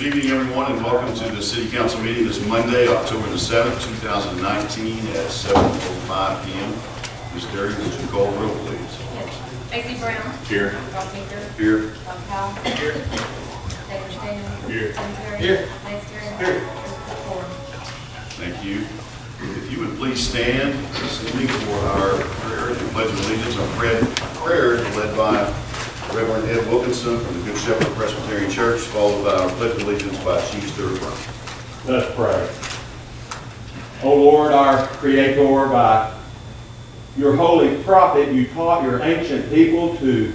Good evening, everyone, and welcome to the City Council meeting this Monday, October the 7th, 2019 at 7:05 p.m. Ms. Derry, would you call the roll, please? Yes. Stacy Brown. Here. Rob Baker. Here. Bob Powell. Here. David Stan. Here. Tim Terry. Here. Lance Terry. Here. Thank you. If you would please stand this evening for our prayer and pledge of allegiance. Our prayer is led by Reverend Ed Wilkinson from the Good Shepherd Presbyterian Church, followed by our pledge of allegiance by Chief Stuart Brown. Let's pray. O Lord, our Creator, by your holy prophet, you taught your ancient people to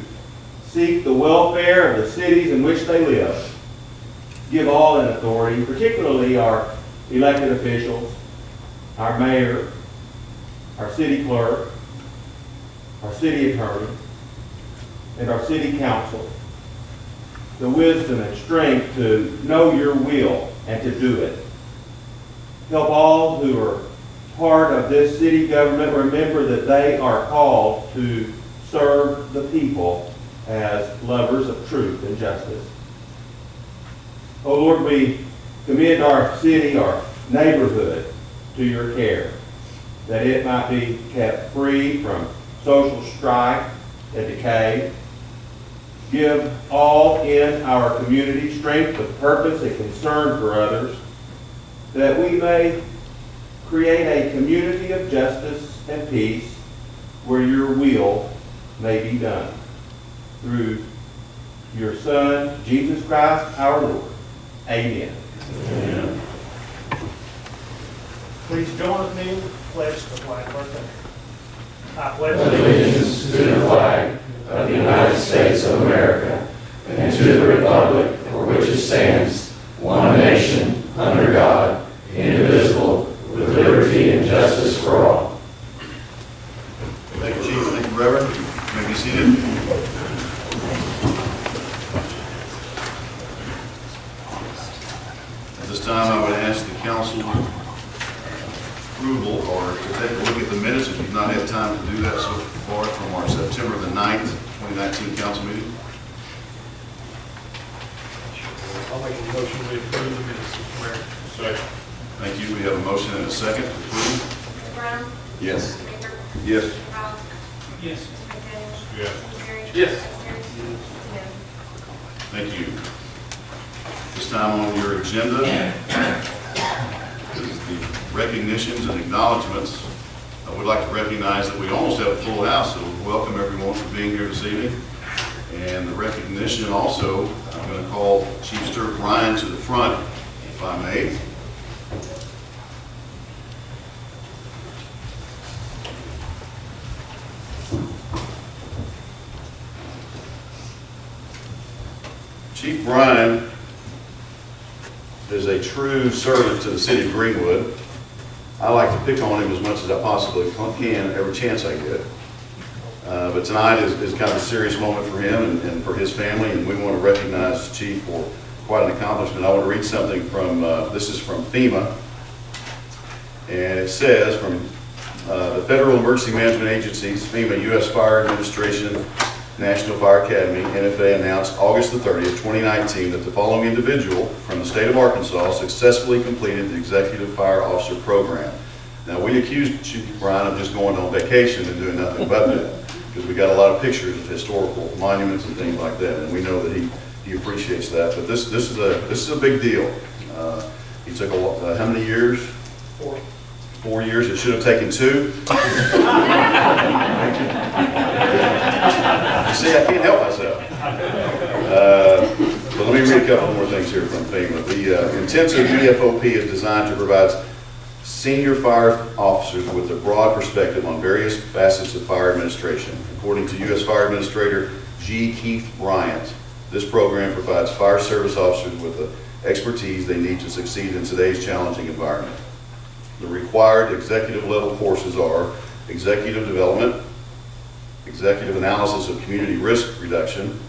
seek the welfare of the cities in which they live. Give all in authority, particularly our elected officials, our mayor, our city clerk, our city attorney, and our city council, the wisdom and strength to know your will and to do it. Help all who are part of this city government remember that they are called to serve the people as lovers of truth and justice. Oh Lord, we commit our city, our neighborhood to your care, that it might be kept free from social strife and decay. Give all in our community strength of purpose and concern for others, that we may create a community of justice and peace where your will may be done. Through your Son, Jesus Christ, our Lord. Amen. Amen. Please join with me in the pledge to the flag of our country. I pledge allegiance to the flag of the United States of America and to the republic for which it stands, one nation, under God, indivisible, with liberty and justice for all. Thank you, Chief. Thank you, Reverend. You may be seated. At this time, I would ask the council approval or to take a look at the minutes if you've not had time to do that so far from our September the 9th, 2019 council meeting. I'll make a motion to approve the minutes, Mr. Mayor. Second. Thank you. We have a motion and a second to approve. Mr. Brown. Yes. Mr. Baker. Yes. Mr. Powell. Yes. Mr. McDaniel. Yes. Mr. Terry. Yes. Lance Terry. Yes. Thank you. This time on your agenda is the recognitions and acknowledgements. I would like to recognize that we almost have a full house, so welcome everyone for being here this evening. And the recognition also, I'm going to call Chief Stuart Bryan to the front, if I may. Chief Bryan is a true servant to the city of Greenwood. I like to pick on him as much as I possibly can every chance I get. But tonight is kind of a serious moment for him and for his family, and we want to recognize the Chief for quite an accomplishment. I want to read something from, this is from FEMA, and it says, from the Federal Emergency Management Agencies, FEMA, U.S. Fire Administration, National Fire Academy, NFA, announced August the 30th, 2019, that the following individual from the state of Arkansas successfully completed the Executive Fire Officer Program. Now, we accused Chief Bryan of just going on vacation and doing nothing but that, because we got a lot of pictures of historical monuments and things like that, and we know that he appreciates that. But this is a big deal. He took how many years? 4. 4 years. It should have taken 2. You see, I can't help myself. But let me read a couple more things here from FEMA. The intensive VFOP is designed to provide senior fire officers with a broad perspective on various facets of fire administration. According to U.S. Fire Administrator G. Keith Bryant, this program provides fire service officers with the expertise they need to succeed in today's challenging environment. The required executive level courses are executive development, executive analysis of community risk reduction,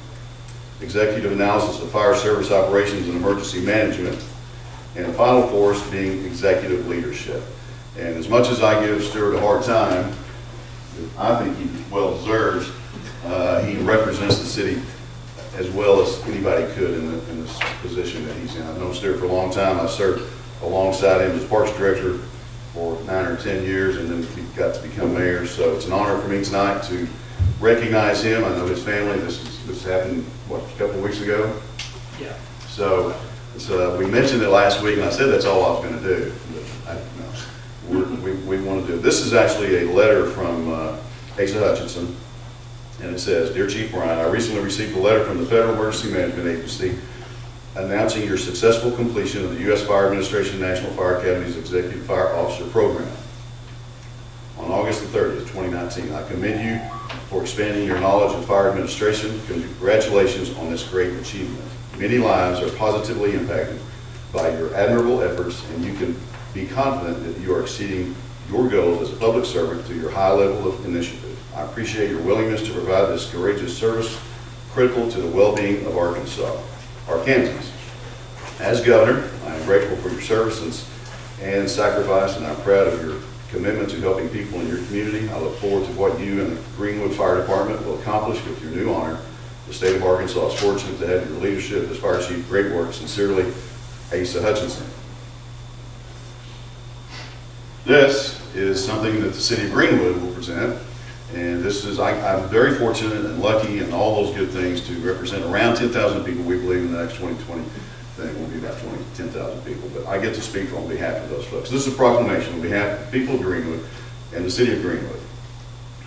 executive analysis of fire service operations and emergency management, and the final course being executive leadership. And as much as I give Stuart a hard time, I think he well deserves. He represents the city as well as anybody could in this position that he's in. I've known Stuart for a long time. I served alongside him as Parks Director for 9 or 10 years, and then he got to become mayor. So it's an honor for me tonight to recognize him. I know his family. This happened, what, a couple of weeks ago? Yeah. So we mentioned it last week, and I said that's all I was going to do. But we want to do it. This is actually a letter from Asa Hutchinson, and it says, "Dear Chief Brian, I recently received a letter from the Federal Emergency Management Agency announcing your successful completion of the U.S. Fire Administration National Fire Academy's Executive Fire Officer Program on August the 30th, 2019. I commend you for expanding your knowledge of fire administration. Congratulations on this great achievement. Many lives are positively impacted by your admirable efforts, and you can be confident that you are exceeding your goals as a public servant through your high level of initiative. I appreciate your willingness to provide this courageous service critical to the well-being of Arkansans. As governor, I am grateful for your services and sacrifice, and I'm proud of your commitment to helping people in your community. I look forward to what you and the Greenwood Fire Department will accomplish with your new honor. The state of Arkansas is fortunate to have your leadership as fire chief. Great work. Sincerely, Asa Hutchinson." This is something that the city of Greenwood will present, and this is, I'm very fortunate and lucky and all those good things to represent around 10,000 people. We believe in the next 2020 thing will be about 10,000 people, but I get to speak on behalf of those folks. This is a proclamation on behalf of the people of Greenwood and the city of Greenwood.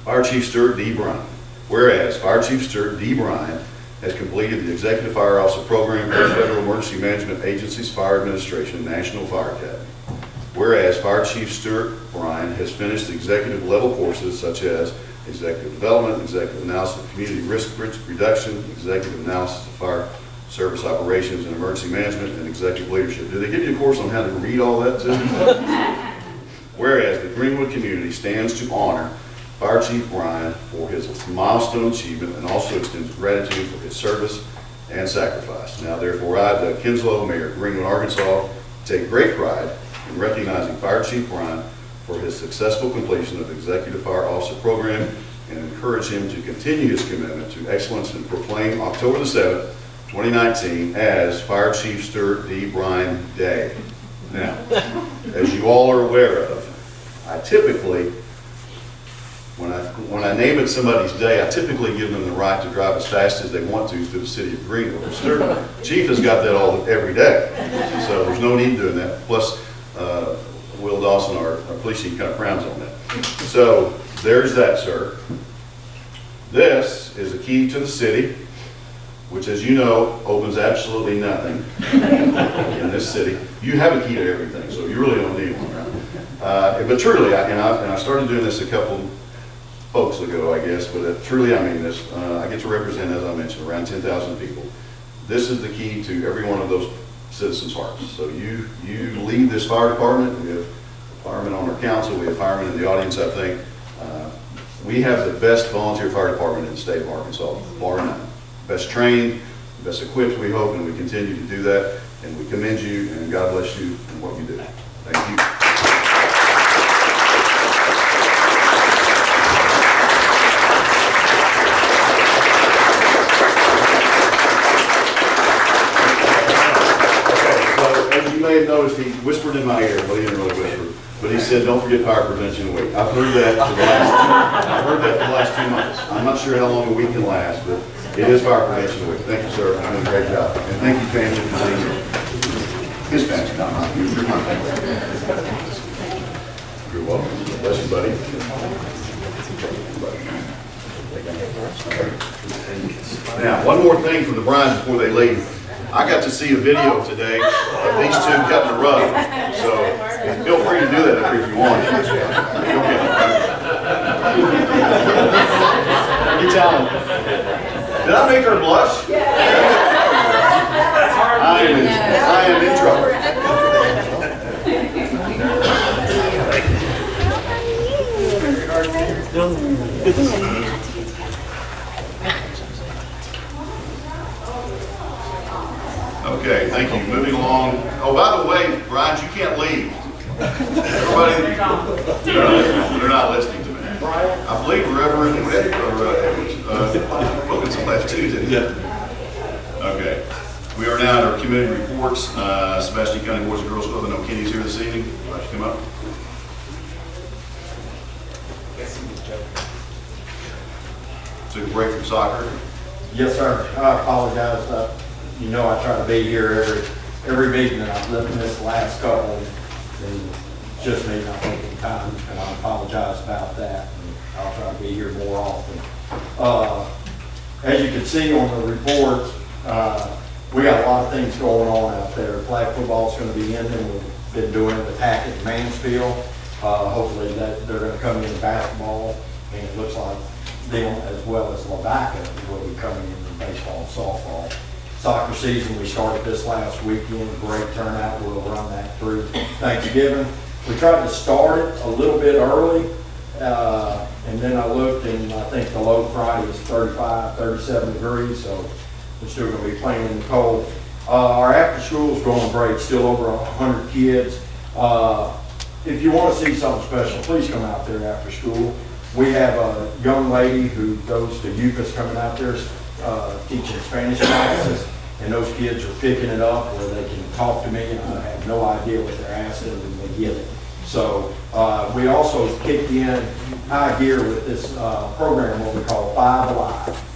Fire Chief Stuart D. Bryan. Whereas Fire Chief Stuart D. Bryan has completed the Executive Fire Officer Program for the Federal Emergency Management Agency's Fire Administration National Fire Academy. Whereas Fire Chief Stuart Bryan has finished executive level courses such as Executive Development, Executive Analysis of Community Risk Reduction, Executive Analysis of Fire Service Operations and Emergency Management, and Executive Leadership. Do they give you a course on how to read all that too? Whereas the Greenwood community stands to honor Fire Chief Bryan for his milestone achievement and also extends gratitude for his service and sacrifice. Now therefore I, Doug Kinslow, Mayor of Greenwood, Arkansas, take great pride in recognizing Fire Chief Bryan for his successful completion of the Executive Fire Officer Program and encourage him to continue his commitment to excellence and proclaim October the 7th, 2019 as Fire Chief Stuart D. Bryan Day. Now, as you all are aware of, I typically, when I name it somebody's day, I typically give them the right to drive as fast as they want to through the city of Greenwood. Stuart, Chief has got that every day, so there's no need doing that. Plus, Will Dawson, our police chief, kind of frowns on that. So there's that, sir. This is a key to the city, which, as you know, opens absolutely nothing in this city. You have a key to everything, so you really don't need one, right? But truly, I started doing this a couple folks ago, I guess, but truly I mean this. I get to represent, as I mentioned, around 10,000 people. This is the key to every one of those citizens' hearts. So you lead this fire department. We have firemen on our council. We have firemen in the audience, I think. We have the best volunteer fire department in the state of Arkansas, bar none. Best trained, best equipped, we hope, and we continue to do that. And we commend you, and God bless you in what you do. Thank you. You may have noticed he whispered in my ear, well, he didn't really whisper, but he said, "Don't forget Fire Prevention Week." I've heard that for the last 2 months. I'm not sure how long a week can last, but it is Fire Prevention Week. Thank you, sir. You're doing a great job. And thank you, family, for being here. His family, not mine. You're my family. You're welcome. Bless you, buddy. Now, one more thing from the Bryans before they leave. I got to see a video today of these two cutting a rug, so feel free to do that up here if you want. You tell them. Did I make her blush? I am in trouble. Good to see you. Okay, thank you. Moving along. Oh, by the way, Brian, you can't leave. Everybody, they're not listening to me. I believe Reverend Wilkinson left too, didn't he? We are now at our committee reports. Sebastian County Boys and Girls Club, I know Kenny's here this evening. Why don't you come up? Took a break from soccer. Yes, sir. I apologize. You know, I try to be here every meeting, and I've missed the last couple. And it's just me not taking time, and I apologize about that. And I'll try to be here more often. As you can see on the reports, we got a lot of things going on out there. Flag football is going to be ending. We've been doing it with Hackett and Mansfield. Hopefully that they're going to come in basketball, and it looks like them as well as Lavaca will be coming in baseball and softball. Soccer season, we started this last weekend, great turnout. We'll run that through Thanksgiving. We tried to start it a little bit early, and then I looked, and I think the low Friday is 35, 37 degrees, so we're still going to be playing in the cold. Our after school is going great, still over 100 kids. If you want to see something special, please come out there after school. We have a young lady who goes to UCAS coming out there teaching Spanish classes, and those kids are picking it up where they can talk to me, and I have no idea what they're asking, and they get it. So we also kicked in high gear with this program, what we call 5 Alive.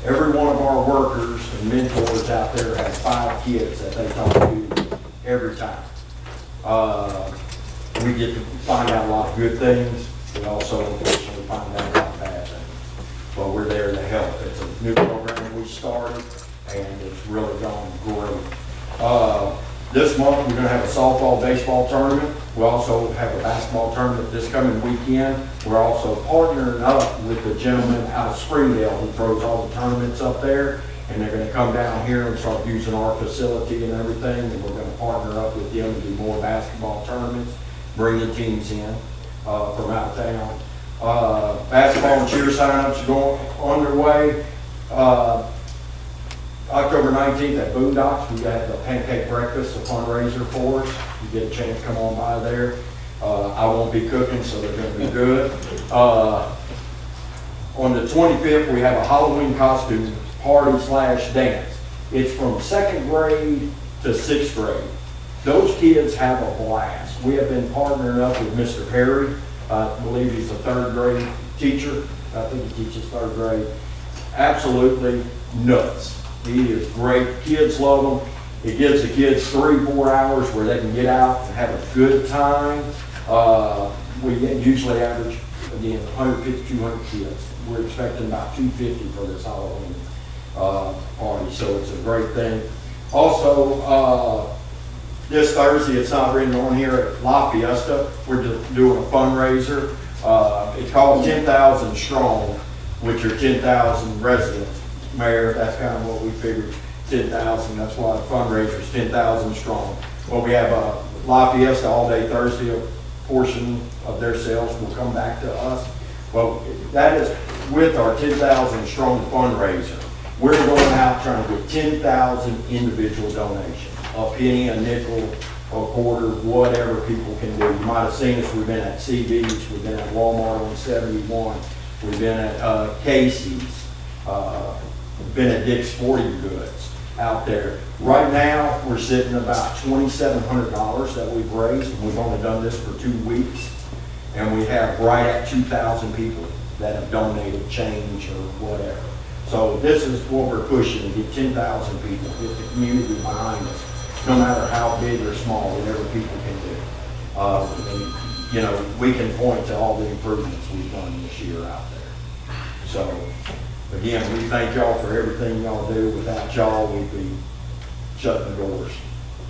Every one of our workers and mentors out there has 5 kids that they talk to every time. We get to find out a lot of good things. We also unfortunately find out a lot of bad things. But we're there to help. It's a new program we started, and it's really gone great. This month, we're going to have a softball, baseball tournament. We also have a basketball tournament this coming weekend. We're also partnering up with the gentleman out of Springdale who throws all the tournaments up there, and they're going to come down here and start using our facility and everything, and we're going to partner up with them to do more basketball tournaments, bring the teams in from out of town. Basketball and cheer signups are going underway. October 19th at Boondocks, we got the pancake breakfast, a fundraiser for us. You get a chance to come on by there. I won't be cooking, so they're going to be good. On the 25th, we have a Halloween costume party/dance. It's from 2nd grade to 6th grade. Those kids have a blast. We have been partnering up with Mr. Perry. I believe he's a 3rd grade teacher. I think he teaches 3rd grade. Absolutely nuts. He is great. Kids love him. It gives the kids 3-4 hours where they can get out and have a good time. We usually average, again, 150, 200 kids. We're expecting about 250 for this Halloween party, so it's a great thing. Also, this Thursday, it's not written on here, at La Fiesta, we're doing a fundraiser. It's called 10,000 Strong, which are 10,000 residents. Mayor, that's kind of what we figured, 10,000. That's why the fundraiser is 10,000 strong. Well, we have a La Fiesta all day Thursday. A portion of their sales will come back to us. Well, that is with our 10,000 strong fundraiser. We're going out trying to get 10,000 individual donations. A penny, a nickel, a quarter, whatever people can do. You might have seen us. We've been at CB's. We've been at Walmart on 71. We've been at Casey's. Been at Dick's Sporting Goods out there. Right now, we're sitting about $2,700 that we've raised, and we've only done this for 2 weeks. And we have right at 2,000 people that have donated change or whatever. So this is what we're pushing, to get 10,000 people, get the community behind us, no matter how big or small, whatever people can do. And, you know, we can point to all the improvements we've done this year out there. So, again, we thank y'all for everything y'all do. Without y'all, we'd be shutting the doors.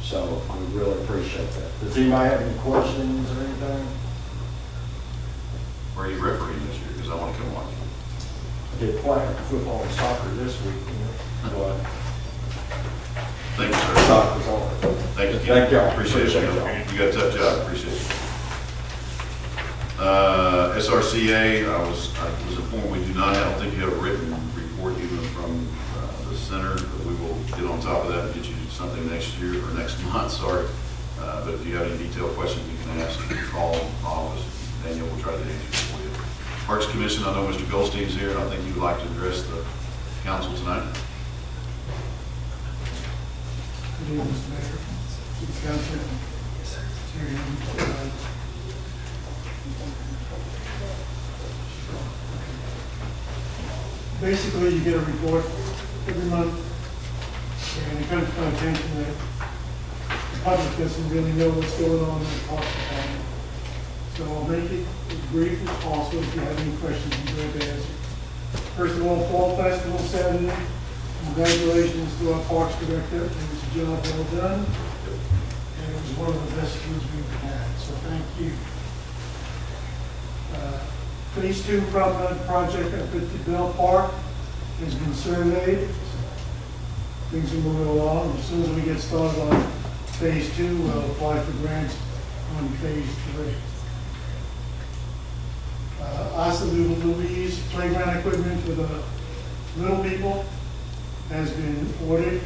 So we really appreciate that. Does anybody have any questions or anything? Where are you refereeing this year? Because I want to come watch. I did flag football and soccer this week, but Thank you, sir. soccer's hard. Thank you. Thank y'all. Appreciate you. Appreciate y'all. You got a tough job. Appreciate it. SRCA, I was informed we do not have, I don't think you have a written report even from the center, but we will get on top of that and get you something next year or next month, sorry. But if you have any detailed questions, you can ask, you can call the office. Daniel will try to answer for you. Parks Commission, I know Mr. Goldstein's here. I think you would like to address the council tonight. afternoon, Mr. Mayor, City Council. Basically, you get a report every month, and it comes to my attention that the public doesn't really know what's going on in the park department. So I'll make it as brief as possible. If you have any questions, I'm glad to answer. First of all, Fall Festival Saturday. Congratulations to our Parks Director. It was a job well done. And it was one of the best years we've had, so thank you. Phase 2 promenade project up at the Bell Park has been surveyed. Things are moving along. As soon as we get started on Phase 2, we'll apply for grants on Phase 3. Asa Louise playground equipment for the little people has been ordered,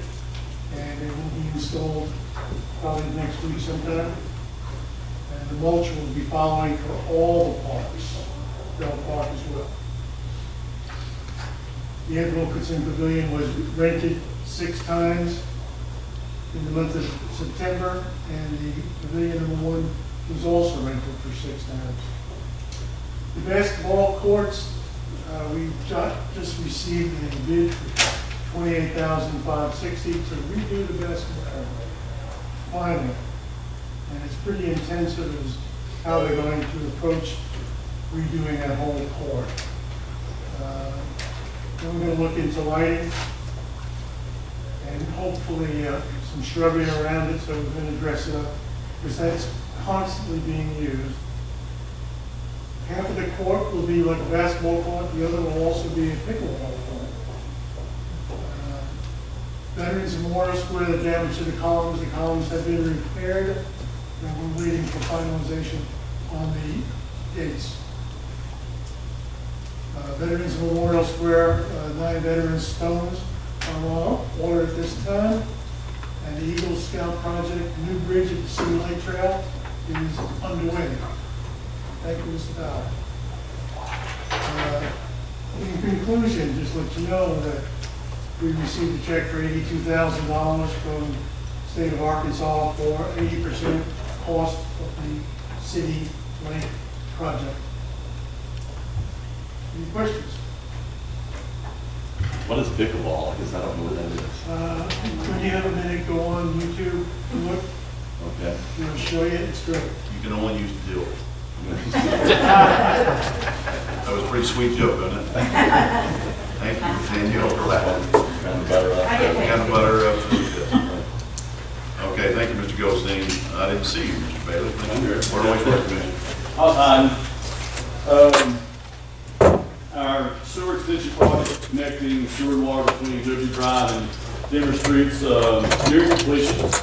and it will be installed probably next week sometime. And the mulch will be following for all the parks, Bell Park as well. The Ed Wilkinson Pavilion was rented 6 times in the month of September, and the Pavilion #1 was also rented for 6 times. The basketball courts, we just received a bid for $28,560 to redo the basketball court. Finally. And it's pretty intensive as how they're going to approach redoing that whole court. Then we're going to look into lighting and hopefully some shrubbery around it, so we're going to dress it up, because that's constantly being used. Half of the court will be like a basketball court, the other will also be a pickleball court. Veterans Memorial Square, the damage to the columns have been repaired, and we're waiting for finalization on the gates. Veterans Memorial Square, 9 veteran stones are on order at this time, and the Eagle Scout project, new bridge at the City Lake Trail, is underway. Thank you, Mr. Ballard. In conclusion, just let you know that we received a check for $82,000 from the state of Arkansas for 80% cost of the City Lake project. Any questions? What is pickleball? Because I don't know what that is. When you have a minute, go on YouTube and look. Okay. It'll show you. It's great. You can only use the deal. That was a pretty sweet joke, wasn't it? Thank you, Danielle, for that one. Kind of butter up. Kind of butter up to this. Okay, thank you, Mr. Goldstein. I didn't see you, Mr. Bailey. Thank you. Where do I start, Commissioner? Our sewer extension project connecting sewer and water between Liberty Drive and Denver Streets near completion. It's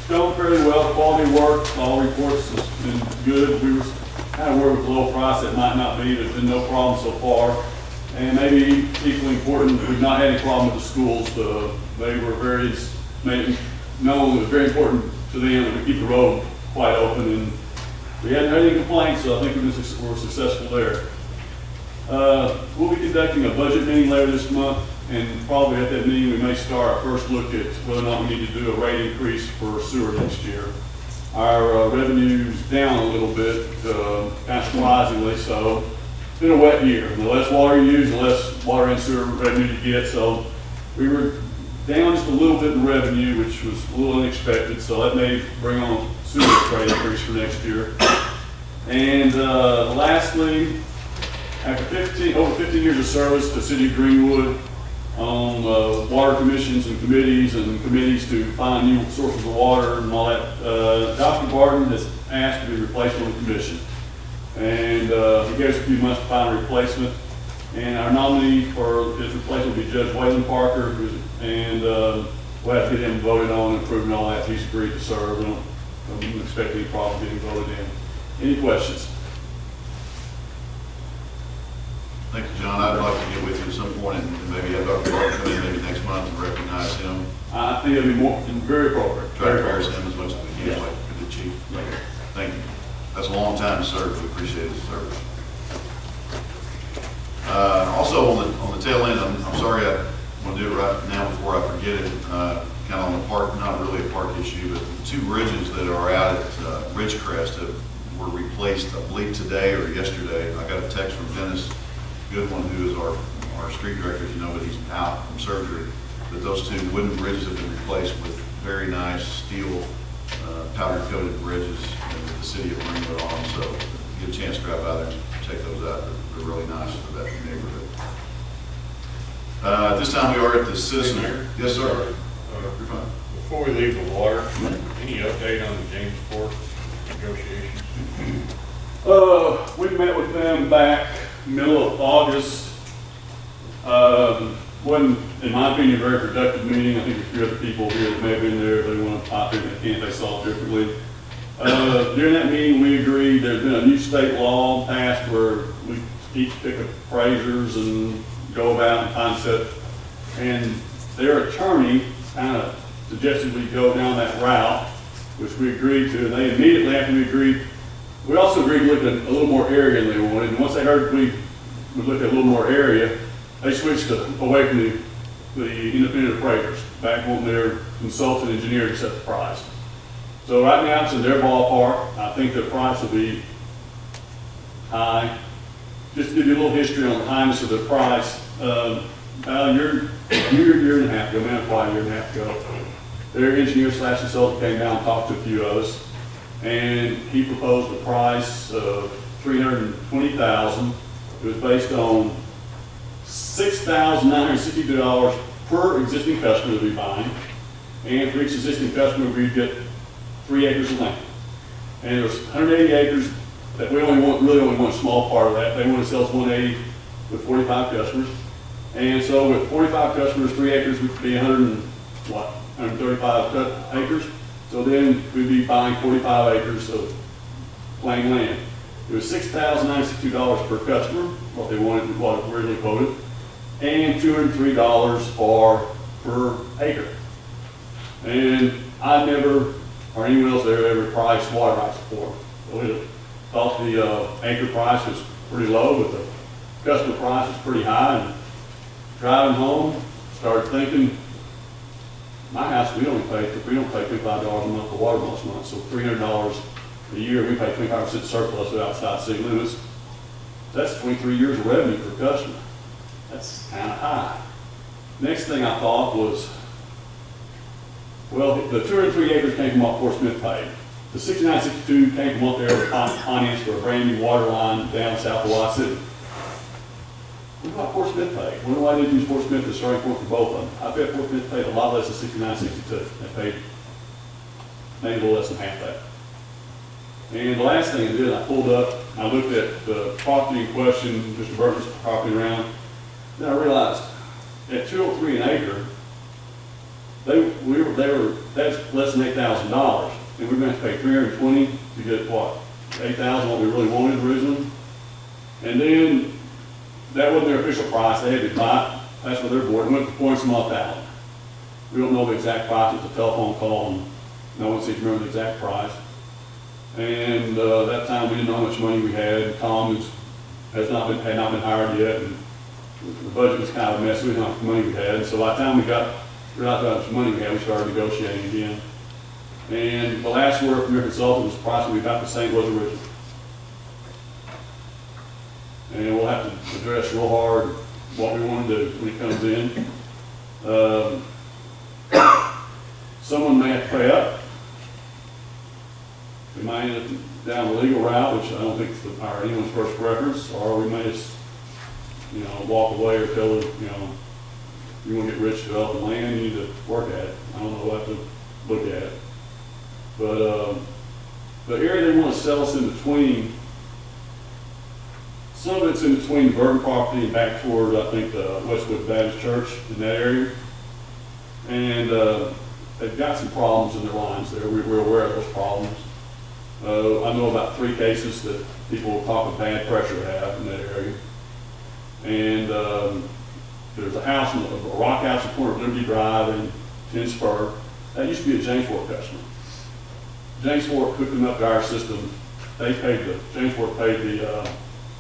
going fairly well, quality work, all reports has been good. We were kind of worried with the low price, it might not be, there's been no problem so far. And maybe equally important, we've not had any problem with the schools. They were made it known it was very important to them that we keep the road quite open, and we hadn't had any complaints, so I think we're successful there. We'll be conducting a budget meeting later this month, and probably at that meeting we may start our first look at whether or not we need to do a rate increase for sewer next year. Our revenue's down a little bit, kind of surprisingly so. It's been a wet year. The less water you use, the less water and sewer revenue you get, so we were down just a little bit in revenue, which was a little unexpected, so that may bring on sewer rate increase for next year. And lastly, after over 15 years of service to City of Greenwood on water commissions and committees to find new sources of water and all that, Dr. Barton has asked to be replaced on the commission. And he gave us a few months to find a replacement. And our nominee for his replacement will be Judge Waylon Parker, and we'll have to get him voted on and approved and all that. He's agreed to serve. I don't expect any problem getting voted in. Any questions? Thank you, John. I'd like to get with you at some point and maybe have Dr. Barton come in maybe next month and recognize him. I think it'll be very appropriate. Try to embarrass him as much as we can, like the chief. Thank you. That's a long time to serve. We appreciate his service. Also on the tail end, I'm sorry I want to do it right now before I forget it, kind of on the park, not really a park issue, but the two bridges that are out at Ridgecrest were replaced, I believe, today or yesterday. I got a text from Dennis Goodwin, who is our street director, as you know, but he's out from surgery. But those two wooden bridges have been replaced with very nice steel powder-coated bridges that the city of Greenwood on. So get a chance to drive by there and check those out. They're really nice for that neighborhood. At this time, we are at the citizen. Mayor? Yes, sir. Sorry. You're fine. Before we leave the water, any update on the Jamesport negotiations? We met with them back middle of August. Wasn't, in my opinion, a very productive meeting. I think a few other people here that may have been there, they want to pop in, they can't, they saw it differently. During that meeting, we agreed there's been a new state law passed where we each pick appraisers and go about and concept. And their attorney kind of suggested we go down that route, which we agreed to. And they immediately after we agreed, we also agreed to look at a little more area than they wanted. And once they heard we looked at a little more area, they switched away from the independent appraisers, back on their consultant engineer to set the price. So right now it's in their ballpark. I think the price will be high. Just to give you a little history on the highness of the price, about a year and a half ago, maybe quite a year and a half ago, their engineer / consultant came down and talked to a few of us, and he proposed a price of $320,000. It was based on $6,962 per existing customer to be buying, and for each existing customer, we'd get 3 acres of land. And there's 180 acres that we really only want a small part of that. They want to sell us 180 with 45 customers. And so with 45 customers, 3 acres would be 135 acres. So then we'd be buying 45 acres of plain land. It was $6,962 per customer, what they wanted, what originally quoted, and $203 per acre. And I never, or anyone else there, ever priced water rights before. So we thought the acre price was pretty low, but the customer price was pretty high. And driving home, started thinking, my house, we don't pay $25 a month for water most months, so $300 a year, we pay 25% surplus outside city limits. That's 23 years of revenue per customer. That's kind of high. Next thing I thought was, well, the 203 acres came from what Fort Smith paid. The 6962 came from what they were financed for a brand new water line down south of Hawaii City. What about Fort Smith paid? Wonder why they didn't use Fort Smith as starting point for both of them. I bet Fort Smith paid a lot less than 6962. They paid maybe a little less than half that. And the last thing I did, I pulled up, I looked at the property in question, Mr. Burton's property around. Then I realized at $203 an acre, that's less than $8,000, and we're going to pay $320 to get what, $8,000 what we really wanted originally, and then that wasn't their official price. They had to buy. That's what their board went to point some off out. We don't know the exact price. It was a telephone call, and no one seems to remember the exact price. And that time we didn't know how much money we had. Tom had not been hired yet, and the budget was kind of a mess. We didn't know how much money we had. And so by the time we realized how much money we had, we started negotiating again. And the last word from your consultant was the price we got the same was original. And we'll have to address real hard what we want to do when it comes in. Someone may have to pay up. We might end up down the legal route, which I don't think is anyone's first preference, or we may just, walk away or tell them, you want to get rich developing land, you need to work at it. I don't know, we'll have to look at it. But the area they want to sell us in between, some of it's in between the Burton property and back toward, I think, the Westwood Baptist Church in that area. And they've got some problems in their lines there. We're aware of those problems. I know about 3 cases that people will talk of bad pressure have in that area. And there's a house, a rock house in the corner of Liberty Drive in Ten Spur. That used to be a James Fork customer. James Fork hooked them up to our system. James Fork paid the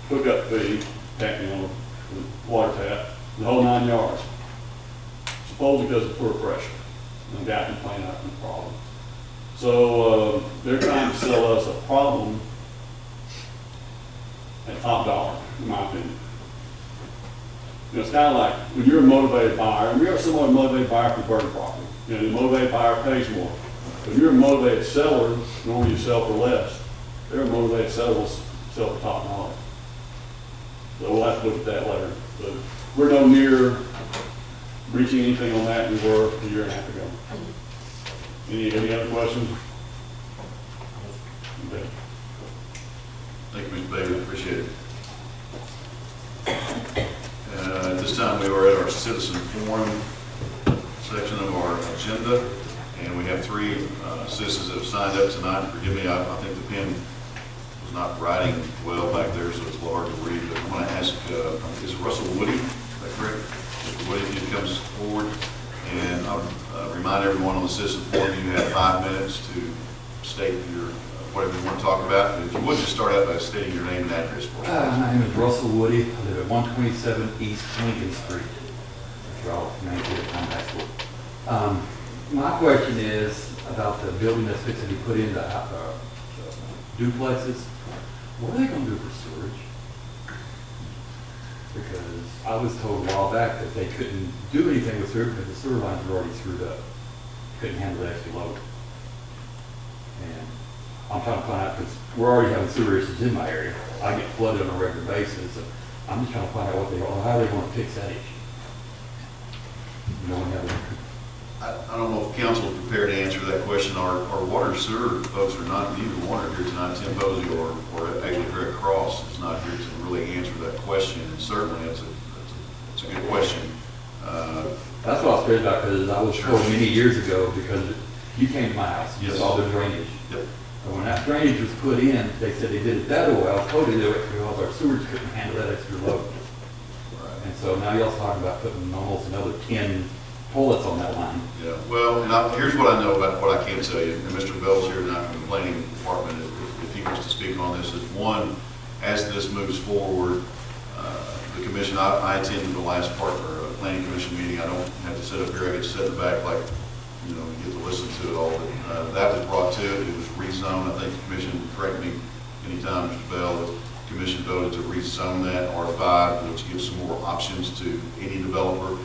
hookup fee, the water tap, the whole 9 yards. supposedly because of poor pressure. And the guy complained out from the problem. So, they're trying to sell us a problem at top dollar, in my opinion. You know, it's kind of like when you're a motivated buyer, and we are somewhat motivated buyer for burden property. You know, the motivated buyer pays more. If you're a motivated seller, normally you sell for less. They're a motivated seller, will sell for top dollar. So we'll have to look at that later. But we're no near reaching anything on that we were a year and a half ago. Any other questions? Okay. Thank you, Mr. Bailey, appreciate it. At this time, we are at our citizen forum section of our agenda, and we have three citizens that have signed up tonight. Forgive me, I think the pen was not writing well back there, so it's a little hard to read, but I want to ask, is it Russell Woody? Is that correct? Mr. Woody, if he comes forward, and I'll remind everyone on the citizen forum, you have 5 minutes to state your whatever you want to talk about. If you would just start out by stating your name and address for us. My name is Russell Woody. I live at 127 East Lincoln Street. That's where I'll communicate a contact with. My question is about the building that's fixing to be put into duplexes. What are they going to do for sewage? Because I was told a while back that they couldn't do anything with sewer because the sewer lines were already screwed up. Couldn't handle the extra load. And I'm trying to find out, because we're already having sewer issues in my area. I get flooded on a regular basis, so I'm just trying to find out what how they want to fix that issue. No one has. I don't know if council is prepared to answer that question. Our water sewer folks are not, neither one are here tonight. Tim Posey or actually Greg Cross is not here to really answer that question, and certainly it's a good question. That's what I was scared about, because I was told many years ago, because you came to my house, you Yes. saw the drainage. Yep. And when that drainage was put in, they said they did it that way. I was told to do it because our sewage couldn't handle that extra load. And so now y'all's talking about putting almost another 10 toilets on that line. Yeah, well, and here's what I know about what I can tell you, and Mr. Bell's here tonight from the planning department, if he wants to speak on this, is one, as this moves forward, the commission, I attended the last part of our planning commission meeting. I don't have to sit up here, I get to sit in the back like, you know, you get to listen to it all, but that was brought to it, it was rezoned. I think the commission, correct me anytime, Mr. Bell, the commission voted to rezone that R5, which gives some more options to any developer.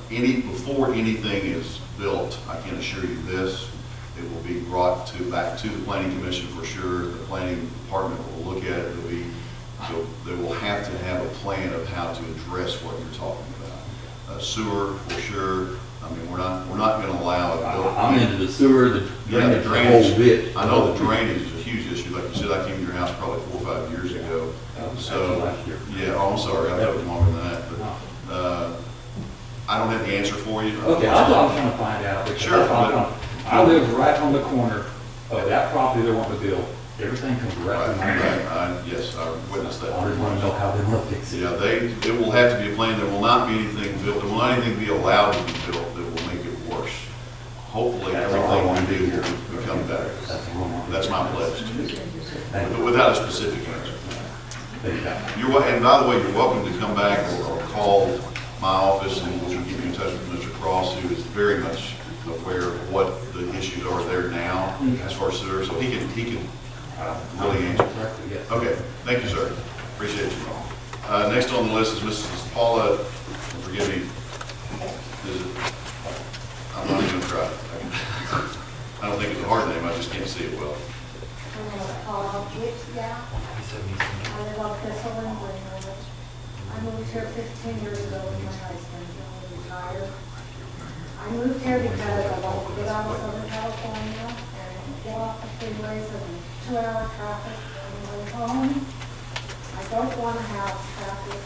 Before anything is built, I can assure you this, it will be brought back to the planning commission for sure. The planning department will look at it. So they will have to have a plan of how to address what you're talking about. Sewer, for sure. I mean, we're not going to allow it. I'm into the sewer, the drainage, the the whole bit. I know the drainage is a huge issue. Like you said, I came to your house probably 4 or 5 years ago. So, last year. yeah, oh, I'm sorry, I thought it was longer than that. But I don't have the answer for you. Okay, I was trying to find out. Because Sure. I live right on the corner of that property they're wanting to build. Everything comes right through my yard. Yes, I witnessed that. I just want to know how they want to fix it. Yeah, it will have to be a plan. There will not be anything built, there will not anything be allowed to be built that will make it worse. Hopefully, everything we do will become better. That's my pledge. Without a specific answer. And by the way, you're welcome to come back or call my office, and we'll get you in touch with Mr. Cross, who is very much aware of what the issues are there now as far as sewer, so he can really answer. Okay, thank you, sir. Appreciate you. Next on the list is Mrs. Paula, forgive me, I'm not even going to try. I don't think it's a hard name, I just can't see it well. My name is Paula Gipsia. I live on Thistle and Greenwood. I moved here 15 years ago with my husband, when we retired. I moved here because I wanted to get out of Southern California and get off the freeways and 2-hour traffic on the way home. I don't want to have traffic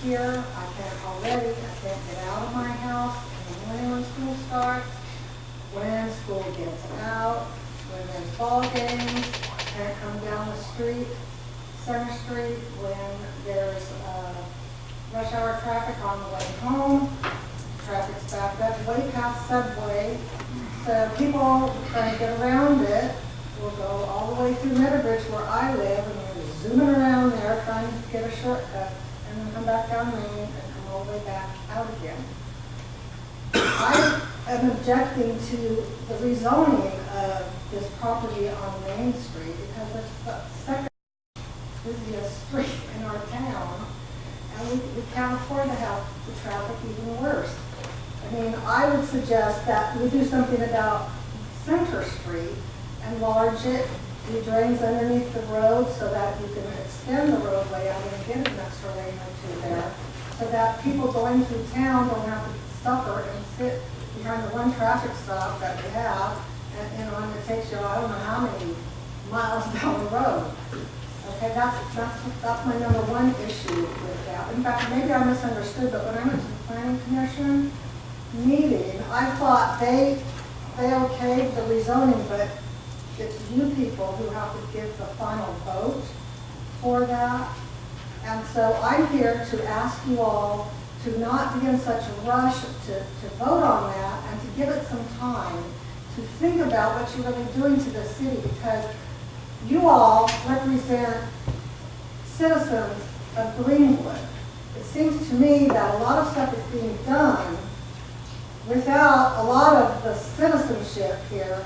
here. I can't get out of my house in the morning when school starts, when school gets out, when there's ball games. I can't come down the street, Center Street, when there's rush hour traffic on the way home. Traffic's backed up way past Subway. So people trying to get around it will go all the way through Meadowbridge where I live, and they're zooming around there trying to get a shortcut, and then come back down Main and come all the way back out again. I am objecting to the rezoning of this property on Main Street because it's the second busiest street in our town, and we can't afford to have the traffic even worse. I mean, I would suggest that we do something about Center Street, enlarge it, do drains underneath the road so that you can extend the roadway out and get an extra lane or two there, so that people going through town don't have to suffer and sit behind the one traffic stop that we have, and it takes you, I don't know how many miles down the road. Okay, that's my number one issue with that. In fact, maybe I misunderstood, but when I went to the planning commission meeting, I thought they okayed the rezoning, but it's you people who have to give the final vote for that. And so I'm here to ask you all to not be in such a rush to vote on that and to give it some time to think about what you're really doing to the city, because you all represent citizens of Greenwood. It seems to me that a lot of stuff is being done without a lot of the citizenship here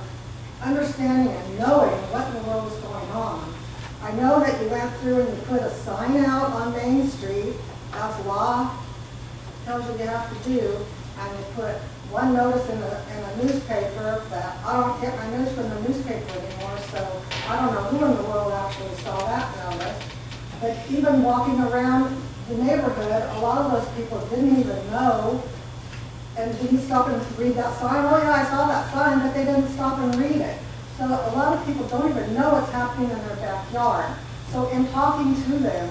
understanding and knowing what in the world is going on. I know that you went through and you put a sign out on Main Street, as law tells you have to do, and you put one notice in a newspaper that I don't get my news from the newspaper anymore, so I don't know who in the world actually saw that notice. But even walking around the neighborhood, a lot of those people didn't even know and didn't stop and read that sign. Oh yeah, I saw that sign, but they didn't stop and read it. So a lot of people don't even know what's happening in their backyard. So in talking to them,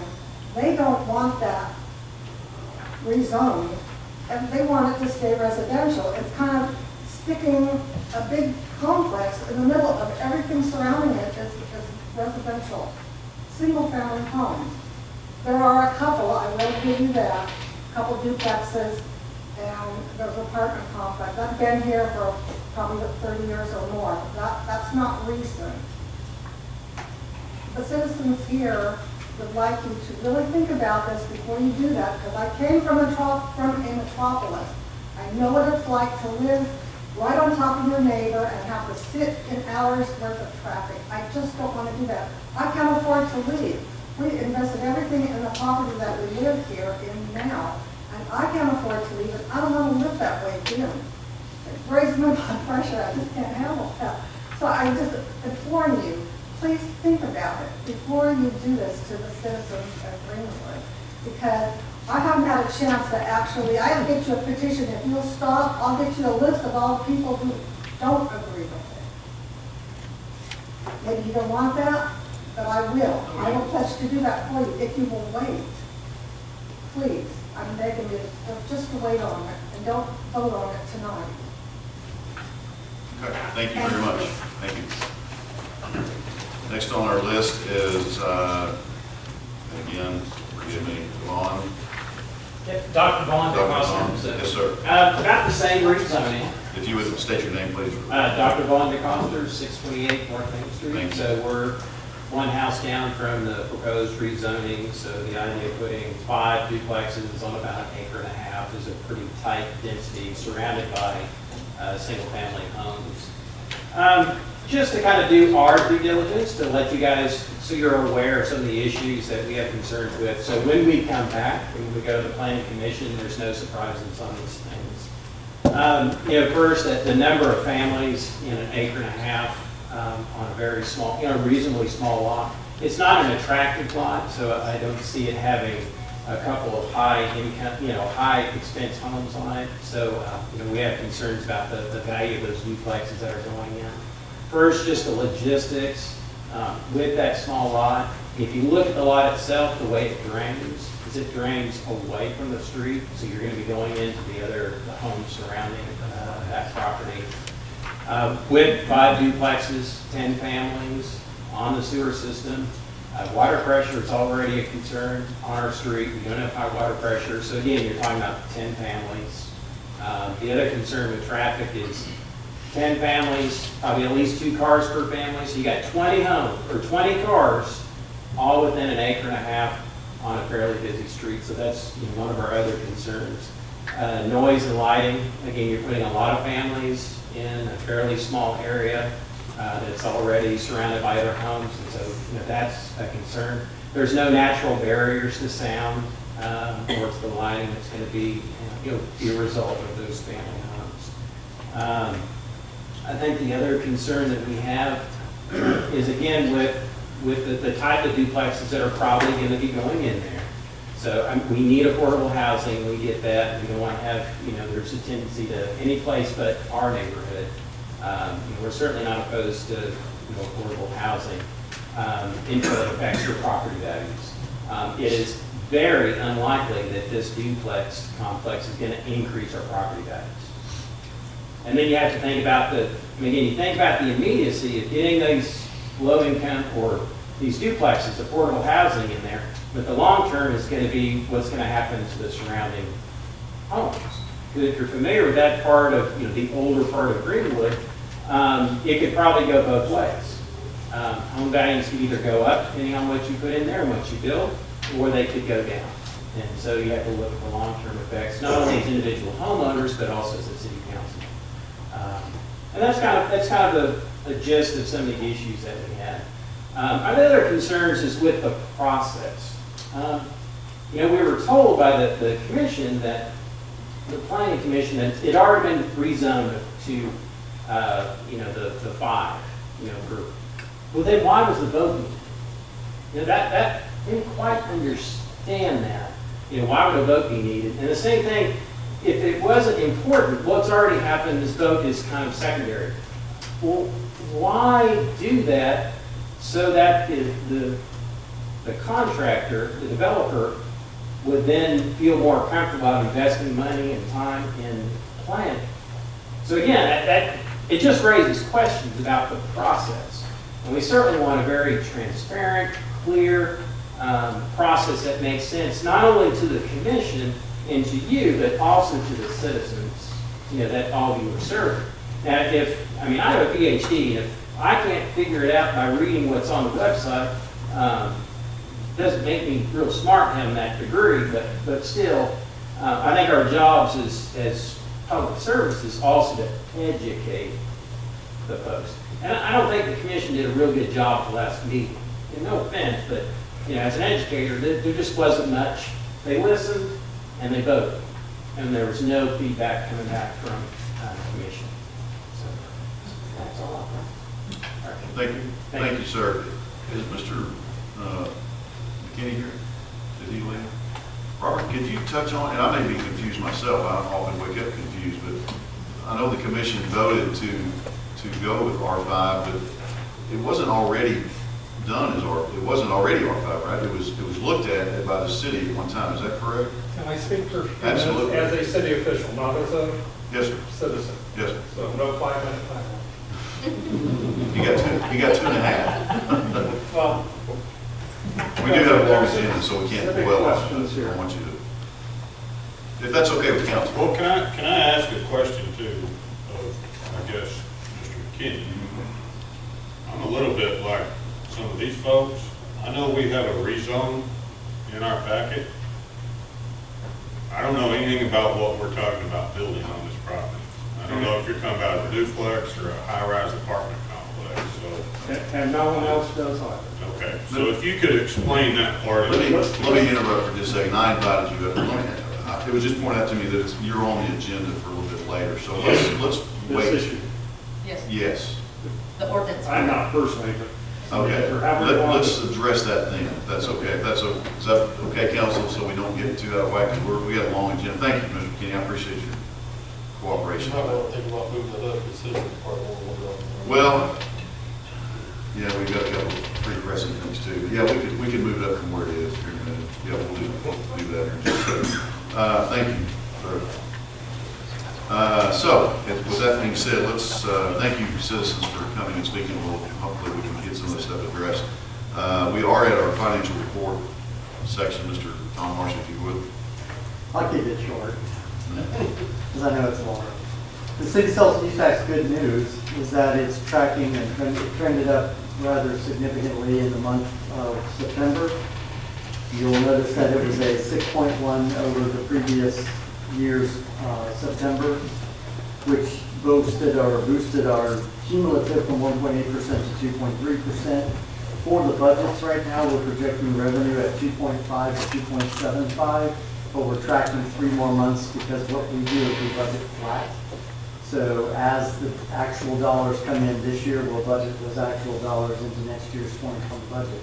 they don't want that rezoned, and they want it to stay residential. It's kind of sticking a big complex in the middle of everything surrounding it is residential, single-family homes. There are a couple, I will give you that, a couple duplexes, and there's an apartment complex. I've been here for probably 30 years or more. That's not recent. The citizens here would like you to really think about this before you do that, because I came from a metropolis. I know what it's like to live right on top of your neighbor and have to sit in hours worth of traffic. I just don't want to do that. I can't afford to leave. We invested everything in the property that we live here in now, and I can't afford to leave, and I don't want to live that way again. It raises my blood pressure. I just can't handle that. So I just implore you, please think about it before you do this to the citizens of Greenwood, because I haven't had a chance to actually, I'll get you a petition. If you'll stop, I'll get you a list of all the people who don't agree with it. Maybe you don't want that, but I will. I will pledge to do that for you if you will wait. Please, I'm begging you just to wait on it and don't vote on it tonight. Okay, thank you very much. Thank you. Next on our list is, again, forgive me, Vaughn. Yep, Dr. Vaughn. Dr. Vaughn. Yes, sir. About the same rezoning. If you would state your name, please. Dr. Vaughn DeCoster, 628 North Main Street. Thank you. So we're one house down from the proposed rezoning. So the idea of putting 5 duplexes on about 1.5 acres is a pretty tight density surrounded by single-family homes. Just to kind of do our due diligence to let you guys, so you're aware of some of the issues that we have concerns with. So when we come back, when we go to the planning commission, there's no surprises on these things. First, the number of families in 1.5 acres on a very small, reasonably small lot. It's not an attractive lot, so I don't see it having a couple of high income, high expense homes on it. So, we have concerns about the value of those duplexes that are going in. First, just the logistics with that small lot. If you look at the lot itself, the way it drains, is it drains away from the street, so you're going to be going into the homes surrounding that property. With 5 duplexes, 10 families on the sewer system. Water pressure is already a concern on our street. We don't have high water pressure. So again, you're talking about 10 families. The other concern with traffic is 10 families, probably at least 2 cars per family. So you got 20 homes or 20 cars all within 1.5 acres on a fairly busy street. So that's one of our other concerns. Noise and lighting, again, you're putting a lot of families in a fairly small area that's already surrounded by other homes, and so that's a concern. There's no natural barriers to sound or to the lighting that's going to be be a result of those family homes. I think the other concern that we have is, again, with the type of duplexes that are probably going to be going in there. So we need affordable housing, we get that. We don't want to have, there's a tendency to any place but our neighborhood. We're certainly not opposed to affordable housing until it affects your property values. It is very unlikely that this duplex complex is going to increase our property values. And then you have to think about you think about the immediacy of getting these low income or these duplexes, affordable housing in there, but the long term is going to be what's going to happen to the surrounding homes. Because if you're familiar with that part of, the older part of Greenwood, it could probably go both ways. Home values could either go up depending on what you put in there and what you build, or they could go down. And so you have to look at the long-term effects, not only as individual homeowners, but also as a city council. And that's kind of the gist of some of the issues that we had. Our other concerns is with the process. We were told by the commission that the planning commission that it had already been rezoned to, the 5. Well, then why was the vote needed? That didn't quite understand that. Why would a vote be needed? And the same thing, if it wasn't important, what's already happened, this vote is kind of secondary. Well, why do that so that the contractor, the developer, would then feel more comfortable about investing money and time in planning? So again, it just raises questions about the process. And we certainly want a very transparent, clear process that makes sense, not only to the commission and to you, but also to the citizens, that all of you are serving. Now, I have a PhD, and if I can't figure it out by reading what's on the website, doesn't make me real smart having that degree, but still, I think our jobs as public services also to educate the folks. And I don't think the commission did a real good job the last meeting. And no offense, but as an educator, there just wasn't much. They listened and they voted, and there was no feedback coming back from the commission. So that's all I've got. Thank you. Thank you, sir. Is Mr. McKinney here? Did he leave? Robert, could you touch on, and I may be confused myself, I often wake up confused, but I know the commission voted to go with R5, but it wasn't already done as it wasn't already R5, right? It was looked at by the city at one time. Is that correct? Can I speak for Absolutely. as a city official, not as a Yes, sir. citizen? Yes, sir. So no 5-minute time. You got 2.5. Well, We do have a long agenda, so we can't Specific dwell on it. questions here. I want you to, if that's okay with council. Well, can I ask a question too, of, I guess, Mr. McKinney? I'm a little bit like some of these folks. I know we have a rezone in our packet. I don't know anything about what we're talking about building on this property. I don't know if you're talking about a duplex or a high-rise apartment complex, so. and no one else does either. Okay, so if you could explain that part of Let it. me interrupt for just a second. I invited you up. It was just pointed out to me that you're on the agenda for a little bit later, so let's wait. This issue. Yes, Yes. the ordinance. I'm not personally, but. Okay, For however long- let's address that then, if that's okay. Is that okay, council, so we don't get too out of whack? We got a long agenda. Thank you, Mr. McKinney. I appreciate your cooperation. You might want to think about moving that up, the citizen part of what we're doing. Well, yeah, we've got a couple of pretty pressing things too. Yeah, we could move it up from where it is here in a minute. Yeah, we'll do that here in just a second. Thank you, sir. So, with that being said, let's, thank you citizens for coming and speaking. Hopefully we can get some of this stuff addressed. We are at our financial report section. Mr. Tom Marsh, if you would. I'll keep it short, because I know it's long. The city sales use tax good news is that it's tracking and trended up rather significantly in the month of September. You'll notice that it was a 6.1 over the previous year's September, which boosted our cumulative from 1.8% to 2.3%. For the budgets right now, we're projecting revenue at 2.5 to 2.75, but we're tracking 3 more months because what we do is we budget flat. So as the actual dollars come in this year, we'll budget those actual dollars into next year's 2020 budget.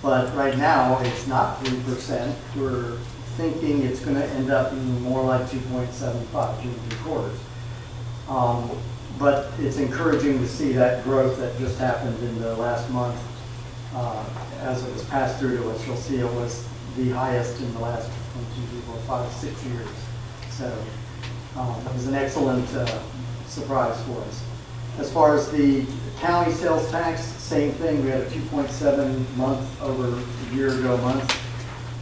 But right now, it's not 3%. We're thinking it's going to end up being more like 2.75, 2 3/4. But it's encouraging to see that growth that just happened in the last month. As it was passed through to us, you'll see it was the highest in the last 5, 6 years. So it was an excellent surprise for us. As far as the county sales tax, same thing. We had a 2.7 month over a year ago month.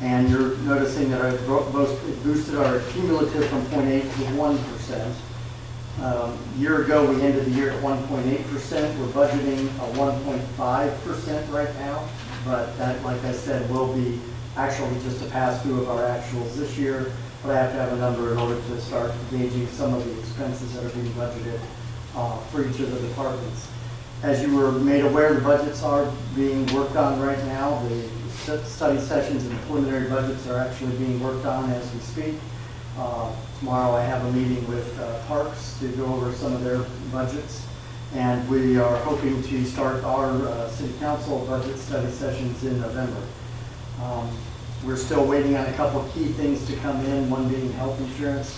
And you're noticing that it boosted our cumulative from 0.8 to 1%. Year ago, we ended the year at 1.8%. We're budgeting a 1.5% right now, but that, like I said, will be actually just a pass-through of our actuals this year, but I have to have a number in order to start gauging some of the expenses that are being budgeted for each of the departments. As you were made aware, the budgets are being worked on right now. The study sessions and preliminary budgets are actually being worked on as we speak. Tomorrow I have a meeting with Parks to go over some of their budgets, and we are hoping to start our City Council budget study sessions in November. We're still waiting on a couple of key things to come in, one being health insurance,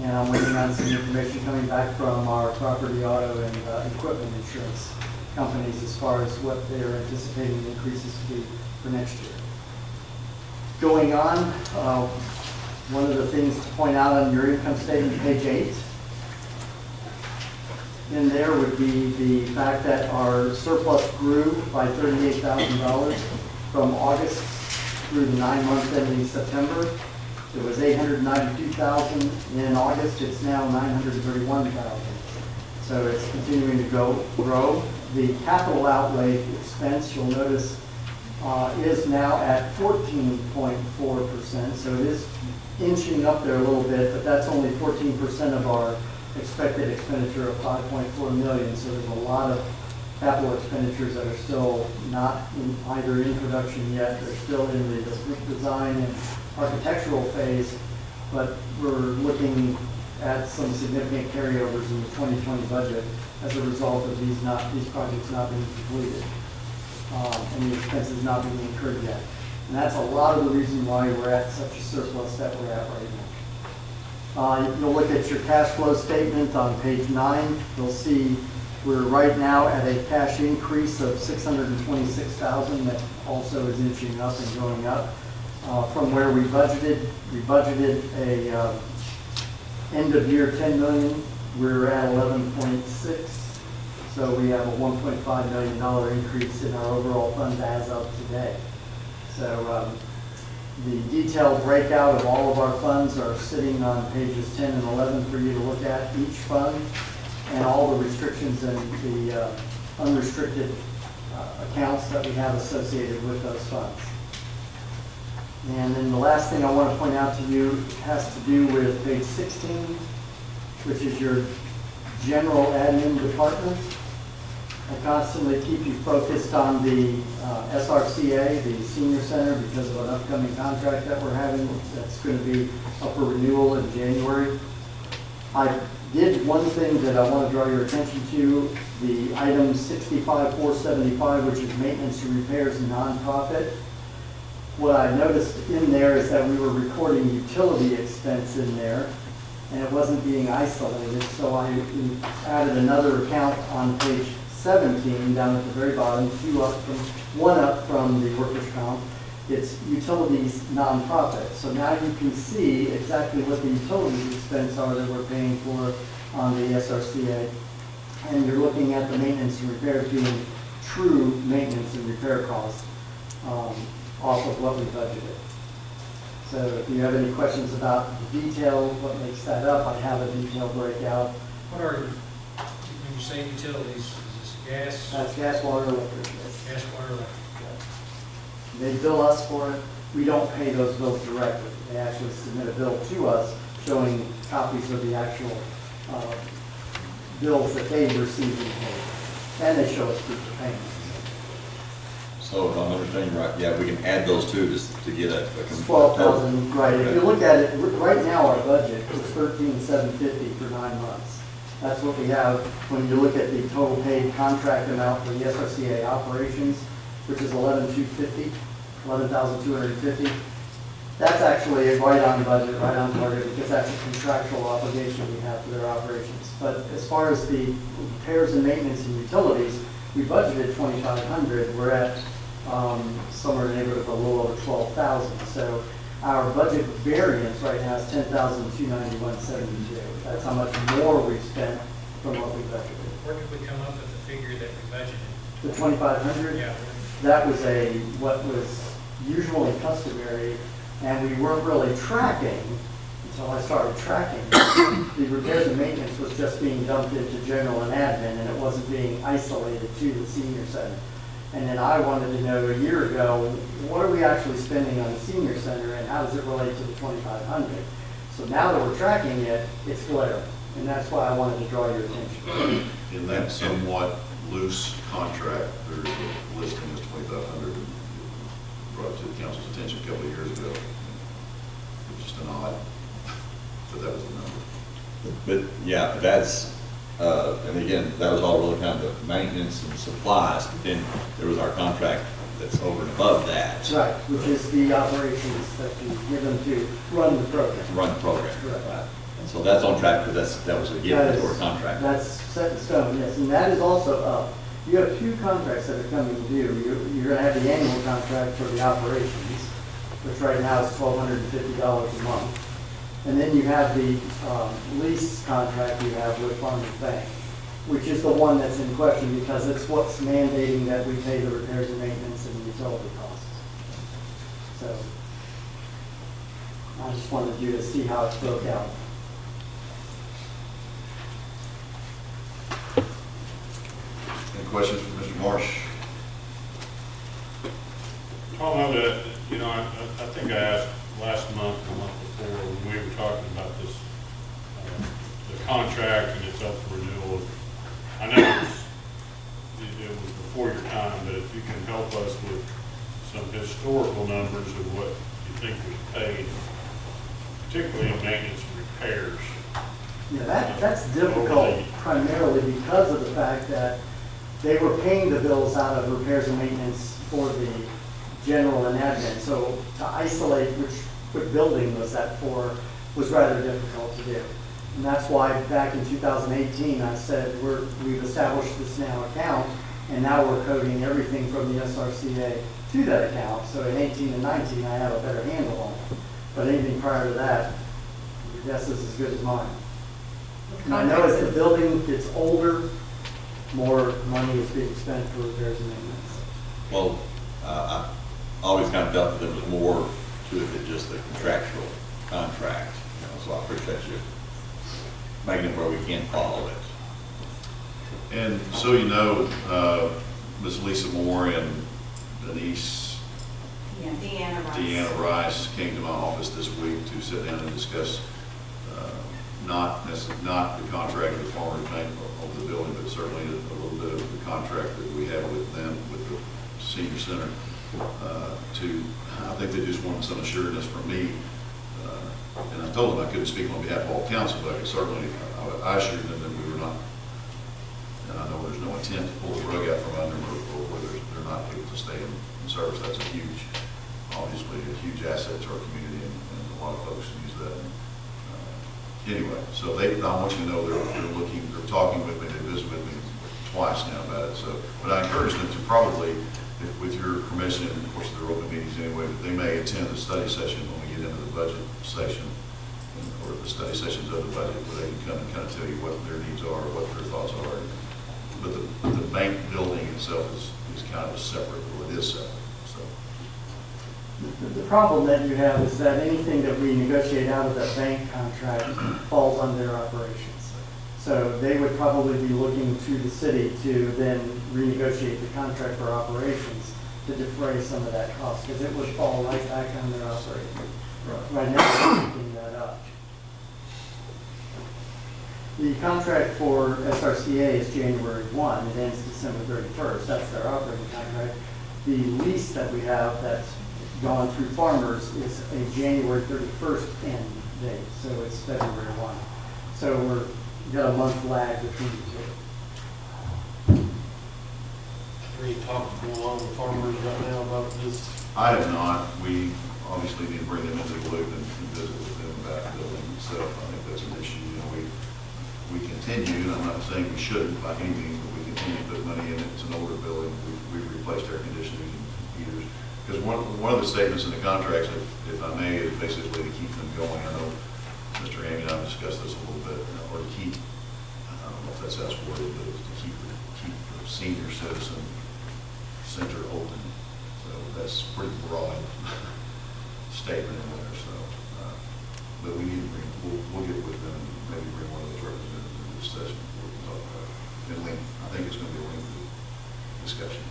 and I'm waiting on some information coming back from our property, auto, and equipment insurance companies as far as what they're anticipating the increases to be for next year. Going on, one of the things to point out on your income statement, page 8, in there would be the fact that our surplus grew by $38,000 from August through the 9 months ending September. It was $892,000 in August. It's now $931,000. So it's continuing to grow. The capital outlay expense, you'll notice, is now at 14.4%. So it is inching up there a little bit, but that's only 14% of our expected expenditure of $5.4 million. So there's a lot of capital expenditures that are still not either in production yet. They're still in the design and architectural phase, but we're looking at some significant carryovers in the 2020 budget as a result of these projects not being completed and the expenses not being incurred yet. And that's a lot of the reason why we're at such a surplus that we're at right now. You'll look at your cash flow statement on page 9. You'll see we're right now at a cash increase of $626,000 that also is inching up and going up. From where we budgeted a end of year $10 million. We're at 11.6. So we have a $1.5 million increase in our overall fund as of today. So the detailed breakout of all of our funds are sitting on pages 10 and 11 for you to look at, each fund, and all the restrictions and the unrestricted accounts that we have associated with those funds. And then the last thing I want to point out to you has to do with page 16, which is your general admin department. I constantly keep you focused on the SRCA, the senior center, because of an upcoming contract that we're having that's going to be up for renewal in January. I did one thing that I want to draw your attention to, the item 65475, which is maintenance and repairs nonprofit. What I noticed in there is that we were recording utility expense in there, and it wasn't being isolated, so I added another account on page 17 down at the very bottom, one up from the workers' comp. It's utilities nonprofit. So now you can see exactly what the utilities expense are that we're paying for on the SRCA. And you're looking at the maintenance and repairs being true maintenance and repair costs off of what we budgeted. So if you have any questions about the detail, what makes that up, I have a detailed breakout. What are, when you say utilities, is this gas? That's gas, water, electric. Gas, water, electric. They bill us for it. We don't pay those bills directly. They actually submit a bill to us showing copies of the actual bills that they received and paid. And they show us proof of payment. So if I'm understanding right, yeah, we can add those two just to get a. It's 12,000, right. If you look at it, right now our budget is 13,750 for 9 months. That's what we have when you look at the total paid contract amount for the SRCA operations, which is 11,250. That's actually right on budget, right on target, because that's a contractual obligation we have for their operations. But as far as the repairs and maintenance and utilities, we budgeted 2,500. We're at somewhere in the neighborhood of a little over 12,000. So our budget variance right now is 10,291.72. That's how much more we've spent from what we budgeted. Where did we come up with the figure that we budgeted? The 2,500? Yeah. That was what was usually customary, and we weren't really tracking until I started tracking. The repairs and maintenance was just being dumped into general and admin, and it wasn't being isolated to the senior center. And then I wanted to know a year ago, what are we actually spending on the senior center, and how does it relate to the 2,500? So now that we're tracking it, it's glaring, and that's why I wanted to draw your attention. In that somewhat loose contract, there's a listing as 2,500, brought it to the council's attention a couple of years ago. It was just an odd, but that was the number. But yeah, that's, and again, that was all really kind of maintenance and supplies. But then there was our contract that's over and above that. Right, which is the operations that you give them to run the program. Run the program. Right. And so that's on track, but that was a given to our contract. That's set in stone, yes, and that is also up. You have 2 contracts that are coming due. You're going to have the annual contract for the operations, which right now is $1,250 a month. And then you have the lease contract you have with Farmers Bank, which is the one that's in question because it's what's mandating that we pay the repairs and maintenance and the utility costs. So I just wanted you to see how it broke out. Any questions for Mr. Marsh? Tom, I think I asked last month, the month before, when we were talking about this, the contract and it's up for renewal. I know it was before your time, but if you can help us with some historical numbers of what you think was paid, particularly in maintenance and repairs. Yeah, that's difficult primarily because of the fact that they were paying the bills out of repairs and maintenance for the general and admin. So to isolate which building was that for was rather difficult to do. And that's why back in 2018 I said we've established this now account, and now we're coding everything from the SRCA to that account. So in 18 and 19 I have a better handle on it. But anything prior to that, your guess is as good as mine. And I know as the building gets older, more money is being spent for repairs and maintenance. Well, I always kind of felt that there was more to it than just the contractual contract, so I appreciate you making it where we can follow it. And so you know, Ms. Lisa Moore and Denise Deanna Rice came to my office this week to sit down and discuss not the contract with Farmers Bank over the building, but certainly a little bit of the contract that we have with them, with the senior center. I think they just wanted some assurance from me. And I told them I couldn't speak on behalf of all council, but I could certainly, I assured them that we were not, and I know there's no intent to pull the rug out from under them or whether they're not able to stay in service. That's obviously a huge asset to our community, and a lot of folks use that. Anyway, so I want you to know they're talking with me, they visit with me twice now about it. So, but I encourage them to probably, with your permission, and of course they're open meetings anyway, but they may attend the study session when we get into the budget session, or the study sessions of the budget, where they can come and kind of tell you what their needs are, what their thoughts are. But the bank building itself is kind of a separate, well, it is separate. So The problem that you have is that anything that we negotiate out of that bank contract falls on their operations. So they would probably be looking to the city to then renegotiate the contract for operations to defray some of that cost, because it would fall right back on their operations. Right now, we're picking that up. The contract for SRCA is January 1, it ends December 31st, that's their operating contract. The lease that we have that's gone through Farmers is a January 31st end date, so it's February 1. So we got a month lag between the two. Any talks going on with farmers right now about this? I have not. We obviously need to bring them into the loop and visit with them about the building itself. I think that's an issue. You know, we continue, and I'm not saying we shouldn't by any means, but we continue to put money in it. It's an older building. We've replaced air conditioning and heaters. Because one of the statements in the contracts, if I may, is basically to keep them going. I know Mr. Amy and I discussed this a little bit, or to keep, I don't know if that's how it's worded, but to keep the senior citizen center open. So that's pretty broad statement in there. So, but we need to bring, we'll get with them and maybe bring one of those representatives into this session before we can talk about it. And I think it's going to be a lengthy discussion.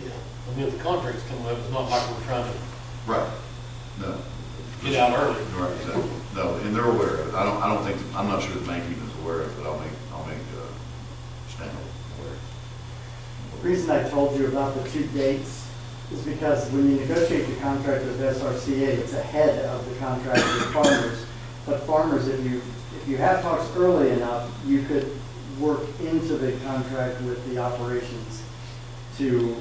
Yeah. I mean, if the contract's coming up, it's not like we're trying to Right. No. get out early. Right. Exactly. No, and they're aware of it. I don't think. I'm not sure the bank even is aware of it. But I'll make Stanley aware. The reason I told you about the 2 dates is because when you negotiate the contract with SRCA, it's ahead of the contract with Farmers. But Farmers, if you have talks early enough, you could work into the contract with the operations to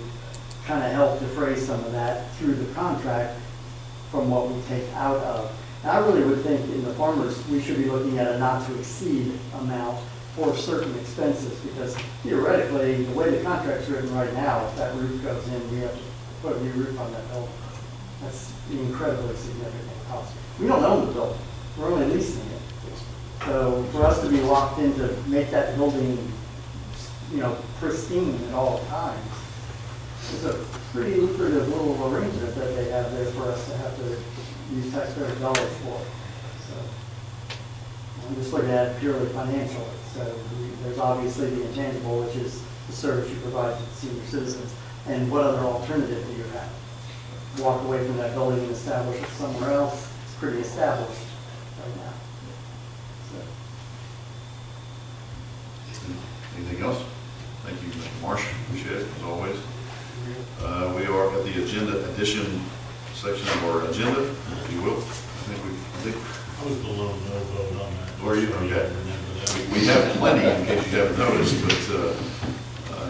kind of help defray some of that through the contract from what we take out of. And I really would think in the Farmers, we should be looking at a not to exceed amount for certain expenses, because theoretically, the way the contract's written right now, if that roof goes in, we have to put a new roof on that building. That's incredibly significant cost. We don't own the building, we're only leasing it. So for us to be locked in to make that building, pristine at all times, it's a pretty lucrative little arrangement that they have there for us to have to use taxpayer dollars for. So I'm just looking at it purely financially. So there's obviously the intangible, which is the service you provide to the senior citizens. And what other alternative do you have? Walk away from that building and establish it somewhere else. It's pretty established right now. So. Anything else? Thank you, Mr. Marsh. Appreciate it, as always. We are at the agenda addition section of our agenda, if you will. I was the lone no vote on that. Were you? Okay. We have plenty, in case you haven't noticed, but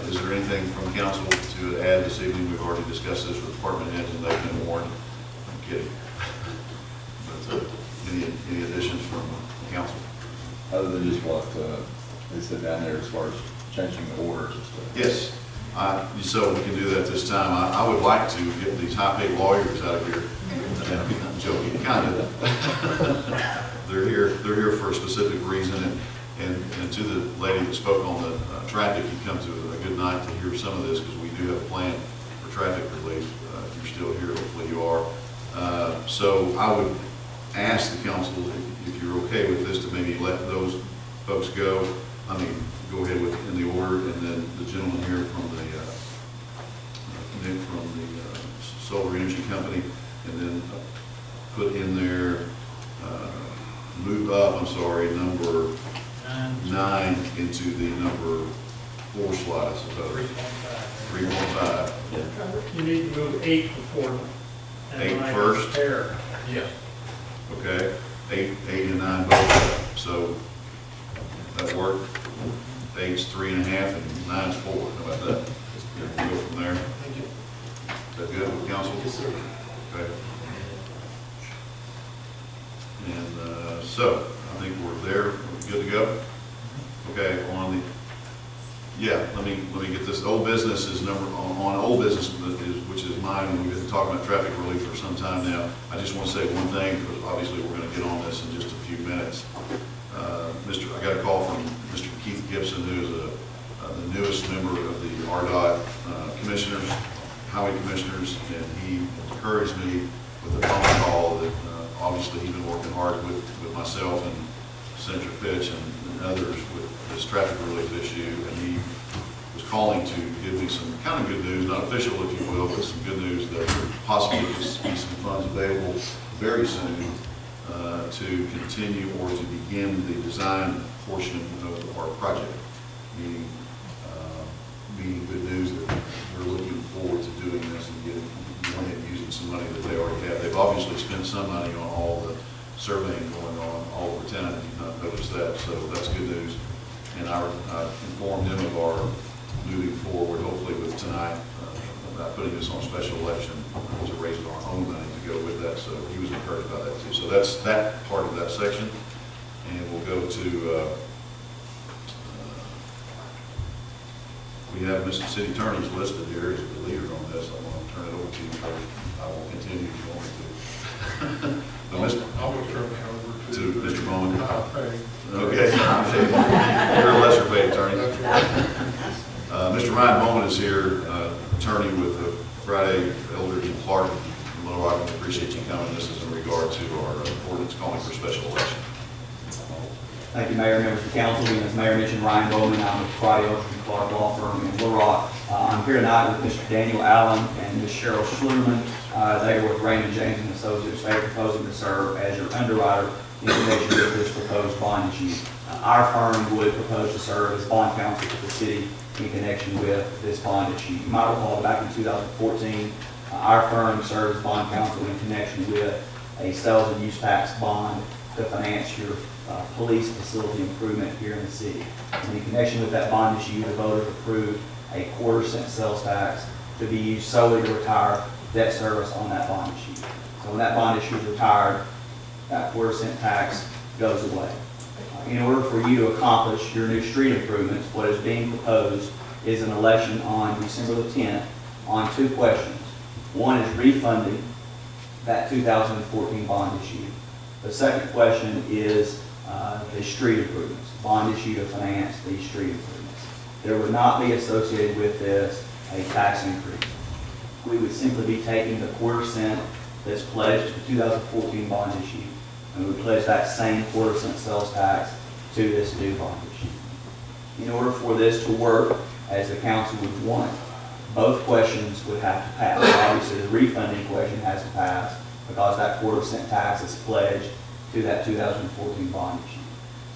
is there anything from council to add this evening? We've already discussed this with department heads, and they've been warned. I'm kidding. But any additions from council? Other than just what they said down there as far as changing the orders and stuff? Yes. So we can do that this time. I would like to get these high-paid lawyers out of here. I'm joking, kind of. They're here for a specific reason. And to the lady that spoke on the traffic, you come to a good night to hear some of this, because we do have a plan for traffic relief. If you're still here, hopefully you are. So I would ask the council, if you're okay with this, to maybe let those folks go. I mean, go ahead with in the order, and then the gentleman here from the Nick from the solar energy company, and then put in there, move up, I'm sorry, number 9 into the number 4 slot, I suppose. 3.5. You need to move 8 before. 8 first? There. Yeah. Okay, 8 and 9 both. So that work. 8's 3.5 and 9's 4. How about that? We'll go from there. Thank you. Is that good with council? Yes, sir. Okay. And so I think we're there. We're good to go. Okay. On the let me get this. Old business is on old business, which is mine. And we've been talking about traffic relief for some time now. I just want to say one thing, because obviously we're going to get on this in just a few minutes. I got a call from Mr. Keith Gibson, who is the newest member of the RDOT commissioners, highway commissioners, and he encouraged me with a phone call that obviously he's been working hard with myself and Senator Fitch and others with this traffic relief issue, and he was calling to give me some kind of good news, not official if you will, but some good news that possibly could be some funds available very soon to continue or to begin the design portion of our project, meaning good news that they're looking forward to doing this and going ahead and using some money that they already have. They've obviously spent some money on all the surveying going on all over town, if you've not noticed that, so that's good news. And I informed them of our moving forward, hopefully with tonight, about putting this on special election to raise our own money to go with that, so he was encouraged by that too. So that's that part of that section, and we'll go to, we have Mr. City Attorney's listed here as the leader on this. I want to turn it over to you first. I will continue if you want me to. But I will turn it over to Mr. Bowman. Pay. Okay. You're a lesser paid attorney. That's right. Mr. Ryan Bowman is here, attorney with Friday, Eldridge and Clark in Little Rock. We appreciate you coming. This is in regard to our ordinance calling for special election. Thank you, Mayor, members of the council. As Mayor mentioned, Ryan Bowman, I'm with Friday, Eldridge and Clark Law Firm in Little Rock. I'm here tonight with Mr. Daniel Allen and Ms. Cheryl Schluman. They are with Raymond James and Associates. They are proposing to serve as your underwriter in connection with this proposed bond issue. Our firm would propose to serve as bond counsel for the city in connection with this bond issue. You might recall back in 2014, our firm served as bond counsel in connection with a sales and use tax bond to finance your police facility improvement here in the city. And in connection with that bond issue, the voters approved a 1/4-cent sales tax to be used solely to retire debt service on that bond issue. So when that bond issue is retired, that 1/4-cent tax goes away. In order for you to accomplish your new street improvements, what is being proposed is an election on December the 10th on 2 questions. One is refunding that 2014 bond issue. The second question is the street improvements, bond issue to finance these street improvements. There would not be associated with this a tax increase. We would simply be taking the 1/4-cent that's pledged to the 2014 bond issue, and we would pledge that same 1/4-cent sales tax to this new bond issue. In order for this to work as the council would want, both questions would have to pass. Obviously, the refunding question has to pass because that 1/4-cent tax is pledged to that 2014 bond issue.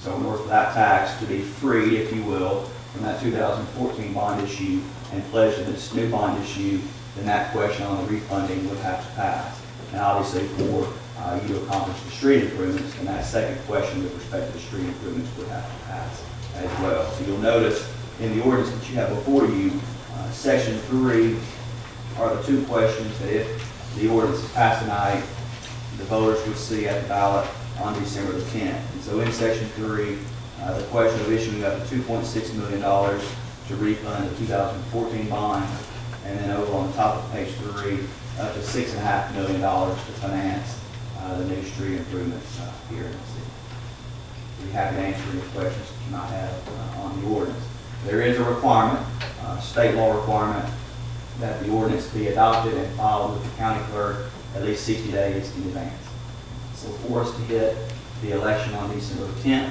So in order for that tax to be free, if you will, from that 2014 bond issue and pledged to this new bond issue, then that question on the refunding would have to pass. And obviously, for you to accomplish the street improvements, and that second question with respect to the street improvements would have to pass as well. So you'll notice in the ordinance that you have before you, section 3 are the 2 questions that if the ordinance is passed tonight, the voters would see at the ballot on December the 10th. And so in section 3, the question of issuing up to $2.6 million to refund the 2014 bond, and then over on the top of page 3, up to $6.5 million to finance the new street improvements here in the city. We'd be happy to answer any questions that you might have on the ordinance. There is a requirement, state law requirement, that the ordinance be adopted and filed with the county clerk at least 60 days in advance. So for us to hit the election on December 10th,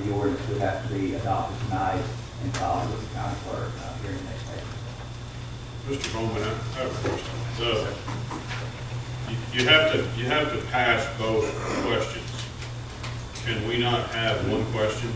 the ordinance would have to be adopted tonight and filed with the county clerk here in the next day. Mr. Bowman, I have a question. You have to pass both questions. Can we not have one question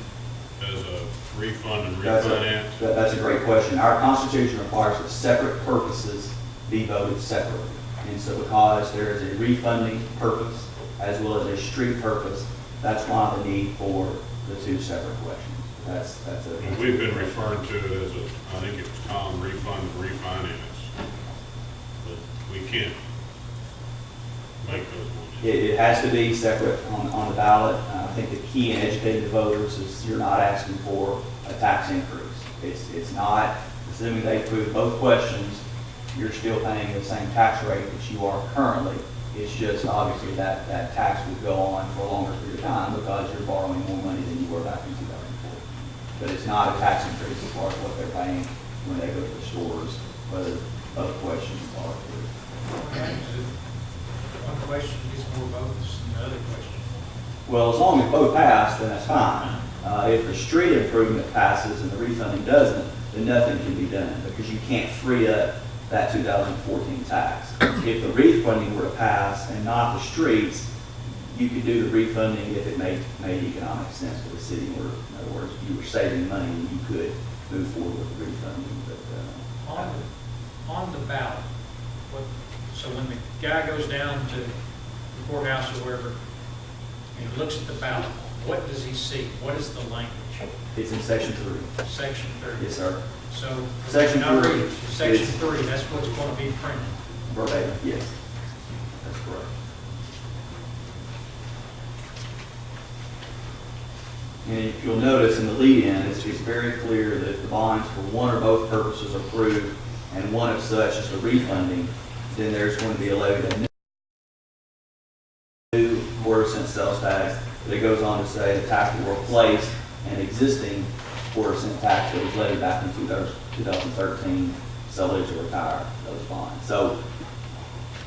as a refund and refinance? That's a great question. Our Constitution requires that separate purposes be voted separately. And so because there is a refunding purpose as well as a street purpose, that's why the need for the 2 separate questions. And we've been referring to it as I think it was Tom, refund and refinance. But we can't make those ones. It has to be separate on the ballot. I think the key in educating the voters is you're not asking for a tax increase. It's not, assuming they approve both questions, you're still paying the same tax rate that you are currently. It's just obviously that tax would go on for a longer period of time because you're borrowing more money than you were back in 2004. But it's not a tax increase as far as what they're paying when they go to the stores, whether both questions are approved. One question gets more votes than the other question. Well, as long as both pass, then that's fine. If the street improvement passes and the refunding doesn't, then nothing can be done because you can't free up that 2014 tax. If the refunding were to pass and not the streets, you could do the refunding if it made economic sense for the city, or in other words, if you were saving money, you could move forward with the refunding, but, On the ballot, so when the guy goes down to the courthouse or wherever, and he looks at the ballot, what does he see? What is the language? it's in section 3. Section 3. Yes, sir. So, Section when I 3 read it, Section is- 3, that's what's going to be printed. Verbatim, yes. That's correct. And if you'll notice in the lead-in, it's very clear that if the bonds for one or both purposes are approved, and one of such is the refunding, then there's going to be levied a new quarter-cent sales tax. But it goes on to say the tax will replace an existing quarter-cent tax that was levied back in 2013, solely to retire those bonds. So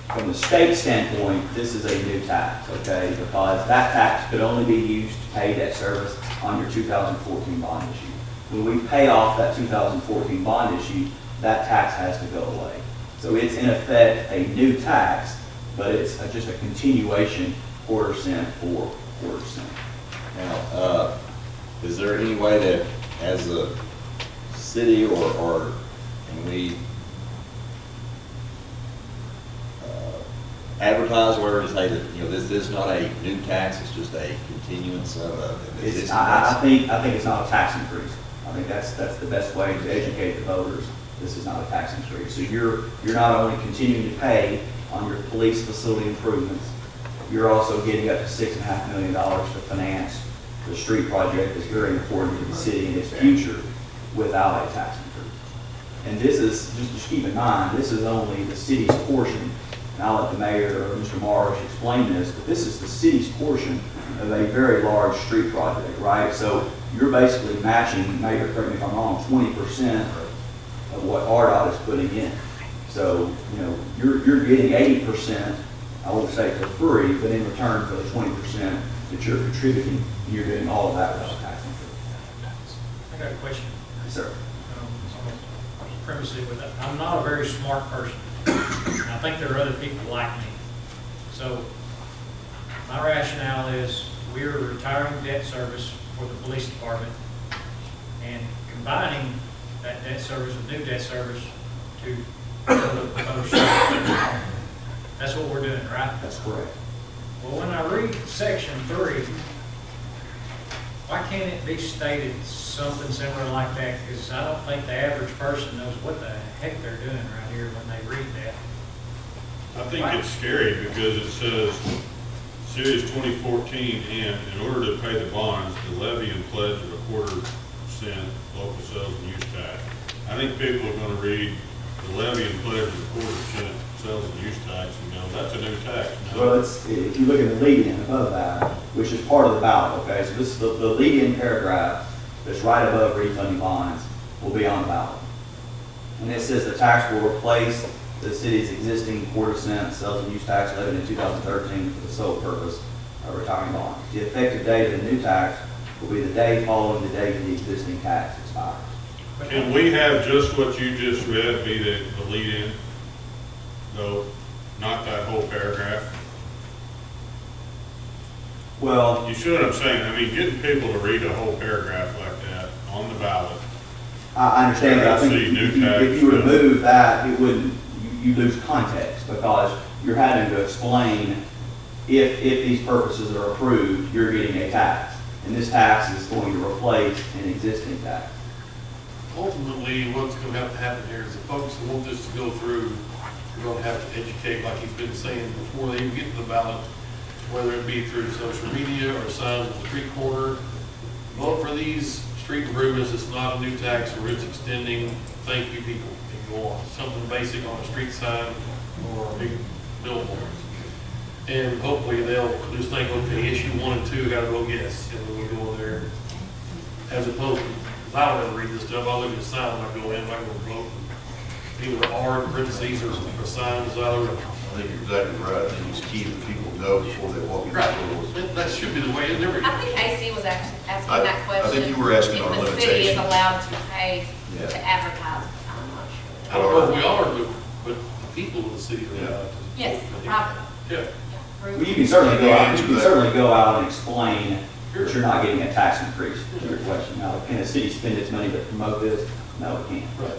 from the state standpoint, this is a new tax, okay? Because that tax could only be used to pay debt service on your 2014 bond issue. When we pay off that 2014 bond issue, that tax has to go away. So it's in effect a new tax, but it's just a continuation, quarter-cent for quarter-cent. Now, is there any way that as a city or can we advertise where to say that, this is not a new tax, it's just a continuance of an existing tax? I think it's not a tax increase. I think that's the best way to educate the voters. This is not a tax increase. So you're not only continuing to pay on your police facility improvements, you're also getting up to $6.5 million to finance the street project that's very important to the city and its future without a tax increase. And this is, just keep in mind, this is only the city's portion. And I'll let the mayor or Mr. Marsh explain this, but this is the city's portion of a very large street project, right? So you're basically matching, Mayor, correct me if I'm wrong, 20% of what RDOT is putting in. So, you're getting 80%, I won't say for free, but in return for the 20% that you're contributing, you're doing all of that without tax increase. I got a question. Yes, sir. I'll premise it with that. I'm not a very smart person. And I think there are other people like me. So my rationale is we're retiring debt service for the police department and combining that debt service with new debt service to build a proposed shelter. That's what we're doing, right? That's correct. Well, when I read section 3, why can't it be stated something similar like that? Because I don't think the average person knows what the heck they're doing right here when they read that. I think it's scary because it says, Series 2014, and in order to pay the bonds, the levy and pledge of 1/4% local sales and use tax. I think people are going to read the levy and pledge of 1/4% sales and use tax and go, that's a new tax. No. Well, if you look at the lead-in above that, which is part of the ballot, okay, so this is the lead-in paragraph that's right above refunding bonds will be on the ballot. And it says the tax will replace the city's existing 1/4% sales and use tax levied in 2013 for the sole purpose of retiring bonds. The effective date of the new tax will be the day following the date of the existing tax expires. Can we have just what you just read be the lead-in? No, not that whole paragraph? Well, you see what I'm saying? I mean, getting people to read a whole paragraph like that on the ballot. I understand, but I think if you remove that, it wouldn't, you lose context because you're having to explain if these purposes are approved, you're getting a tax. And this tax is going to replace an existing tax. Ultimately, what's going to have to happen here is the folks who want this to go through, we're going to have to educate, like he's been saying, before they even get to the ballot, whether it be through social media or signs on the street corner. Vote for these street improvements. It's not a new tax, or it's extending. Thank you, people. And go on. Something basic on a street sign or a big billboard. And hopefully they'll just think, okay, issue 1 and 2, got to vote yes. And then we go there. As opposed to, if I don't ever read this stuff, I'll look at the sign when I go in, I'm going to vote. Either R in parentheses or signs out. I think you're exactly right. I think it's key that people know before they walk in the doors. Right. That should be the way it never is. I think AC was actually asking that question. I think you were asking on a if the city is limitation. allowed to pay Yeah. to advertise. I'm not sure. I don't know if we are, but the people of the city are allowed to. Yes, private. Yeah. approve. Well, you can certainly go out, you Answer can that. certainly go out and explain that you're not getting a tax increase, to your question. Now, can the city spend its money to promote this? No, it can't. Right.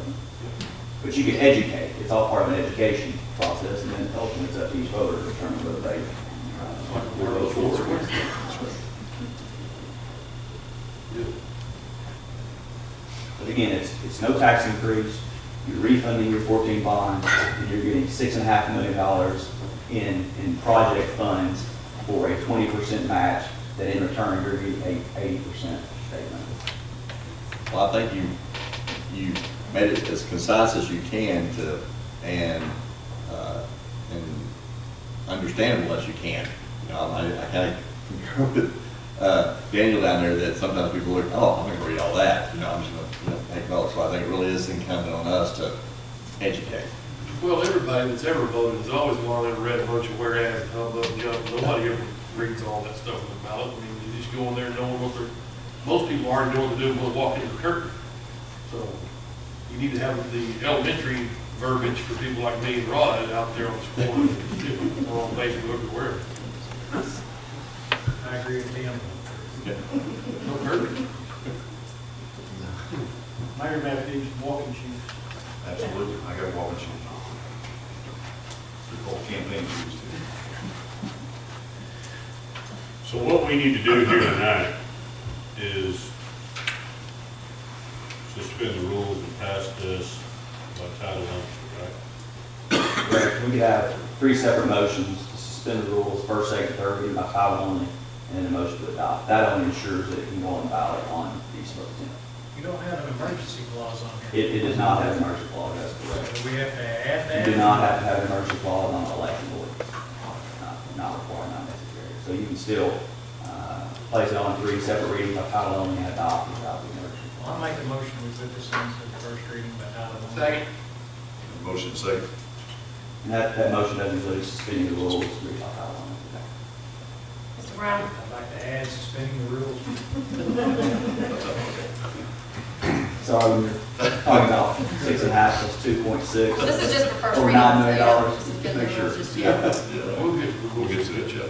But you can educate, it's all part of an education process, and then ultimately it's up to each voter to determine whether they will vote for it. But again, it's no tax increase, you're refunding your 14 bonds, and you're getting $6.5 million in project funds for a 20% match, that in return, you're getting a 80% state money. Well, I think you made it as concise as you can and understandable as you can. You know, I kind of concur with Daniel down there that sometimes people look, oh, I'm going to read all that. You know, I'm just going to take notes. So I think it really is incumbent on us to educate. Well, everybody that's ever voted has always gone and read a bunch of whereas, and hubbub and jump. Nobody ever reads all that stuff in the ballot. I mean, you just go in there knowing what they're, most people already know what to do when they walk into the curtain. So you need to have the elementary verbiage for people like me and Rod out there on the floor, or on Facebook or wherever. I agree with him. No, perfect. Mayor Matt needs walking shoes. Absolutely, I got walking shoes. They're called campaign shoes too. So what we need to do here tonight is suspend the rules and pass this by title only, right? Correct. We could have 3 separate motions to suspend the rules, first, second, third reading by title only, and then a motion to adopt. That only ensures that it can go on the ballot on December 10th. You don't have an emergency clause on here. It does not have an emergency clause, that's correct. Do we have to add that? You do not have to have an emergency clause on the election board. Not required, not necessary. So you can still place it on 3 separate readings by title only and adopt without the emergency clause. Well, I'll make the motion, we put this into the first reading by title only. Second. Motion second. And that motion doesn't include suspending the rules, read by title only. Mr. Brown? I'd like to add suspending the rules. So when you're talking about 6.5 plus 2.6. Well, this is just for first Over reading. $9 million. So Just yeah, make sure. just- Yeah, we'll get to that, Chuck.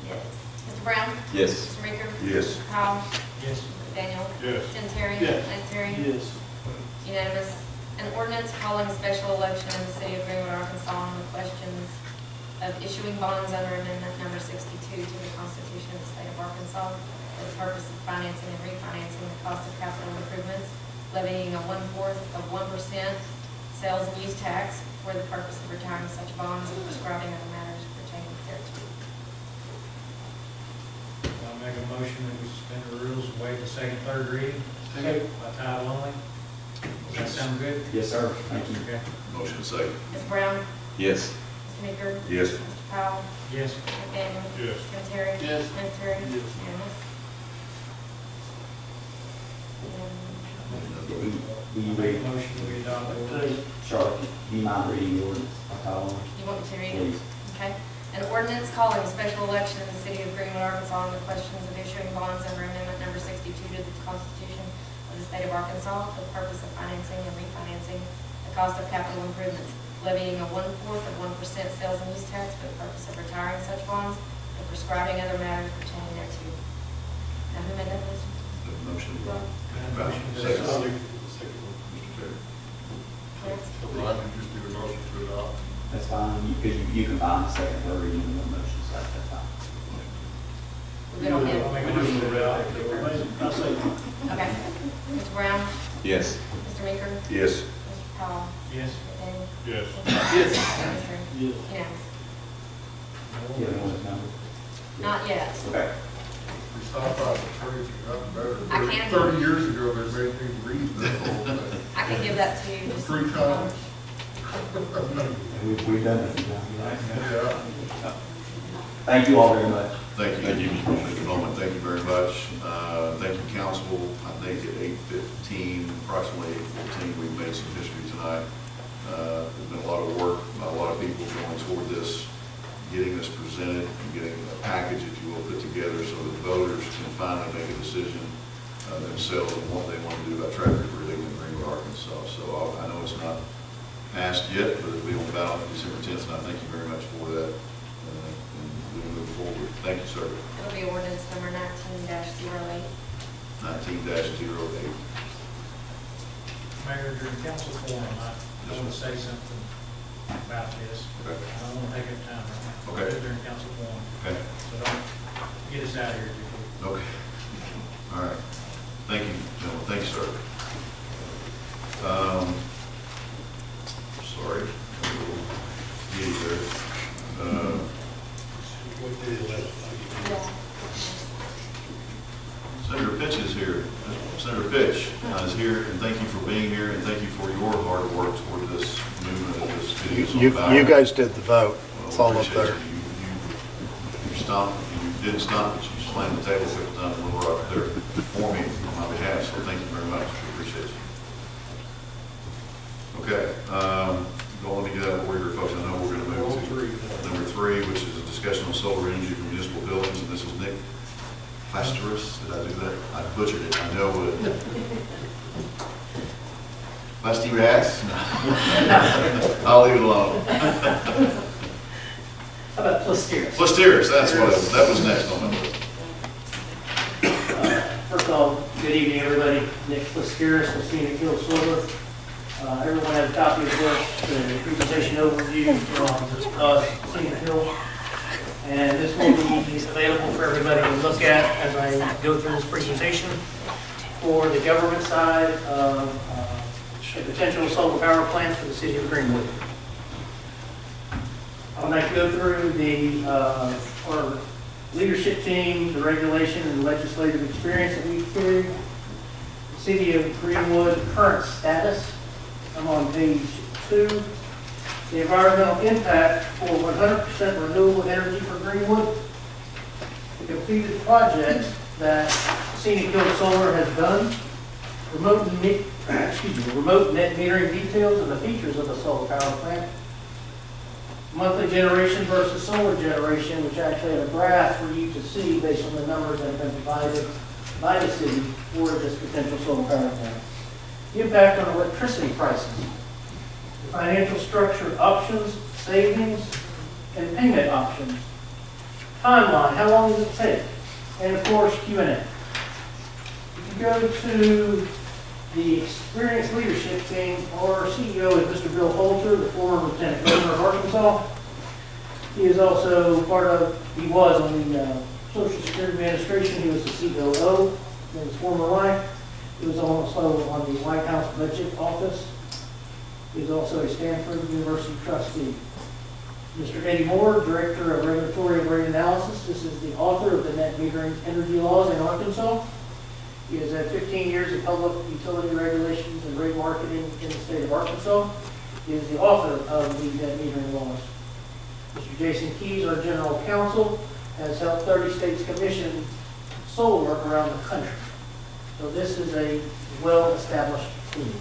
Yes. Mr. Brown? Yes. Mr. Meeker? Yes. Mr. Powell? Yes. Daniel? Yes. Tim Terry? Yes. Lance Terry? Yes. Unanimous. An ordinance calling a special election in the city of Greenwood, Arkansas on the questions of issuing bonds under amendment number 62 to the Constitution of the state of Arkansas for the purpose of financing and refinancing the cost of capital improvements, levying a 1/4 of 1% sales and use tax for the purpose of retiring such bonds and prescribing other matters pertaining thereto. I'll make a motion that we suspend the rules and waive the second, third reading Second. by title only. Does that sound good? Yes, sir. Thank you. Okay. Motion second. Mr. Brown? Yes. Mr. Meeker? Yes. Mr. Powell? Yes. Mr. Daniel? Yes. Tim Terry? Yes. Lance Terry? Yes. Unanimous. Will you Make read, a motion that we adopt the ordinance. Charlotte, do you mind reading the ordinance by title only? You want me to read it? Please. Okay. An ordinance calling a special election in the city of Greenwood, Arkansas on the questions of issuing bonds under amendment number 62 to the Constitution of the state of Arkansas for the purpose of financing and refinancing the cost of capital improvements, levying a 1/4 of 1% sales and use tax for the purpose of retiring such bonds and prescribing other matters pertaining thereto. Now, who made that motion? The motion. Motion to Second. adopt. Mr. Terry. So Rod, you just do a motion to adopt. That's fine, because you combine the second, third reading in one motion, so that's fine. We're good on him? I'll make a motion to adopt the ordinance. I'll say, Okay. Mr. Brown? Yes. Mr. Meeker? Yes. Mr. Powell? Yes. Mr. Daniel? Yes. Yes. yes. Unanimous. You have one number? Not yet. Okay. We stopped by the church, I can- 30 years ago, they made me read this whole thing. I can give that to you. just- Three times. We've done it. Yeah. Thank you all very much. Thank you. Thank you, Mr. Bowman. Thank you very much. Thank you, council. I think at 8:15, approximately 8:14, we've made some history tonight. There's been a lot of work by a lot of people going toward this, getting this presented and getting a package, if you will, put together so that voters can finally make a decision themselves on what they want to do about traffic relief in Greenwood, Arkansas. So I know it's not passed yet, but it'll be on the ballot December 10th, and I thank you very much for that. And we move forward. Thank you, sir. It'll be ordinance number 19-08. 19-08. Mayor, during council forum, I want to say something about this. Okay. I don't want to take up time right now. Okay. During council forum. Okay. So don't get us out of here too quick. Okay. All right. Thank you, gentlemen. Thank you, sir. Sorry. Giddy there. What day is that? Senator Pitch is here. Senator Pitch is here, and thank you for being here, and thank you for your hard work toward this movement of this video. You guys did the vote. It's all up Appreciate there. You stopped, you didn't stop, but you slammed the table a couple times when we were up there for me on my behalf, so thank you very much. We appreciate you. Okay, don't let me get out of order here, folks. I know we're going to move to number 3, which is a discussion on solar energy for municipal buildings, and this is Nick Plasterus. Did I do that? I butchered it. I know it. Lusty rats? I'll leave it alone. How about Plasteris? Plasteris, that's what that was next on my list. First of all, good evening, everybody. Nick Plasteris with City Council Mtg. Everyone has a copy of this, the presentation overview from City Hill. And this will be available for everybody to look at as I go through this presentation for the government side of a potential solar power plant for the city of Greenwood. I would like to go through our leadership team, the regulation and legislative experience that we've carried, the city of Greenwood current status. I'm on page 2. The environmental impact for 100% renewable energy for Greenwood. The completed projects that Scenic Hill Solar has done. Remote net metering details and the features of the solar power plant. Monthly generation versus solar generation, which I actually have a graph for you to see based on the numbers that have been provided by the city for this potential solar power plant. The impact on electricity prices. The financial structure options, savings, and payment options. Timeline, how long does it take? And of course, Q&A. If you go to the experienced leadership team, our CEO is Mr. Bill Holter, the former Lieutenant Governor of Arkansas. He is also he was on the Social Security Administration. He was the COO in his former life. He was also on the White House Budget Office. He is also a Stanford University trustee. Mr. Eddie Moore, Director of Regulatory and Rate Analysis. This is the author of the net metering energy laws in Arkansas. He has had 15 years of public utility regulations and rate marketing in the state of Arkansas. He is the author of the net metering laws. Mr. Jason Keys, our General Counsel, has helped 30 states commission solar work around the country. So this is a well-established team.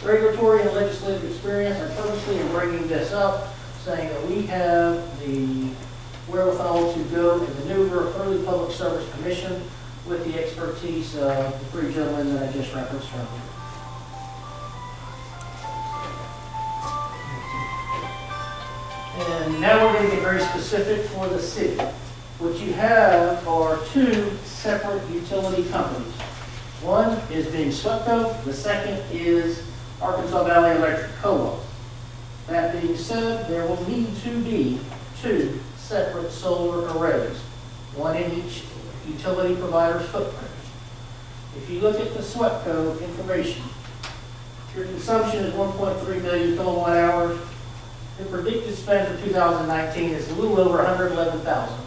Regulatory and legislative experience, I purposely am bringing this up, saying that we have the wherewithal to go and maneuver early public service commission with the expertise of the 3 gentlemen that I just referenced earlier. And now we're going to get very specific for the city. What you have are 2 separate utility companies. One is being SWEPCO, the second is Arkansas Valley Electric Co-op. That being said, there will need to be 2 separate solar arrays, one in each utility provider's footprint. If you look at the SWEPCO information, your consumption is 1.3 million kilowatt hours. The predicted spend for 2019 is a little over 111,000.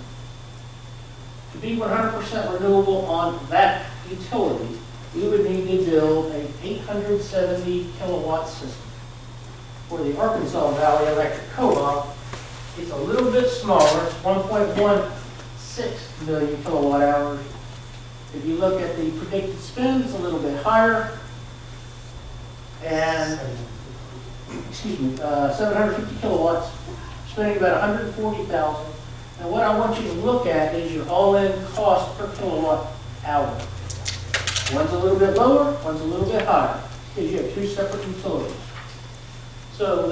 To be 100% renewable on that utility, we would need to build an 870 kilowatt system. For the Arkansas Valley Electric Co-op, it's a little bit smaller, it's 1.16 million kilowatt hours. If you look at the predicted spend, it's a little bit higher. And, 750 kilowatts, spending about 140,000. And what I want you to look at is your all-in cost per kilowatt hour. One's a little bit lower, one's a little bit higher, because you have 2 separate utilities. So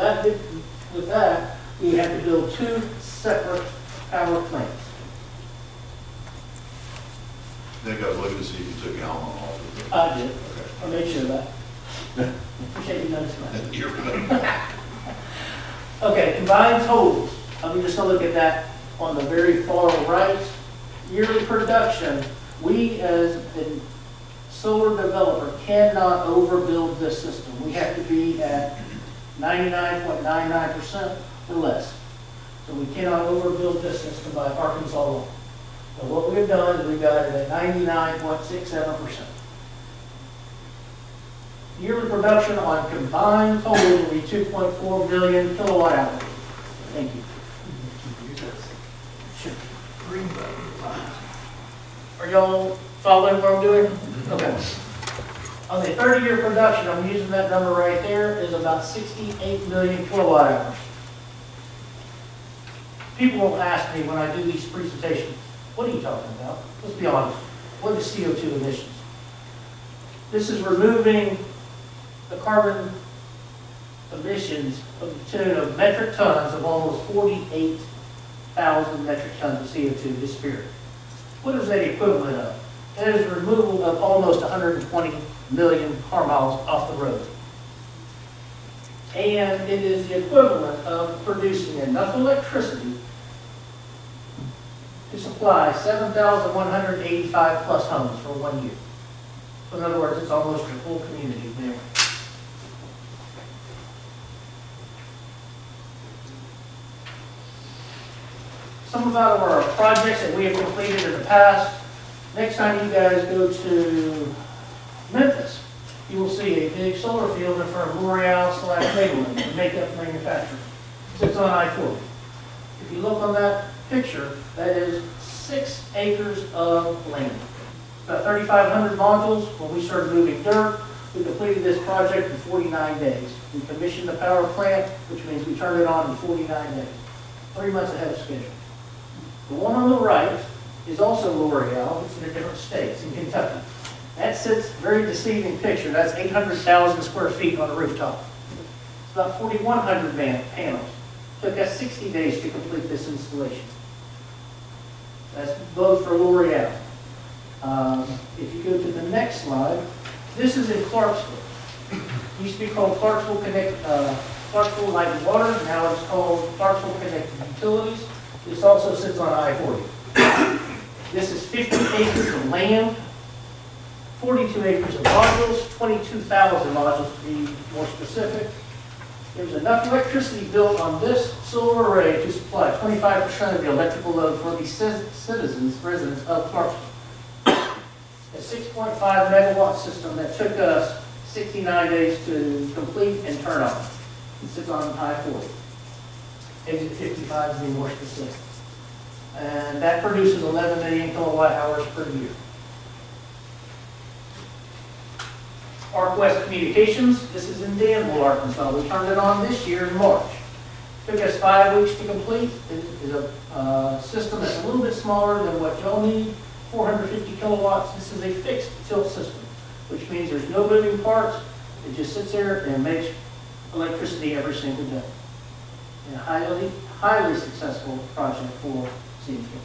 with that, we would have to build 2 separate power plants. Then I was looking to see if you took Alma off of it. I did. I made sure of that. Appreciate you noticing that. You're right. Okay, combined totals. I'm just gonna look at that on the very far right. Yearly production, we as a solar developer cannot overbuild this system. We have to be at 99.99% or less. So we cannot overbuild this system by Arkansas law. So what we've done is we've got it at 99.67%. Yearly production on combined total will be 2.4 million kilowatt hours. Thank you. Are y'all following what I'm doing? Okay. On the 30-year production, I'm using that number right there, is about 68 million kilowatt hours. People will ask me when I do these presentations, what are you talking about? Let's be honest. What is CO2 emissions? This is removing the carbon emissions of the tune of metric tons of almost 48,000 metric tons of CO2 disappearing. What is that equivalent of? That is removal of almost 120 million car miles off the road. And it is the equivalent of producing enough electricity to supply 7,185 plus homes for 1 year. So in other words, it's almost your whole community there. Some about our projects that we have completed in the past. Next time you guys go to Memphis, you will see a big solar field in front of L'Oreal/Maybelline, the makeup manufacturer. It sits on I-40. If you look on that picture, that is 6 acres of land. About 3,500 modules. When we started moving dirt, we completed this project in 49 days. We commissioned the power plant, which means we turned it on in 49 days. 3 months ahead of schedule. The one on the right is also L'Oreal. It's in a different state. It's in Kentucky. That sits, very deceiving picture. That's 800,000 square feet on a rooftop. It's about 4,100 panels. Took us 60 days to complete this installation. That's both for L'Oreal. If you go to the next slide, this is in Clarksville. It used to be called Clarksville Light and Water. Now it's called Clarksville Connected Utilities. This also sits on I-40. This is 50 acres of land, 42 acres of modules, 22,000 modules to be more specific. There's enough electricity built on this solar array to supply 25% of the electrical load for the residents of Clarksville. A 6.5 megawatt system that took us 69 days to complete and turn on. It sits on I-40. Exit 55 to be more specific. And that produces 11 million kilowatt hours per year. ArcWest Communications, this is in Danville, Arkansas. We turned it on this year in March. Took us 5 weeks to complete. It is a system that's a little bit smaller than what you'll need, 450 kilowatts. This is a fixed tilt system, which means there's no moving parts. It just sits there and makes electricity every single day. A highly successful project for City Council.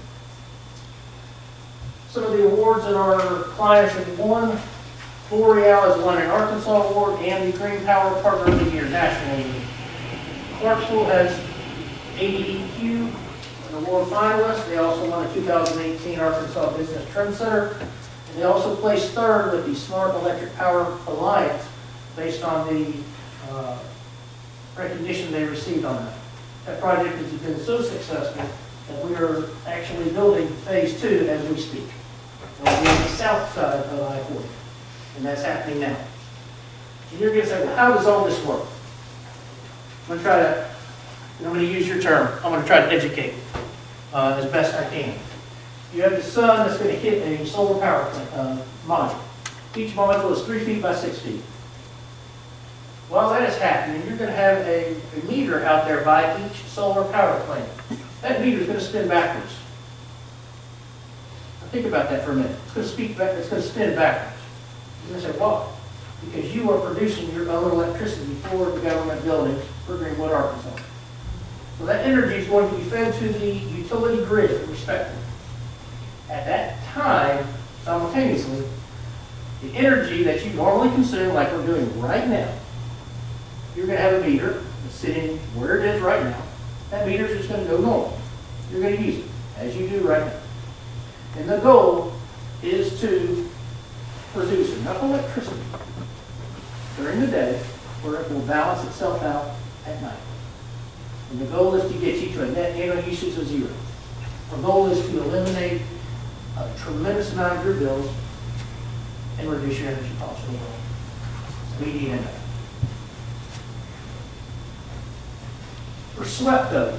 Some of the awards that our clients have won. L'Oreal has won an Arkansas Award and the Green Power Partner of the Year nationally. Clarksville has ADEQ, an award finalist. They also won a 2018 Arkansas Business Trend Center. And they also placed third with the Smart Electric Power Alliance based on the recognition they received on that. That project has been so successful that we are actually building phase 2 as we speak. We're on the south side of I-40, and that's happening now. And you're going to say, well, how does all this work? I'm going to use your term. I'm going to try to educate as best I can. You have the sun that's going to hit a solar power plant, module. Each module is 3 feet by 6 feet. While that is happening, you're going to have a meter out there by each solar power plant. That meter is going to spin backwards. Now think about that for a minute. It's going to spin backwards. You're going to say, why? Because you are producing your own electricity for the government buildings for Greenwood, Arkansas. So that energy is going to be fed to the utility grid respectively. At that time, simultaneously, the energy that you normally consume, like we're doing right now, you're going to have a meter that's sitting where it is right now. That meter is just going to go normal. You're going to use it as you do right now. And the goal is to produce enough electricity during the day where it will balance itself out at night. And the goal is to get you to a net annual usage of zero. Our goal is to eliminate a tremendous amount of your bills and reduce your energy costs overall. We need that. For SWEPCO,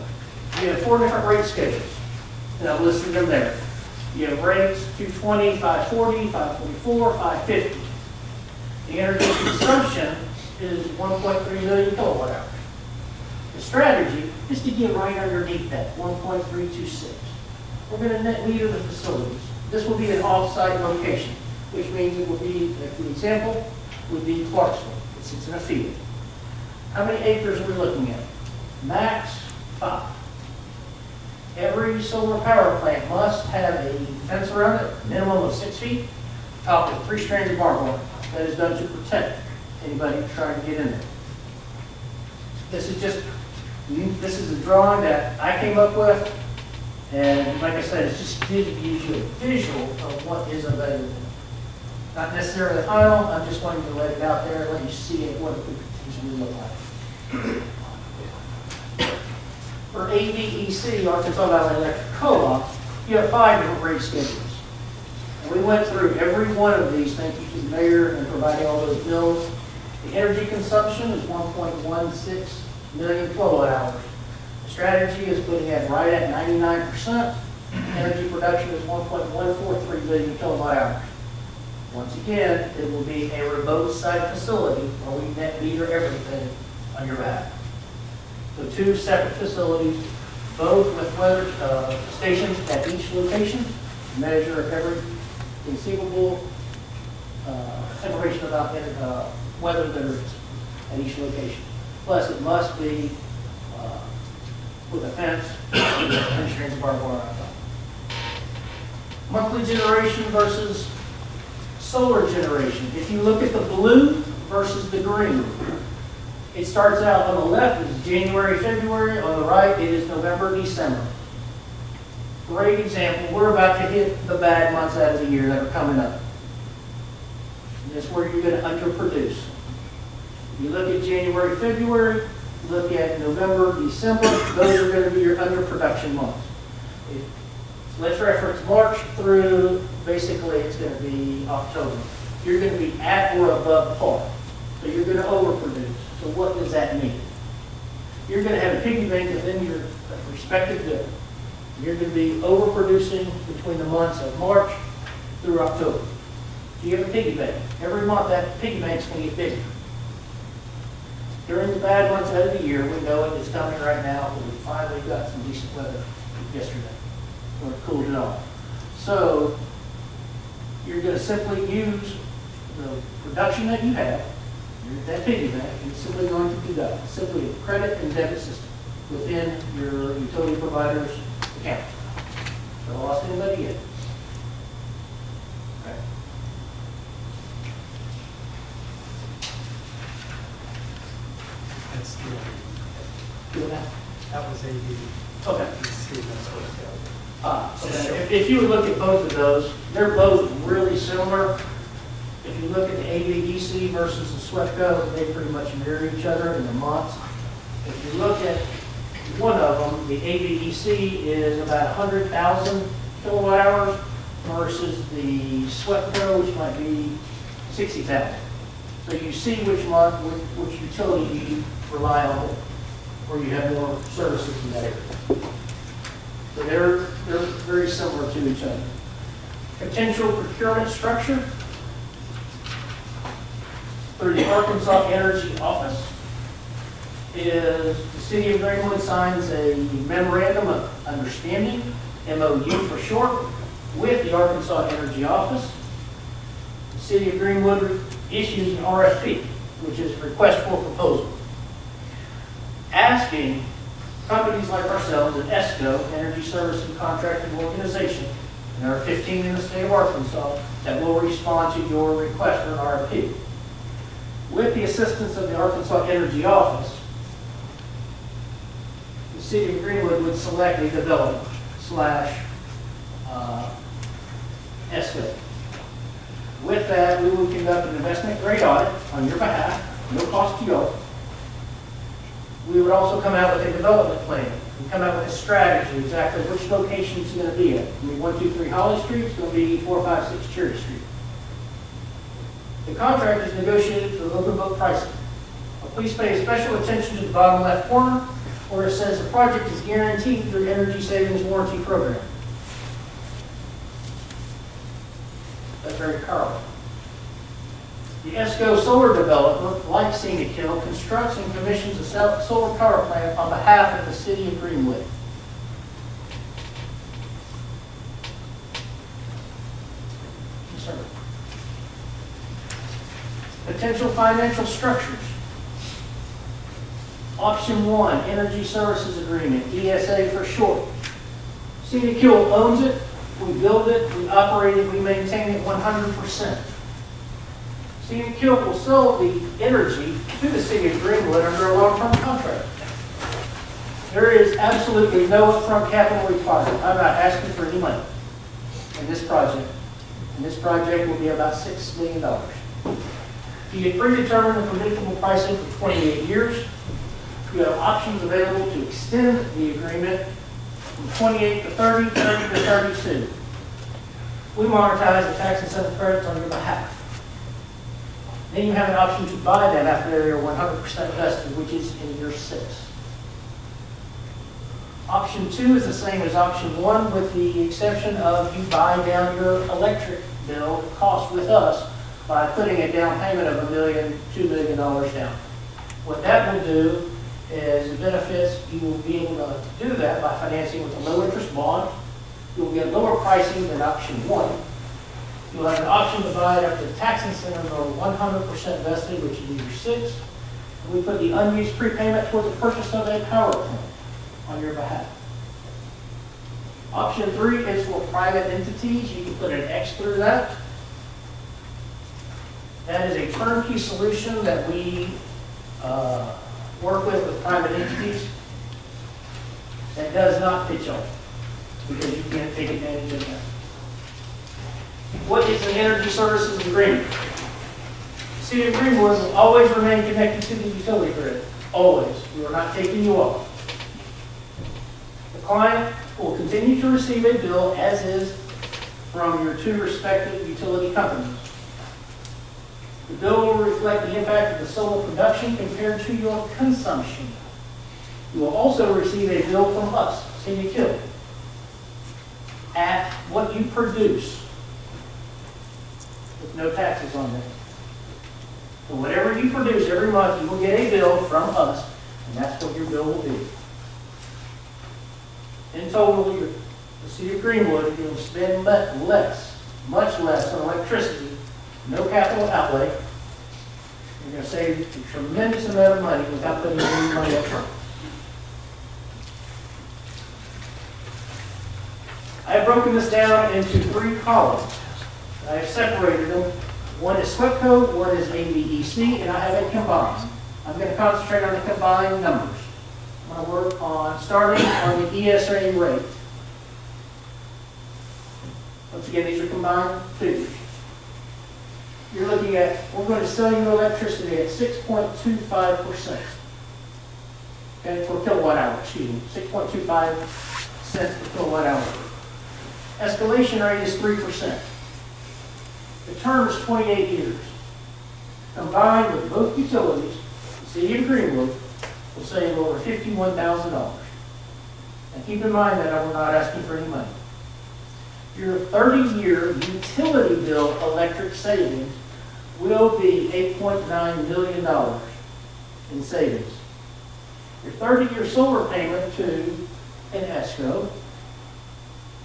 we have 4 different rate schedules, and I've listed them there. You have rates 220, 540, 544, 550. The energy consumption is 1.3 million kilowatt hours. The strategy is to get right underneath that, 1.326. We're going to net meter the facilities. This will be an off-site location, which means it will be, like the example, would be Clarksville. It sits in a field. How many acres are we looking at? Max 5. Every solar power plant must have a fence around it, minimum of 6 feet, topped with 3 strands of barbed wire. That is done to protect anybody trying to get in there. This is a drawing that I came up with, and like I said, it just gives you a visual of what is available. Not necessarily the final, I'm just wanting to let it out there and let you see it, what it could potentially look like. For AVEC, Arkansas Valley Electric Co-op, you have 5 different rate schedules. And we went through every one of these, thank you to the mayor and providing all those bills. The energy consumption is 1.16 million kilowatt hours. The strategy is putting it right at 99%. Energy production is 1.143 billion kilowatt hours. Once again, it will be a remote site facility where we net meter everything on your behalf. So 2 separate facilities, both with weather stations at each location, measure every conceivable information about weather there is at each location. Plus, it must be with a fence and strings of barbed wire on top. Monthly generation versus solar generation. If you look at the blue versus the green, it starts out on the left is January, February. On the right, it is November, December. Great example. We're about to hit the bad months out of the year that are coming up. And that's where you're going to underproduce. You look at January, February, look at November, December, those are going to be your underproduction months. Let's reference March through, basically it's going to be October. You're going to be at or above par. So you're going to overproduce. So what does that mean? You're going to have a piggy bank within your respective bill. You're going to be overproducing between the months of March through October. So you have a piggy bank. Every month that piggy bank's going to get bigger. During the bad months out of the year, we know it is coming right now, but we finally got some decent weather yesterday. Or it cooled it off. So you're going to simply use the production that you have, that piggy bank, and it's simply going to deduct simply a credit and debit system within your utility provider's account. So I lost anybody yet? Okay. That's the, Do it now. that was AV. Okay. So If you would look at both of those, they're both really similar. If you look at the AVDC versus the SWEPCO, they pretty much mirror each other in the months. If you look at one of them, the AVDC is about 100,000 kilowatt hours versus the SWEPCO, which might be 60,000. So you see which month, which utility you rely on, where you have more services in that area. So they're very similar to each other. Potential procurement structure through the Arkansas Energy Office is the City of Greenwood signs a memorandum of understanding, MOU for short, with the Arkansas Energy Office. The City of Greenwood issues an RFP, which is request for proposal, asking companies like ourselves and ESCO, Energy Service and Contracting Organization, and there are 15 in the state of Arkansas, that will respond to your request for an RFP. With the assistance of the Arkansas Energy Office, the city of Greenwood would select a developer / ESCO. With that, we would conduct an investment grade audit on your behalf, no cost to you. We would also come out with a development plan. We come out with a strategy, exactly which location it's going to be at. I mean, 123 Holly Street, it's going to be 456 Cherry Street. The contract is negotiated through open book pricing. Now, please pay special attention to the bottom left corner, where it says the project is guaranteed through Energy Savings Warranty Program. That's very powerful. The ESCO solar developer, like Scenic Hill, constructs and commissions a solar power plant on behalf of the city of Greenwood. Yes, sir. Potential financial structures. Option 1, Energy Services Agreement, ESA for short. Scenic Hill owns it, we build it, we operate it, we maintain it 100%. Scenic Hill will sell the energy to the city of Greenwood under a long-term contract. There is absolutely no upfront capital required. I'm not asking for any money in this project. And this project will be about $6 million. You get predetermined and predictable pricing for 28 years. You have options available to extend the agreement from 28 to 30, 30 to 32. We monetize the tax incentive credits on your behalf. Then you have an option to buy them after they are 100% vested, which is in year 6. Option 2 is the same as option 1, with the exception of you buy down your electric bill cost with us by putting a down payment of $1 million, $2 million down. What that will do is the benefits, you will be able to do that by financing with a low interest bond. You will get lower pricing than option 1. You'll have an option to buy it after the tax incentives are 100% vested, which is year 6. And we put the unused prepayment towards the purchase of a power plant on your behalf. Option 3 is for private entities. You can put an X through that. That is a turnkey solution that we work with private entities. That does not fit y'all, because you can't take advantage of that. What is an energy services agreement? The city of Greenwood will always remain connected to the utility grid. Always. We are not taking you off. The client will continue to receive a bill as is from your 2 respective utility companies. The bill will reflect the impact of the solar production compared to your consumption. You will also receive a bill from us, City Council, at what you produce, with no taxes on that. So whatever you produce every month, you will get a bill from us, and that's what your bill will be. In total, the city of Greenwood will spend less, much less on electricity, no capital outlay. You're going to save a tremendous amount of money without putting any money up front. I have broken this down into 3 columns. I have separated them. One is SWEPCO, one is AVEC, and I have it combined. I'm going to concentrate on the combined numbers. I'm going to work on starting on the ESA rate. Once again, these are combined figures. You're looking at, we're going to sell you electricity at 6.25%. Okay, per kilowatt hour, excuse me, 6.25 cents per kilowatt hour. Escalation rate is 3%. The term is 28 years. Combined with both utilities, the city of Greenwood will save over $51,000. And keep in mind that I'm not asking for any money. Your 30-year utility bill electric savings will be $8.9 million in savings. Your 30-year solar payment to an ESCO,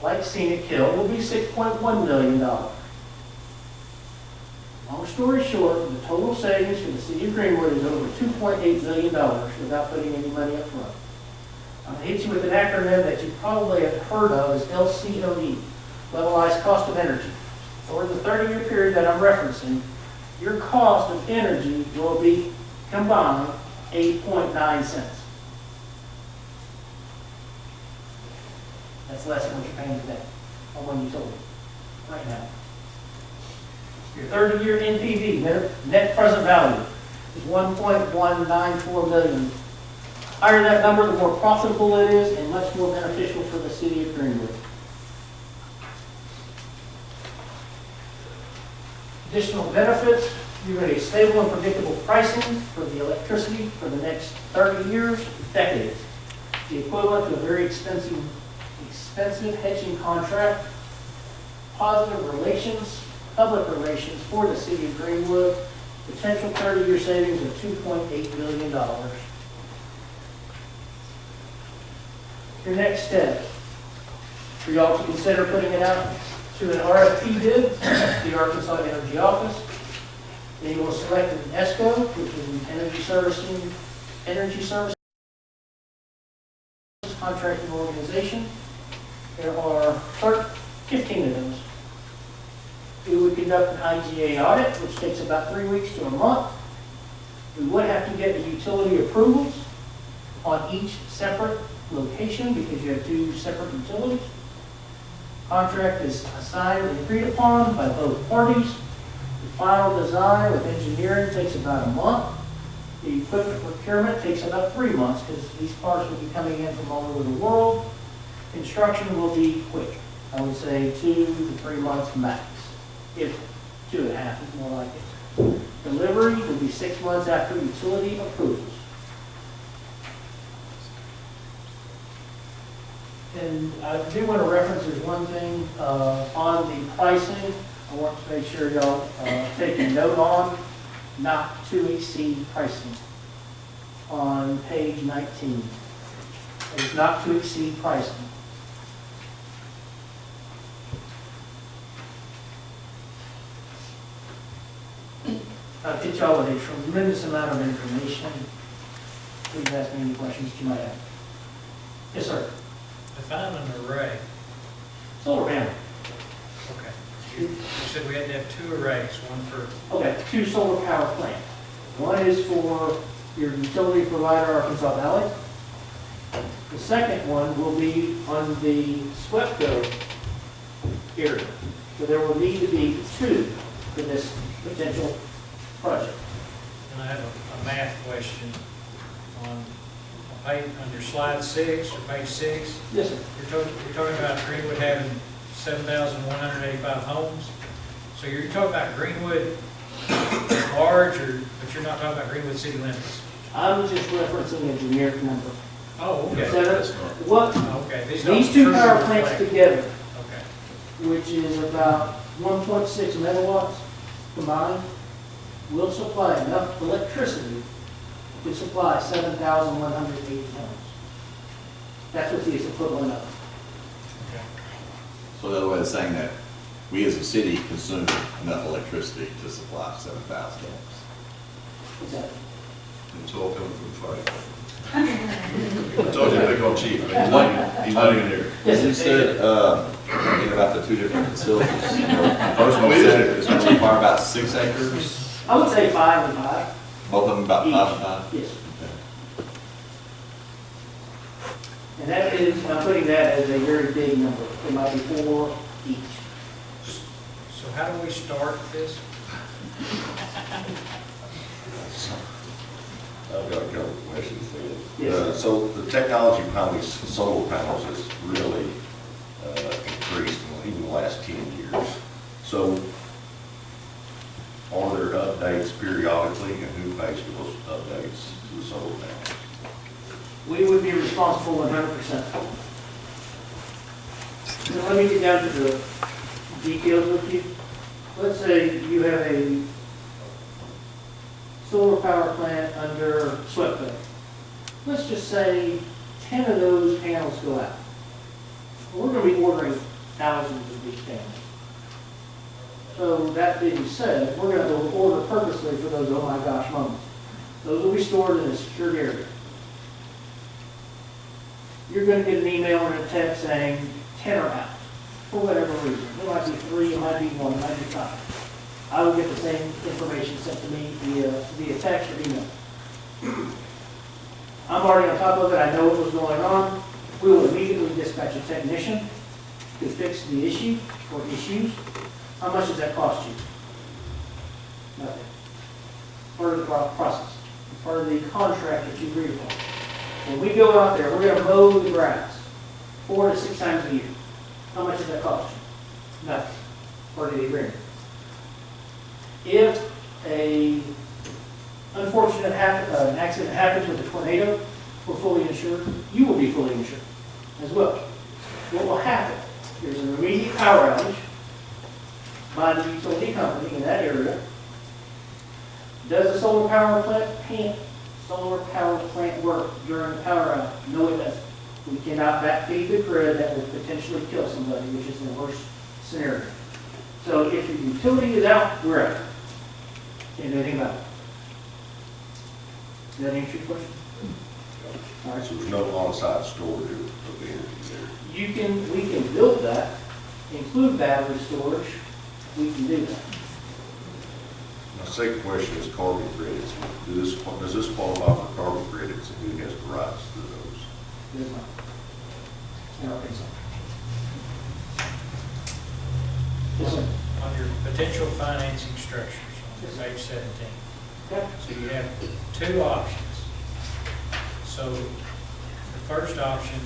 like Scenic Hill, will be $6.1 million. Long story short, the total savings for the city of Greenwood is over $2.8 million without putting any money up front. I'm gonna hit you with an acronym that you probably have heard of, is LCOE, Levelized Cost of Energy. Over the 30-year period that I'm referencing, your cost of energy will be combined 8.9 cents. That's less than what you're paying today on one utility right now. Your 30-year NPV, net present value, is 1.194 million. Higher that number, the more profitable it is and much more beneficial for the city of Greenwood. Additional benefits, you're going to get stable and predictable pricing for the electricity for the next 30 years, decades. The equivalent to a very expensive hedging contract. Positive relations, public relations for the city of Greenwood. Potential 30-year savings of $2.8 million. Your next step, for y'all to consider putting it out to an RFP bid, the Arkansas Energy Office. Then you will select an ESCO, which is an energy service contracting organization. There are 15 of those. We would conduct an IGA audit, which takes about 3 weeks to a month. We would have to get the utility approvals on each separate location because you have 2 separate utilities. Contract is assigned and agreed upon by both parties. The final design with engineering takes about a month. The equipment procurement takes about 3 months because these parts will be coming in from all over the world. Construction will be quick. I would say 2 to 3 months max, if 2.5 is more like it. Delivery will be 6 months after utility approvals. And I do want to reference, there's one thing on the pricing, I want to make sure y'all take a note on, not to exceed pricing on page 19. It is not to exceed pricing. I've hit y'all with a tremendous amount of information. Please ask me any questions you might have. Yes, sir. Define an array. Solar panel. Okay. You said we had to have 2 arrays, one for, Okay, 2 solar power plants. One is for your utility provider, Arkansas Valley. The second one will be on the SWEPCO area. So there will need to be 2 for this potential project. and I have a math question on your slide 6 or page 6. Yes, sir. You're talking about Greenwood having 7,185 homes. So you're talking about Greenwood large, but you're not talking about Greenwood city limits? I'm just referencing a generic number. Oh, okay. Okay. These 2 power plants reflect. together, Okay. which is about 1.6 megawatts combined, will supply enough electricity to supply 7,180 homes. That's what the equivalent of. So the other way of saying that, we as a city consume enough electricity to supply 7,000 homes. Exactly. It's all coming from fire. I told you to pick on chief, but he's not even here. Yes, You said, thinking about the 2 different facilities. The first one said it's going to require about 6 acres. I would say 5 and 5. Both of them about Each. 5 and 5? Yes. And that is, I'm putting that as a very big number. It might be 4 each. So how do we start this? I've got a couple of questions for you. Yes. So the technology behind these solar panels has really increased in the last 10 years. So are there updates periodically, and who pays for those updates to the solar panels? We would be responsible 100%. So let me get down to the details with you. Let's say you have a solar power plant under SWEPCO. Let's just say 10 of those panels go out. Well, we're going to be ordering thousands of these panels. So that being said, we're going to order purposely for those oh my gosh moments. Those will be stored in a secured area. you're gonna get an email or a text saying 10 are out, for whatever reason. It might be 3, it might be 1, it might be 5. I will get the same information sent to me via text or email. I'm already on top of it, I know what was going on. We will immediately dispatch a technician to fix the issue or issues. How much does that cost you? Nothing. Part of the process, part of the contract that you agreed upon. When we go out there, we're gonna mow the grass 4 to 6 times a year. How much does that cost you? Nothing. Part of the agreement. If an accident happens with a tornado, we're fully insured. You will be fully insured as well. What will happen? There's an immediate power outage by the utility company in that area. Does the solar power plant work during the power outage? No, it doesn't. We cannot backfeed the grid. That would potentially kill somebody, which is the worst scenario. So if your utility is out, we're out. Can't do anything about it. Does that answer your question? All right. So there's no on-site storage of the energy there? We can build that, include battery storage. We can do that. My second question is carbon credits. Does this qualify for carbon credits, and who has the rights to those? It is not. I don't think so. Yes, sir. On your potential financing structures on page 17. Okay. So you have 2 options. So the first option,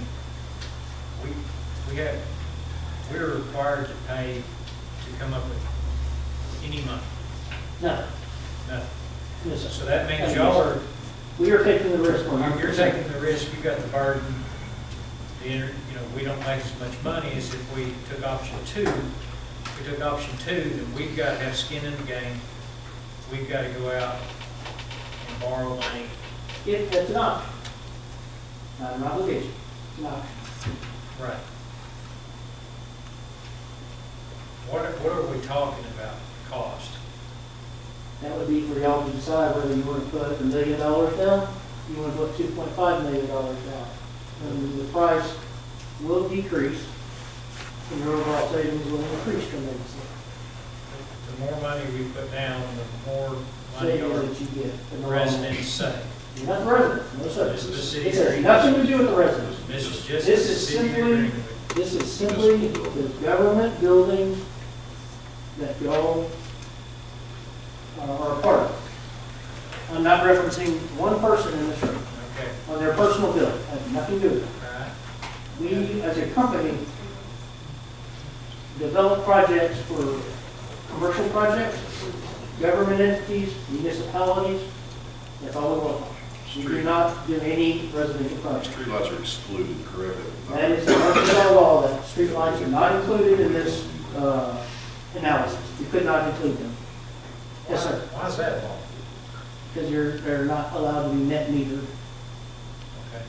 we're required to pay to come up with any money. Nothing. Nothing. Yes, sir. So that means y'all are, We are taking the risk on it. you're taking the risk, you've got the burden. We don't make as much money as if we took option 2. If we took option 2, then we've got to have skin in the game. We've got to go out and borrow money. That's an option. Not an obligation. It's an option. Right. What are we talking about, cost? That would be for y'all to decide whether you want to put $1 million down, you want to put $2.5 million down. And the price will decrease, and your overall savings will increase tremendously. The more money we put down, the more money Savings our that you get. in the long run. residents save. You're not the residents, no sir. This is the city It has agreement. nothing to do with the residents. This is just This the is city simply, agreement. this is simply the government buildings that y'all are a part of. I'm not referencing one person in this room Okay, on their personal bill. It has nothing to do with it. all right. We, as a company, develop projects for commercial projects, government entities, municipalities. That's all we want. We do not do any residential projects. Streetlights are excluded, correct? That is our law, that streetlights are not included in this analysis. You could not include them. Yes, sir. Why is that law? Because they're not allowed to be net metered. Okay.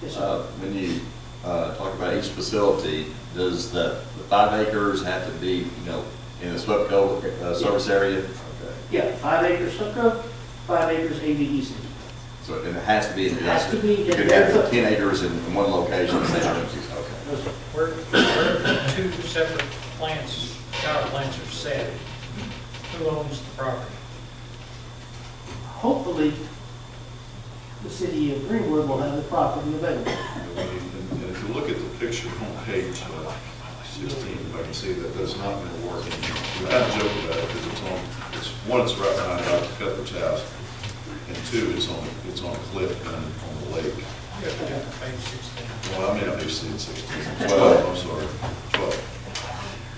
Yes, sir. When you talk about each facility, does the 5 acres have to be, in the SWPCO service area? Okay. Yeah, 5 acres SWPCO, 5 acres AVDC. So and it has to be. It has to be in You could their have footprint. 10 acres in one location. And say, okay. No, sir. Where 2 separate plants, power plants are set, who owns the property? Hopefully, the city of Greenwood will have the property available. And if you look at the picture on page 16, if I can see that, that's not been working. We kind of joke about it because one, it's right behind Dr. Cutler's house, and 2, it's on a cliff on the lake. You have to go to page 16. Well, I may not be seeing 16, 12, I'm sorry, 12.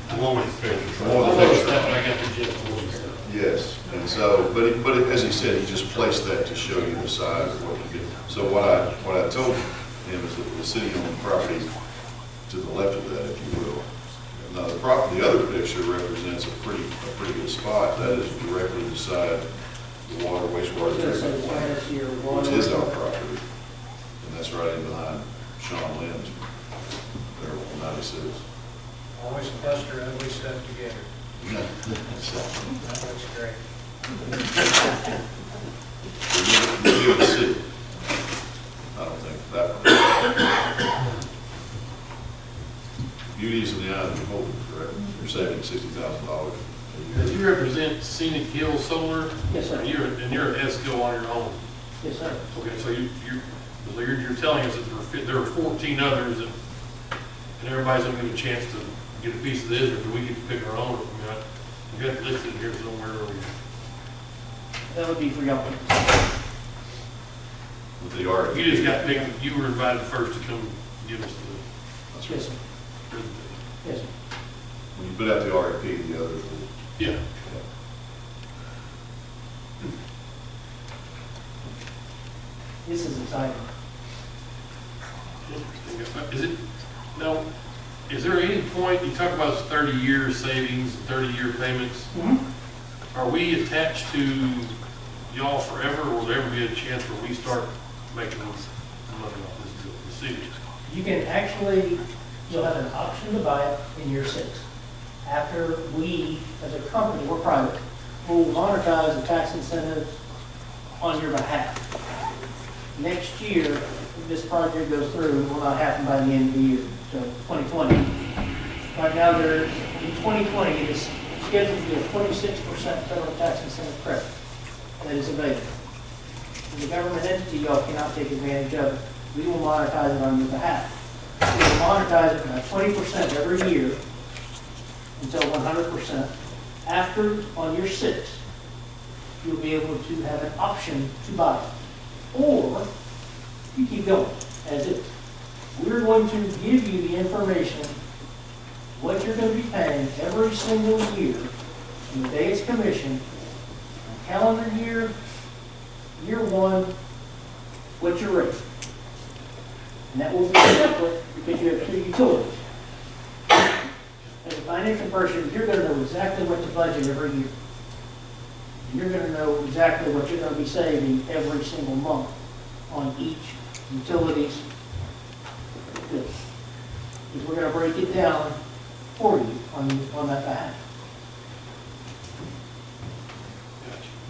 The one with the picture. The one with the picture. I got the gist of what you said. Yes, and so, but as he said, he just placed that to show you the size of what you get. So what I told him is that the city owned property to the left of that, if you will. Now, the other picture represents a pretty good spot. That is directly beside the wastewater treatment plant, which is our property. And that's right in behind Sean Lynn's, there on 96. Always cluster ugly stuff together. Yeah. That looks great. We'll give it to the city. I don't think that one. $60,000 a Does year. you represent Scenic Hill Solar? Yes, sir. And you're an SKO on your own? Yes, sir. Okay, so you're telling us that there are 14 others and everybody's gonna get a chance to get a piece of this, or do we get to pick our own? I mean, you got it listed here somewhere, or That would be for y'all. With the RFP. you just got picked, you were invited first to come give us Yes, sir. the presentation? Yes, sir. When you put out the RFP, the others will. Yeah. This is exciting. Is it, now, is there any point, you talk about 30 years savings, 30-year payments, are we attached to y'all forever, or will there ever be a chance where we start making money off this deal, the city? You can actually, you'll have an option to buy it in year 6. After we, as a company, we're private, will monetize the tax incentives on your behalf. Next year, if this project goes through, it will not happen by the end of the year, so 2020. Right now, in 2020, it is scheduled to be a 26% federal tax incentive credit that is available. As a government entity, y'all cannot take advantage of it. We will monetize it on your behalf. We will monetize it by 20% every year until 100%. After, on year 6, you'll be able to have an option to buy it. Or you keep going as is. We're going to give you the information, what you're going to be paying every single year, on the day it's commissioned, calendar year, year 1, what's your rate? And that will be separate because you have 2 utilities. As a financial person, you're going to know exactly what to budget every year. And you're going to know exactly what you're going to be saving every single month on each utilities bill. Because we're going to break it down for you on that behalf.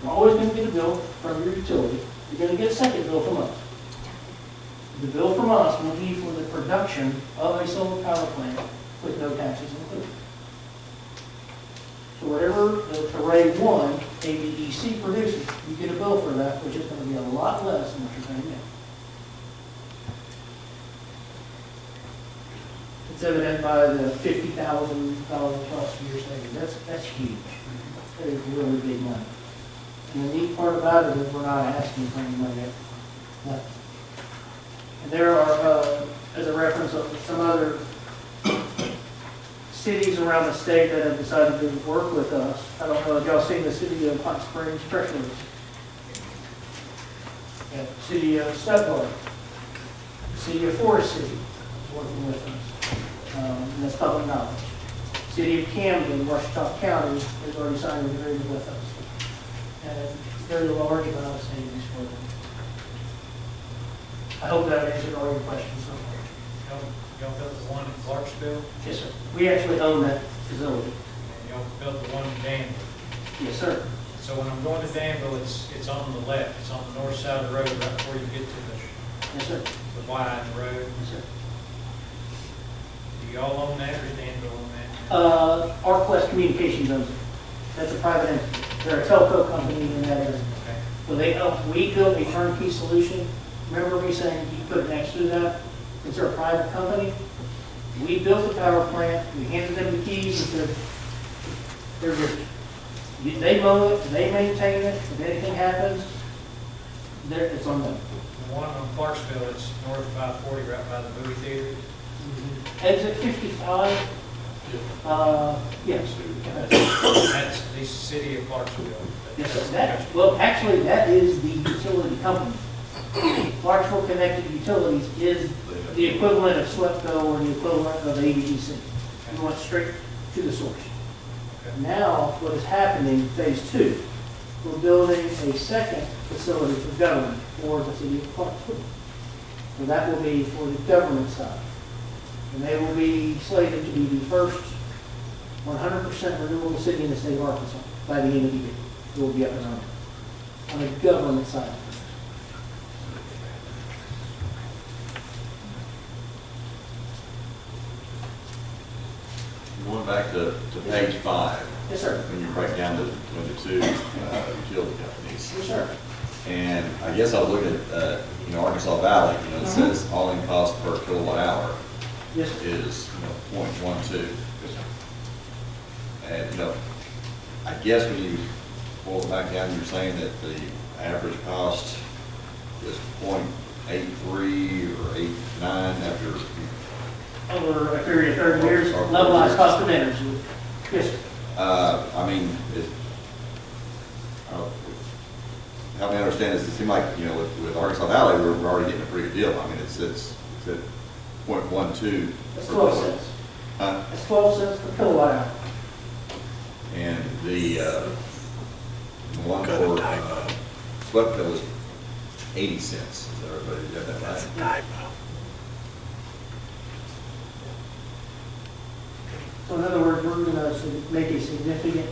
You're always going to get a bill from your utility. You're going to get a second bill from us. The bill from us will be for the production of a solar power plant with no taxes included. So whatever the Array 1 AVDC produces, you get a bill for that, which is going to be a lot less than what you're paying now. It's evident by the $50,000 plus year savings. That's huge. That is really big money. And the neat part about it is we're not asking for any money. No. And there are, as a reference, of some other cities around the state that have decided to work with us. I don't know if y'all seen the city of Hot Springs press release. Yeah, city of Stuttgart, the city of Forest City is working with us. And that's public knowledge. City of Camden, Washita County has already signed an agreement with us. And a very large amount of savings for them. I hope that answered all your questions so far. Y'all built the one in Clarksville, Yes, sir. We actually own that facility. and y'all built the one in Danville. Yes, sir. So when I'm going to Danville, it's on the left, it's on the north side of the road, right before you get to Yes, sir. the wide road. Yes, sir. Do y'all own that, or is Danville own that? ArcWest Communications owns it. That's a private entity. They're a telco company in that area. Okay. So we built a turnkey solution. Remember me saying you put next to that? It's a private company. We built the power plant. We handed them the keys and said, they're yours. They mow it, they maintain it. If anything happens, it's on them. The one on Clarksville, it's north of 540, right by the movie theater. Exit 55. Yes. That's the city of Clarksville. Yes, well, actually, that is the utility company. Clarksville Connected Utilities is the equivalent of SWEPCO or the equivalent of AVDC. We went straight to the source. Now, what is happening, phase 2, we're building a second facility for government for the city of Clarksville. So that will be for the government side. And they will be slated to be the first 100% renewable city in the state of Arkansas by the end of the year. It will be up and running on the government side. Going back to page 5. Yes, sir. When you break down between the two utility companies. Yes, sir. And I guess I was looking at, Arkansas Valley, it says all-in cost per kilowatt hour Yes, sir. is, 0.12. And, I guess when you boil it back down, you're saying that the average cost is 0.83 or 0.89 after. Over a period of 30 years, levelized cost of energy. Yes, sir. I mean, help me understand this. It seems like, with Arkansas Valley, we're already getting a pretty good deal. I mean, it's at 0.12. That's 12 cents. Huh? That's 12 cents per kilowatt hour. And the one for SWEPCO was 80 cents. Is everybody got that right? So in other words, we're going to make a significant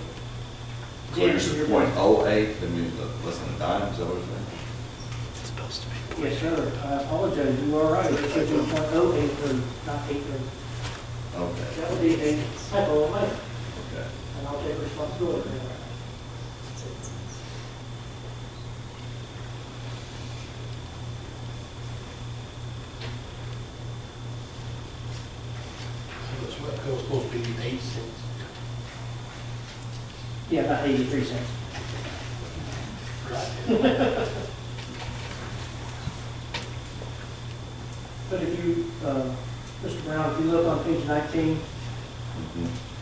So you're dent in your saying 0.08, that means less than a dime, is that what you're saying? Yes, sir. I apologize. You are right. It should be 0.083, not 83. Okay. That would be a typo of mine, Okay. and I'll take responsibility for that. So the SWEPCO is supposed to be 8 cents. Yeah, about 83 cents. But if you, Mr. Brown, if you look on page 19,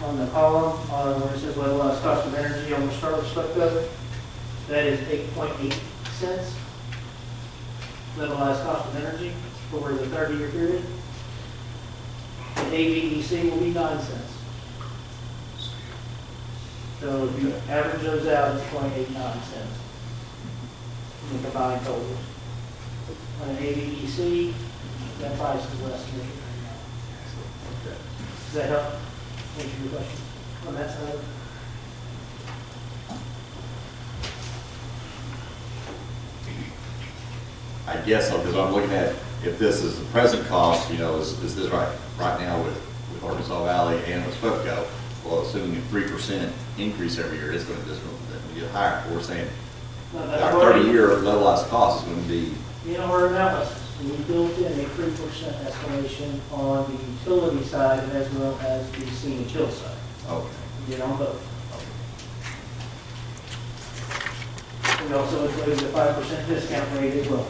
on the column, where it says levelized cost of energy, I'm going to start with SWEPCO. That is 8.8 cents. Levelized cost of energy over the 30-year period. And AVEC will be 9 cents. So if you average those out, it's 0.89 cents. In the combined totals. On an AVEC, that price is less than it is right now. Does that help answer your question on that side? I guess so, because I'm looking at, if this is the present cost, is this right now with Arkansas Valley and with SWEPCO? Well, assuming a 3% increase every year, it's going to get higher. We're saying our 30-year levelized cost is going to be. In our analysis, we built in a 3% escalation on the utility side as well as the senior chill side. Okay. We did on both. We also included a 5% discount rate as well.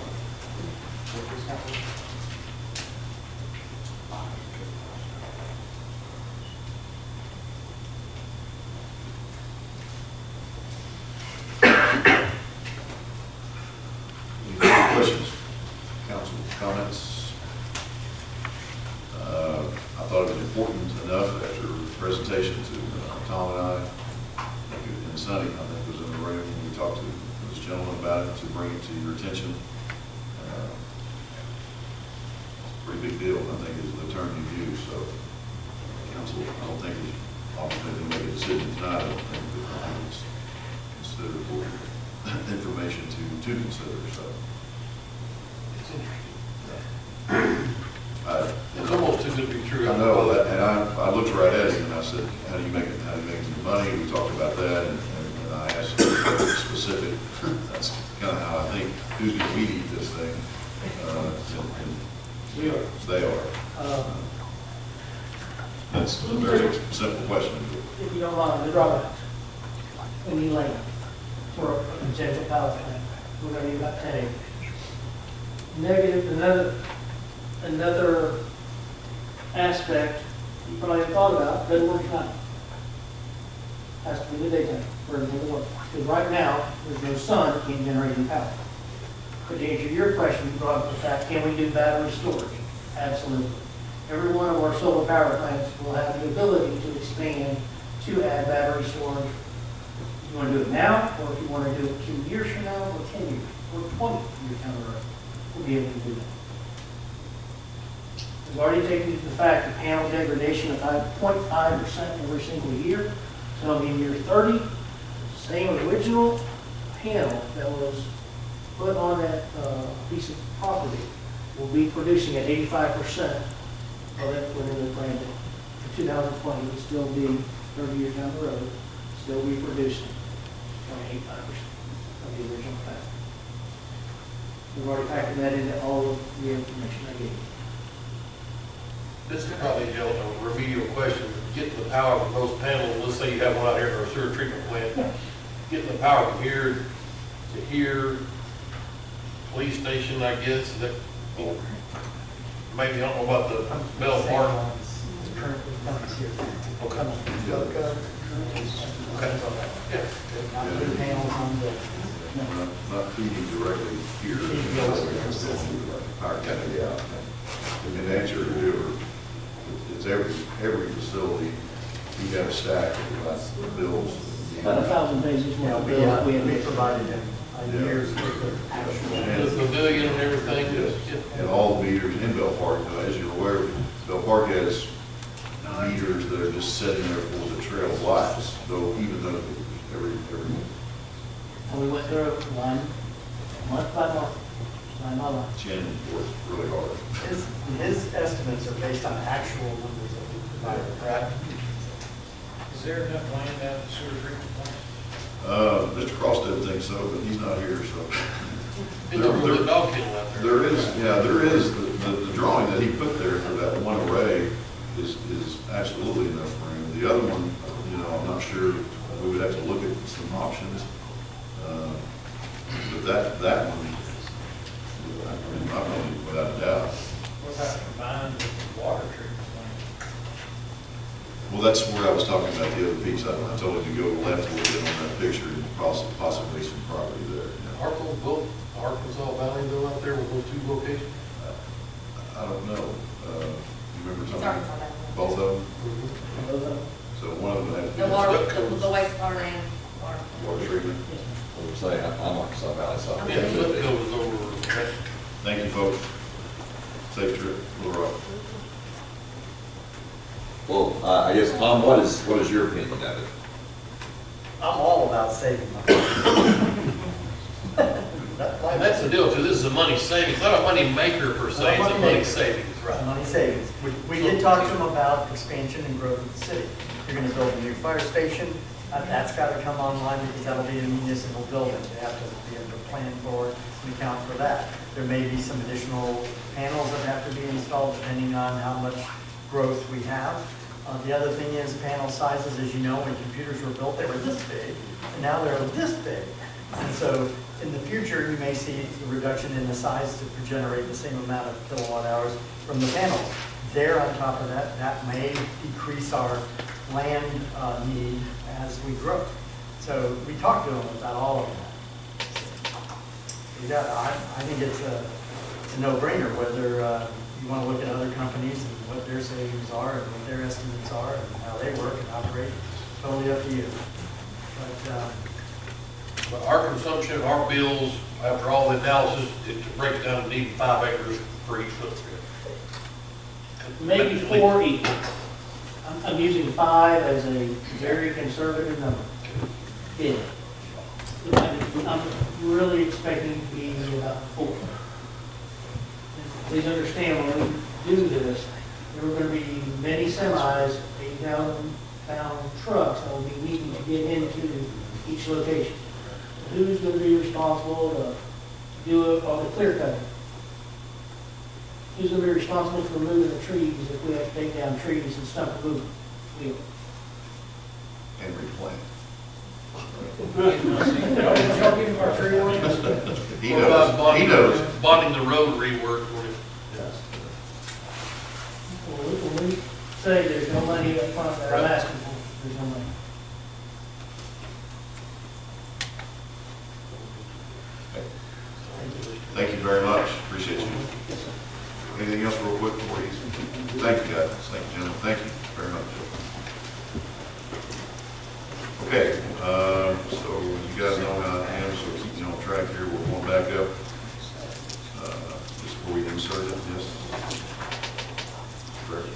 Any further questions? Council comments? I thought it was important enough after the presentation to Tom and I, and Sonny, I think was in the room, when we talked to this gentleman about it, to bring it to your attention. Pretty big deal, I think, is the term you use, so council, I don't think it's obviously make a decision tonight, I don't think, but I think it's considered important information to consider, so. It's interesting. It's almost too good to be true. I know that, and I looked right at him and I said, how do you make some money? We talked about that, and I asked him specific. That's kind of how I think, who's going to weed eat this thing? We are. They are. That's a very simple question. If you don't mind, the drawbacks. We need land for a potential power plant. We're going to need about 10 acres. Negative, another aspect you probably haven't thought about, doesn't work at night. Has to be the daytime for everything to work. Because right now, there's no sun that can generate any power. But to answer your question, you brought up the fact, can we do battery storage? Absolutely. Every one of our solar power plants will have the ability to expand to add battery storage. If you want to do it now, or if you want to do it 2 years from now, or 10 years, or 20 years down the road, we'll be able to do that. We've already taken into the fact the panel degradation of 0.5% every single year. So in year 30, same original panel that was put on that piece of property will be producing at 85% of that when it was planted for 2020 would still be 30 years down the road, still be producing 0.85% of the original capacity. We've already factored that into all of the information I gave you. This is probably a remedial question. Getting the power from those panels, let's say you have one out here in our sewer treatment plant, getting the power from here to here, police station, I guess, that, maybe, I don't know about the Bell Park. Currently comes here. Okay. Yeah. Not put panels on the, Not feeding directly here. Power company, yeah. And the answer to your, it's every facility, you got a stack of bills. About 1,000 pages yeah, more bills we we have. provided them a year's worth of actual. The pavilion and everything. Yes, and all the meters in Bell Park, as you're aware, Bell Park has meters that are just sitting there for the trail lights, though even though every And we went through it line, month by month, line by line. Jen works really hard. His estimates are based on actual numbers that we provided, correct? Is there enough land out at the sewer treatment plant? Mr. Cross didn't think so, but he's not here, so. There's a little dog kennel out there. There is, yeah, there is, the drawing that he put there for that one array is absolutely enough room. The other one, you know, I'm not sure, we would have to look at some options. But that one, I mean, without a doubt. What about combined with the water treatment plant? Well, that's where I was talking about the other piece. I told him to go left a little bit on that picture and possibly some property there. Yeah. Are those both Arkansas Valley though out there with those two locations? I don't know. You remember It's something? Arkansas Valley. Both of them? Both of them. So one of them had to The be water, the wastewater and water. water treatment. I would say, I'm Arkansas Valley, so. Yeah, Flipco was over. Thank you, folks. Safe trip, Little Rock. Well, I guess, Tom, what is your opinion of it? I'm all about saving money. And that's the deal too. This is a money savings, it's not a money maker per se, it's a money savings, right? Money savings. We did talk to them about expansion and growth of the city. You're gonna build a new fire station, that's gotta come online because that'll be a municipal building. They have to be able to plan for it and account for that. There may be some additional panels that have to be installed depending on how much growth we have. The other thing is panel sizes, as you know, when computers were built, they were this big, and now they're this big. And so in the future, you may see a reduction in the size to generate the same amount of kilowatt hours from the panels. There on top of that, that may decrease our land need as we grow. So we talked to them about all of that. Yeah, I think it's a no-brainer whether you want to look at other companies and what their savings are and what their estimates are and how they work and operate. Totally up to you. But our consumption, our bills, after all the analysis, it breaks down to needing 5 acres for each footprint. Maybe 4 equal. I'm using 5 as a very conservative number. Yeah. I'm really expecting to be about 4. Please understand, when we do this, there are going to be many semis, 8,000-pound trucks that will be needing to get into each location. Who's going to be responsible to do it on the clear cutting? Who's going to be responsible for removing the trees if we have to take down trees and stump removal? We. And replant. Y'all give him our tree ordinance? He What about knows, he knows. bonding the road rework for it? When we say there's no money up front that I'm asking for, there's no money. Thank you very much. Appreciate you. Anything else real quick before you? Thank you, guys. Thank you, gentlemen. Thank you very much. Okay, so you guys know how I am, so keep me on track here. We're going back up. Just before we insert it, yes. Correct.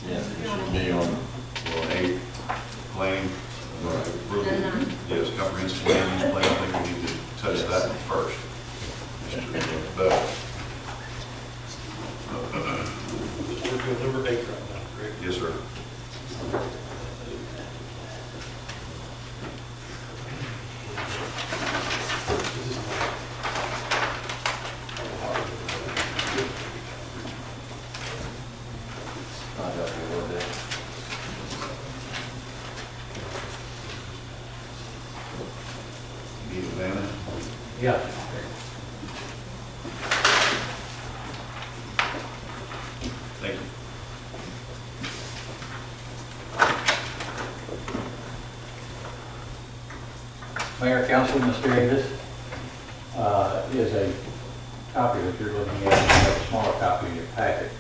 Yes, it should be on. Well, 8, planning, approval. Yes, comprehensive land use plan. I think we need to touch that one first. Mr. Bell. We're doing number 8 right now, correct? Yes, sir. Yes. Thank you. Mayor, Council, Mr. Davis, is a copy that you're looking at, a smaller copy in your packet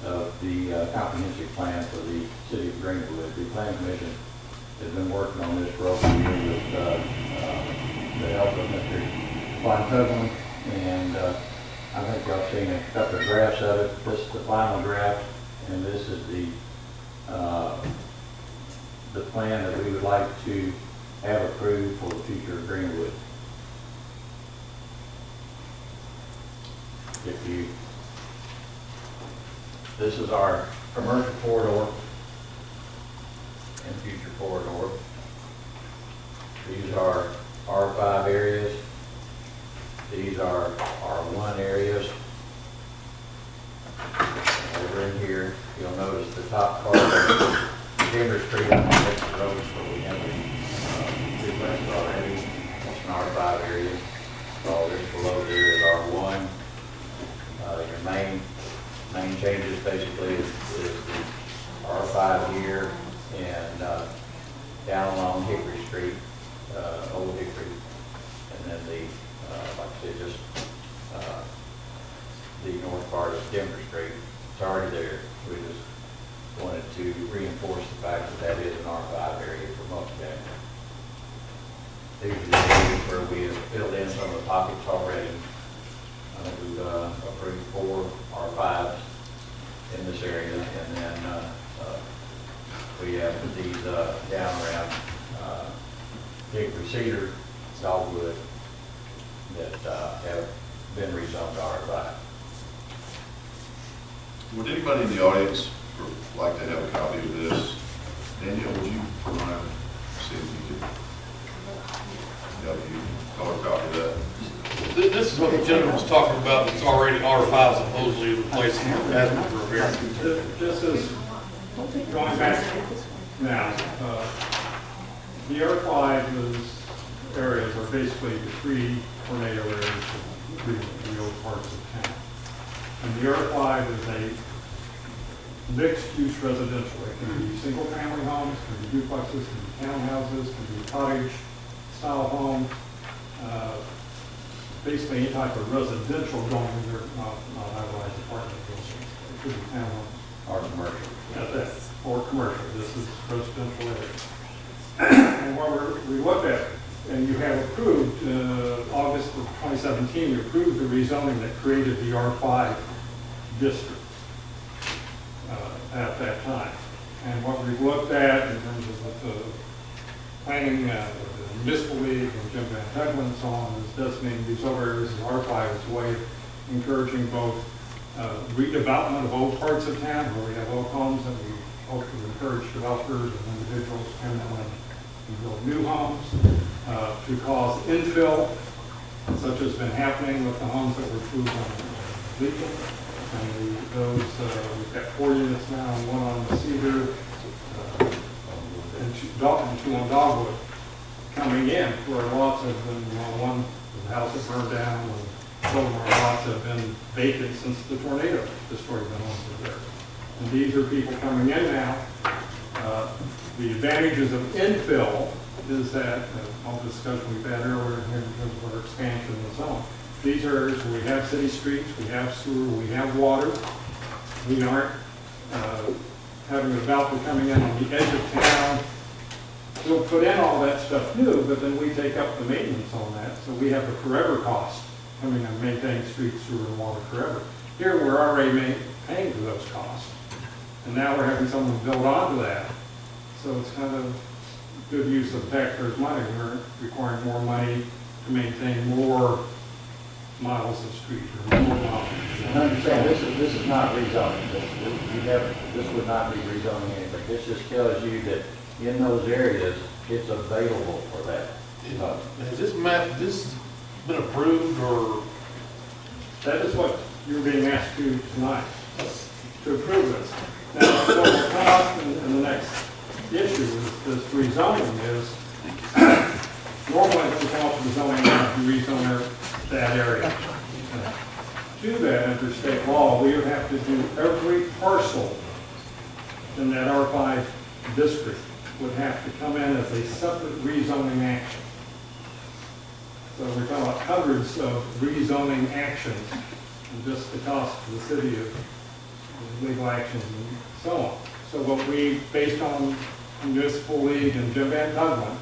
of the comprehensive plan for the city of Greenwood. The Plan Commission has been working on this for over a year with the help of Mr. Von Coughlin, and I think y'all seen a couple of drafts of it. This is the final draft, and this is the plan that we would like to have approved for the future of Greenwood. This is our commercial corridor and future corridor. These are R5 areas. These are R1 areas. Over in here, you'll notice the top part of Denver Street on the roads where we have the duplex already. That's an R5 area. All this below there is R1. Your main changes basically is the R5 here and down along Hickory Street, Old Hickory, and then the, like I said, just the north part of Denver Street. It's already there. We just wanted to reinforce the fact that that is an R5 area for multifamily. These are the areas where we have filled in some of the pockets already. I think we've approved 4 R5s in this area, and then we have these down around Hickory, Cedar, Dogwood that have been rezoned to R5. Would anybody in the audience like to have a copy of this? Danielle, would you mind seeing if you could help you color copy that? This is what the gentleman was talking about, that's already R5 supposedly the place has been for a variance. This is going back now. The R5 areas are basically the pre-tornado areas of the old parts of town. And the R5 is a mixed-use residential. It can be single-family homes, can be duplexes, can be townhouses, can be cottage-style homes. Basically, any type of residential going there, not otherwise apartment buildings. It could be townhomes. Or commercial. That's it. Or commercial. This is residential area. And what we looked at, and you have approved, August of 2017, you approved the rezoning that created the R5 district at that time. And what we looked at in terms of the planning, the municipal league and Jim Van Tegelen and so on, is designating these other areas as R5 as a way of encouraging both redevelopment of old parts of town where we have old homes, and we hope to encourage developers and individuals to come in and build new homes, to cause infill, such as been happening with the homes that were approved on Legion. And we've got 4 units now, 1 on the Cedar, and 2 on Dogwood coming in, where lots have been, one, the house has burned down, and some of our lots have been vacant since the tornado destroyed the homes there. And these are people coming in now. The advantages of infill is that, all the discussion we've had earlier here in terms of our expansion and so on. These are areas where we have city streets, we have sewer, we have water. We aren't having a developer coming in on the edge of town. We'll put in all that stuff new, but then we take up the maintenance on that. So we have the forever cost coming and maintaining streets, sewer, and water forever. Here, we're already paying for those costs. And now we're having someone build onto that. So it's kind of good use of taxpayers' money. We're requiring more money to maintain more miles of street or more miles. And understand, this is not rezoning. This would not be rezoning anything. This just tells you that in those areas, it's available for that. Has this map, this been approved, or? That is what you're being asked to do tonight, to approve this. Now, what will come up in the next issue is this rezoning is, normally when we come up with the zoning, you rezone that area. To that, under state law, we would have to do every parcel in that R5 district would have to come in as a separate rezoning action. So we're talking about hundreds of rezoning actions, and just the cost to the city of legal actions and so on. So what we, based on municipal league and Jim Van Tugman,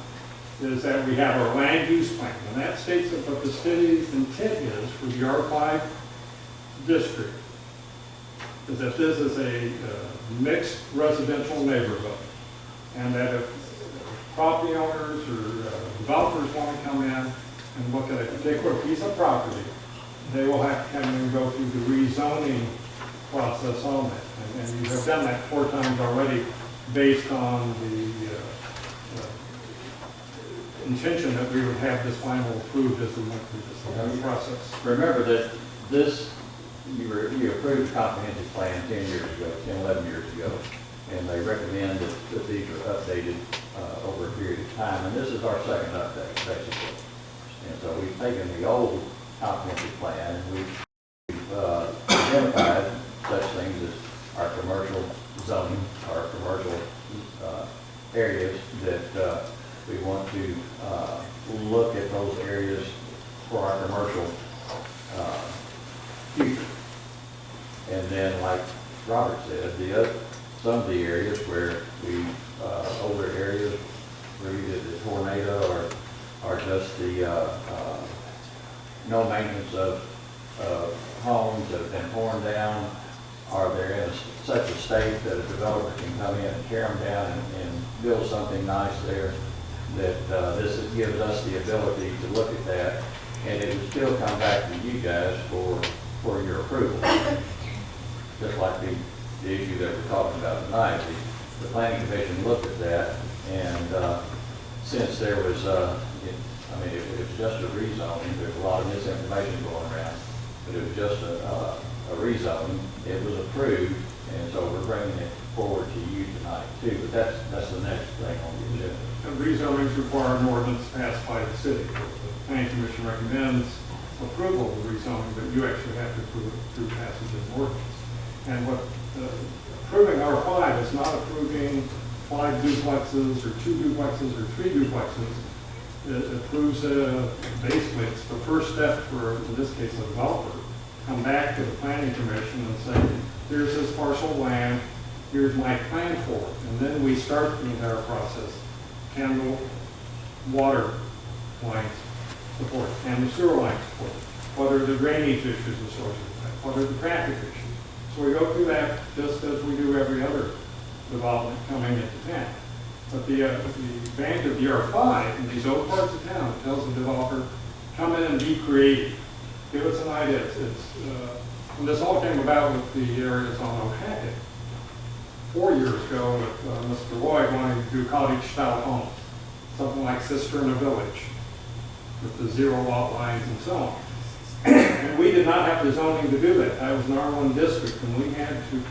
is that we have our land use plan, and that states that what the city's intent is for the R5 district is that this is a mixed residential neighborhood, and that if property owners or developers want to come in and look at a particular piece of property, they will have to come in and go through the rezoning process on it. And you have done that 4 times already based on the intention that we would have this final approved as we went through this process. Remember that this, you approved the comprehensive plan 10 years ago, 10, 11 years ago, and they recommend that these are updated over a period of time, and this is our second update, basically. And so we've taken the old comprehensive plan and we've identified such things as our commercial zoning, our commercial areas that we want to look at those areas for our commercial future. And then, like Robert said, some of the areas where we, older areas where either the tornado or just the no maintenance of homes that have been torn down, are they're in such a state that a developer can come in and tear them down and build something nice there, that this gives us the ability to look at that, and it would still come back to you guys for your approval. Just like the issue that we're talking about tonight, the planning commission looked at that, and since there was, it was just a rezoning, there's a lot of misinformation going around, but it was just a rezoning, it was approved, and so we're bringing it forward to you tonight too, but that's the next thing on the agenda. And rezonings require an ordinance passed by the city. The planning commission recommends approval of the rezoning, but you actually have to approve it through passage of an ordinance. And what approving R5 is not approving 5 duplexes or 2 duplexes or 3 duplexes. It approves, basically, it's the first step for, in this case, a developer, come back to the planning commission and say, here's this parcel of land, here's my plan for it. And then we start the entire process. Can the water lines support? Can the sewer lines support? What are the drainage issues associated with that? What are the traffic issues? So we go through that just as we do every other development coming into town. But the advantage of the R5 in these old parts of town, it tells the developer, come in and be creative. Give us an idea. When this all came about with the areas on O'Hackett, 4 years ago with Mr. Lloyd wanting to do cottage-style homes, something like Cisterna Village, with the 0 lot lines and so on. And we did not have the zoning to do that. That was an R1 district, and we had to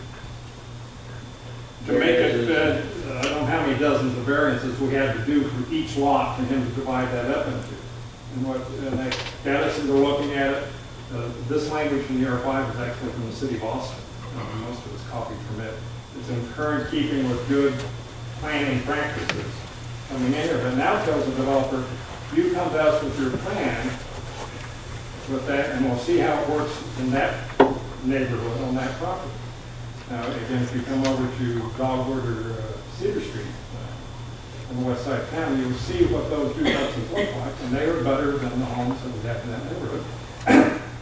make it fit. I don't know how many dozens of variances we had to do for each lot for him to divide that up into. And they got us into looking at it. This language from the R5 is actually from the city of Austin. Most of it's copied from it. It's in current keeping with good planning practices coming in here. But now tells the developer, you come to us with your plan with that, and we'll see how it works in that neighborhood on that property. Now, again, if you come over to Dogwood or Cedar Street on the west side of town, you'll see what those duplexes look like, and they are better than the homes that we have in that neighborhood.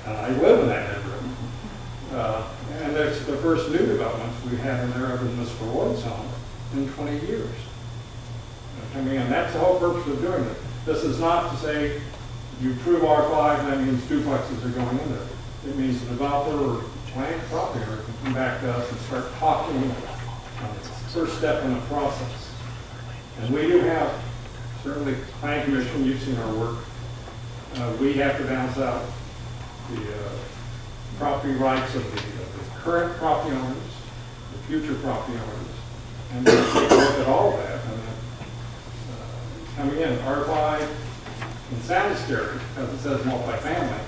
I live in that neighborhood. And that's the first new developments we have in there other than Mr. Lloyd's home in 20 years. I mean, and that's the whole purpose of doing it. This is not to say you approve R5, that means duplexes are going in there. It means the developer or land property owner can come back to us and start talking first step in the process. And we do have, certainly, planning commission, you've seen our work. We have to balance out the property rights of the current property owners, the future property owners, and then take a look at all of that. And coming in, R5 can sound scary because it says multifamily,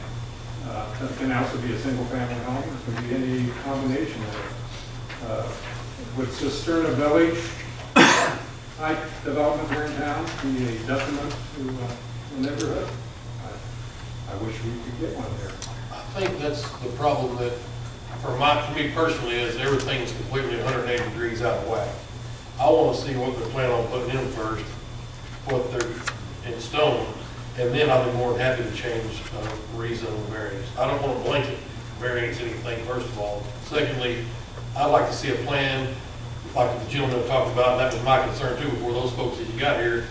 That can also be a single-family home, it can be any combination of it. Would Cisterna Village type development here in town be a detriment to the neighborhood? I wish we could get one there. I think that's the problem that, for me personally, is everything's completely 180 degrees out of whack. I want to see what they're planning on putting in first, what they're in stone, and then I'll be more than happy to change rezone variance. I don't want to blanket variance anything, first of all. Secondly, I'd like to see a plan, like the gentleman talked about, and that was my concern too, before those folks that you got here,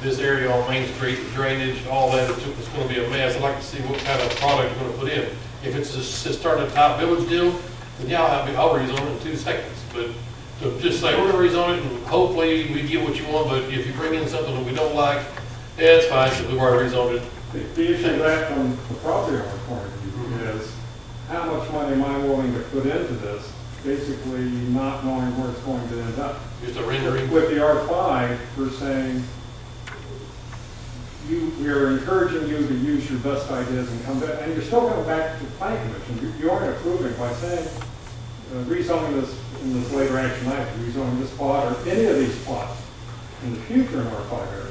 this area on Main Street, the drainage, all that, it's going to be a mess. I'd like to see what kind of product you're going to put in. If it's a starting top village deal, then yeah, I'll rezone it in 2 seconds. But to just say, we're going to rezone it and hopefully we get what you want, but if you bring in something that we don't like, yeah, it's fine, because we've already rezoned it. The issue of that from the property owner's point of view is how much money am I willing to put into this, basically not knowing where it's going to end up. Just a rendering. With the R5, we're saying, we are encouraging you to use your best ideas and come back, and you're still coming back to the planning commission. You aren't approving by saying, rezoning this in this later action item, rezoning this plot or any of these plots in the future in R5 areas.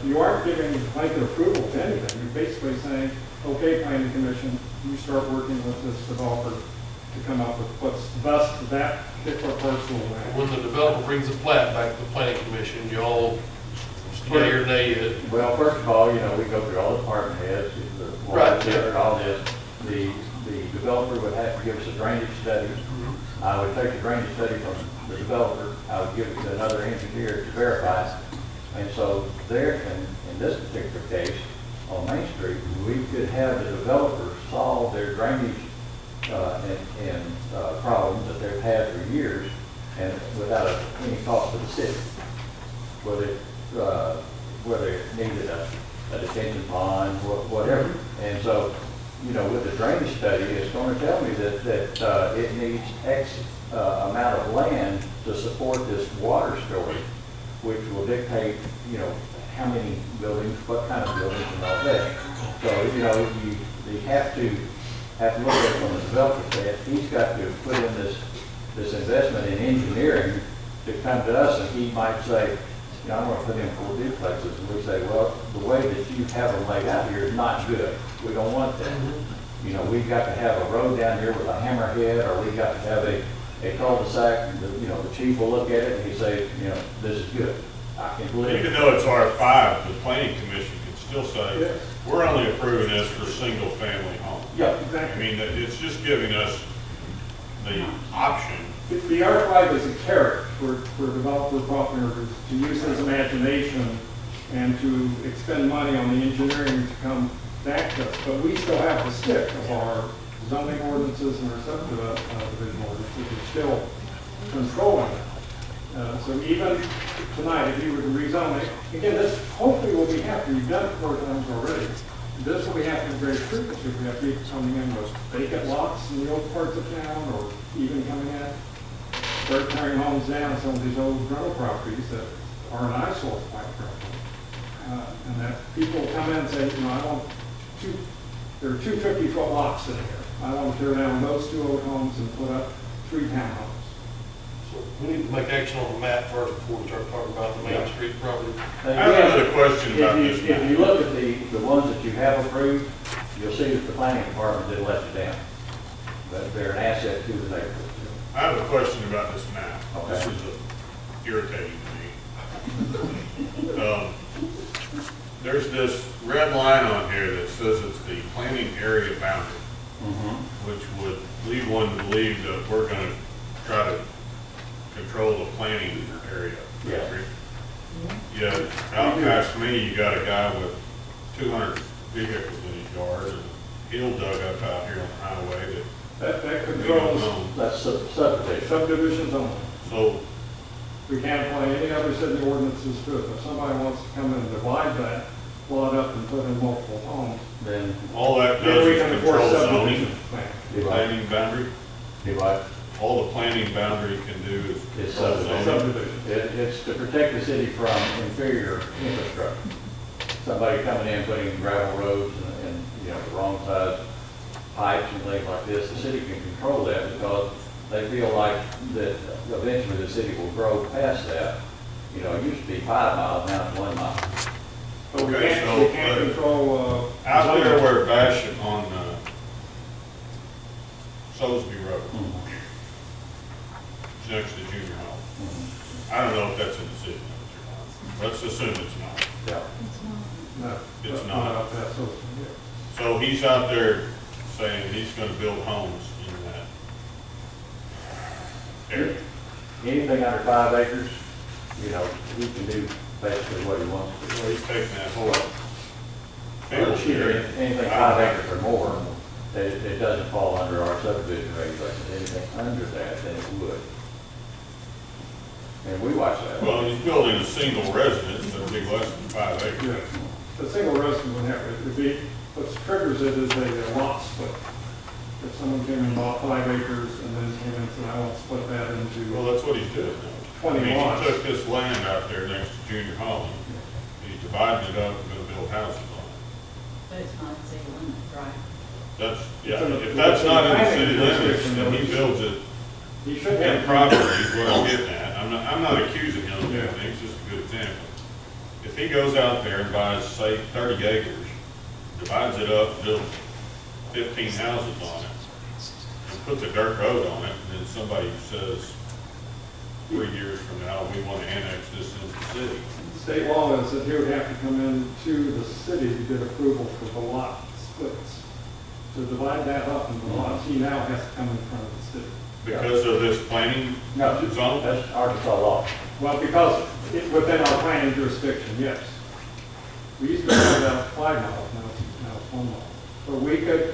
You aren't giving blanket approval to anything. You're basically saying, okay, planning commission, you start working with this developer to come up with what's best for that particular parcel of land. When the developer brings the plat back to the planning commission, you all yea or nay it. Well, first of all, we go through all the department heads, the Right, water, all this. The developer would have to give us a drainage study. I would take the drainage study from the developer. I would give it to another engineer to verify. And so there, in this particular case, on Main Street, we could have the developers solve their drainage and problems that they've had for years, and without any cost to the city. Whether it needed a detention pond, whatever. And so, with the drainage study, it's going to tell me that it needs X amount of land to support this water storage, which will dictate, how many buildings, what kind of buildings and all that. So, you have to look at it from the developer's side. He's got to put in this investment in engineering to come to us, and he might say, I'm going to put in 4 duplexes, and we say, well, the way that you have them laid out here is not good. We don't want that. We've got to have a road down here with a hammerhead, or we've got to have a cul-de-sac, and the chief will look at it and he say, this is good. I can believe it. Even though it's R5, the planning commission can still say, we're only approving this for single-family homes. Yeah, exactly. I mean, it's just giving us the option. The R5 is a carrot for developer property owners to use his imagination and to expend money on the engineering to come back to us. But we still have the stick of our zoning ordinances and our subdivision ordinances. We're still controlling it. So even tonight, if you were to rezone it, again, this hopefully will be happening. You've done it 4 times already. This will be happening very frequently. We have people coming in with vacant lots in the old parts of town, or even coming in, start tearing homes down, some of these old rental properties that are an eyesore, quite frankly. And that people come in and say, I want there are 2 50-foot lots in here. I want to tear down those 2 old homes and put up 3 townhomes. So we need to make action on the map first before we start talking about the Main Street property. I have another question about this. If you look at the ones that you have approved, you'll see that the planning department didn't let you down. But they're an asset to the neighborhood. I have a question about this map. Okay. This is irritating to me. There's this red line on here that says it's the planning area boundary, which would lead one to believe that we're going to try to control the planning area. Yeah. Yeah, out past me, you got a guy with 200 vehicles in his yard, and hill dug up out here on the highway That we don't controls own. That's subdivision. subdivisions only. So, We can't apply any other city ordinances to it. If somebody wants to come in and divide that lot up and put in multiple homes, Then all that then does we is can enforce control subdivision zoning, plan. planning boundary. divide. All the planning boundary can do is It's control subdivision. zoning. Subdivision. It's to protect the city from inferior infrastructure. Somebody coming in, putting gravel roads and the wrong pipes and things like this, the city can control that because they feel like that eventually the city will grow past that. You know, it used to be 5 miles, now it's 1 mile. But we Okay, can't, so, we can't control, Out there where Basham on, Salisbury Road, it's next to junior hall. I don't know if that's in the city limits or not. Let's assume it's not. Yeah. no. It's no, not. out there, so, yeah. So he's out there saying he's gonna build homes in that area. Anything under 5 acres, you know, he can do basically what he wants to do. Well, he's taking that whole Well, field area. anything 5 acres or more, it doesn't fall under our subdivision regulations. Anything under that, then it would. And we watch that. Well, he's building a single residence that'll be less than 5 acres. Yeah, the single resident would have, it would be, what triggers it is a lot split. If someone came and bought 5 acres and then came in and said, I want to split that into. Well, that's what he's doing now. 20 I mean, lots. he took this land out there next to junior hall, and he's dividing it up and gonna build houses on it. But it's not city limit, right? That's, yeah, It's in the- if that's not in the it's in city the limits, jurisdiction, then he though. builds it He should in have. property, is what I'm getting at. I'm not accusing him of Yeah. anything, it's just a good example. If he goes out there and buys, say, 30 acres, divides it up, builds 15 houses on it, and puts a dirt road on it, and then somebody says, 3 years from now, we want to annex this into the city. State law is that he would have to come into the city to get approval for the lot splits. To divide that up into lots, he now has to come in front of the city. Because of this planning No, zone? that's Arkansas law. Well, because within our planning jurisdiction, yes. We used to have that 5 miles, now it's 1 mile. But we could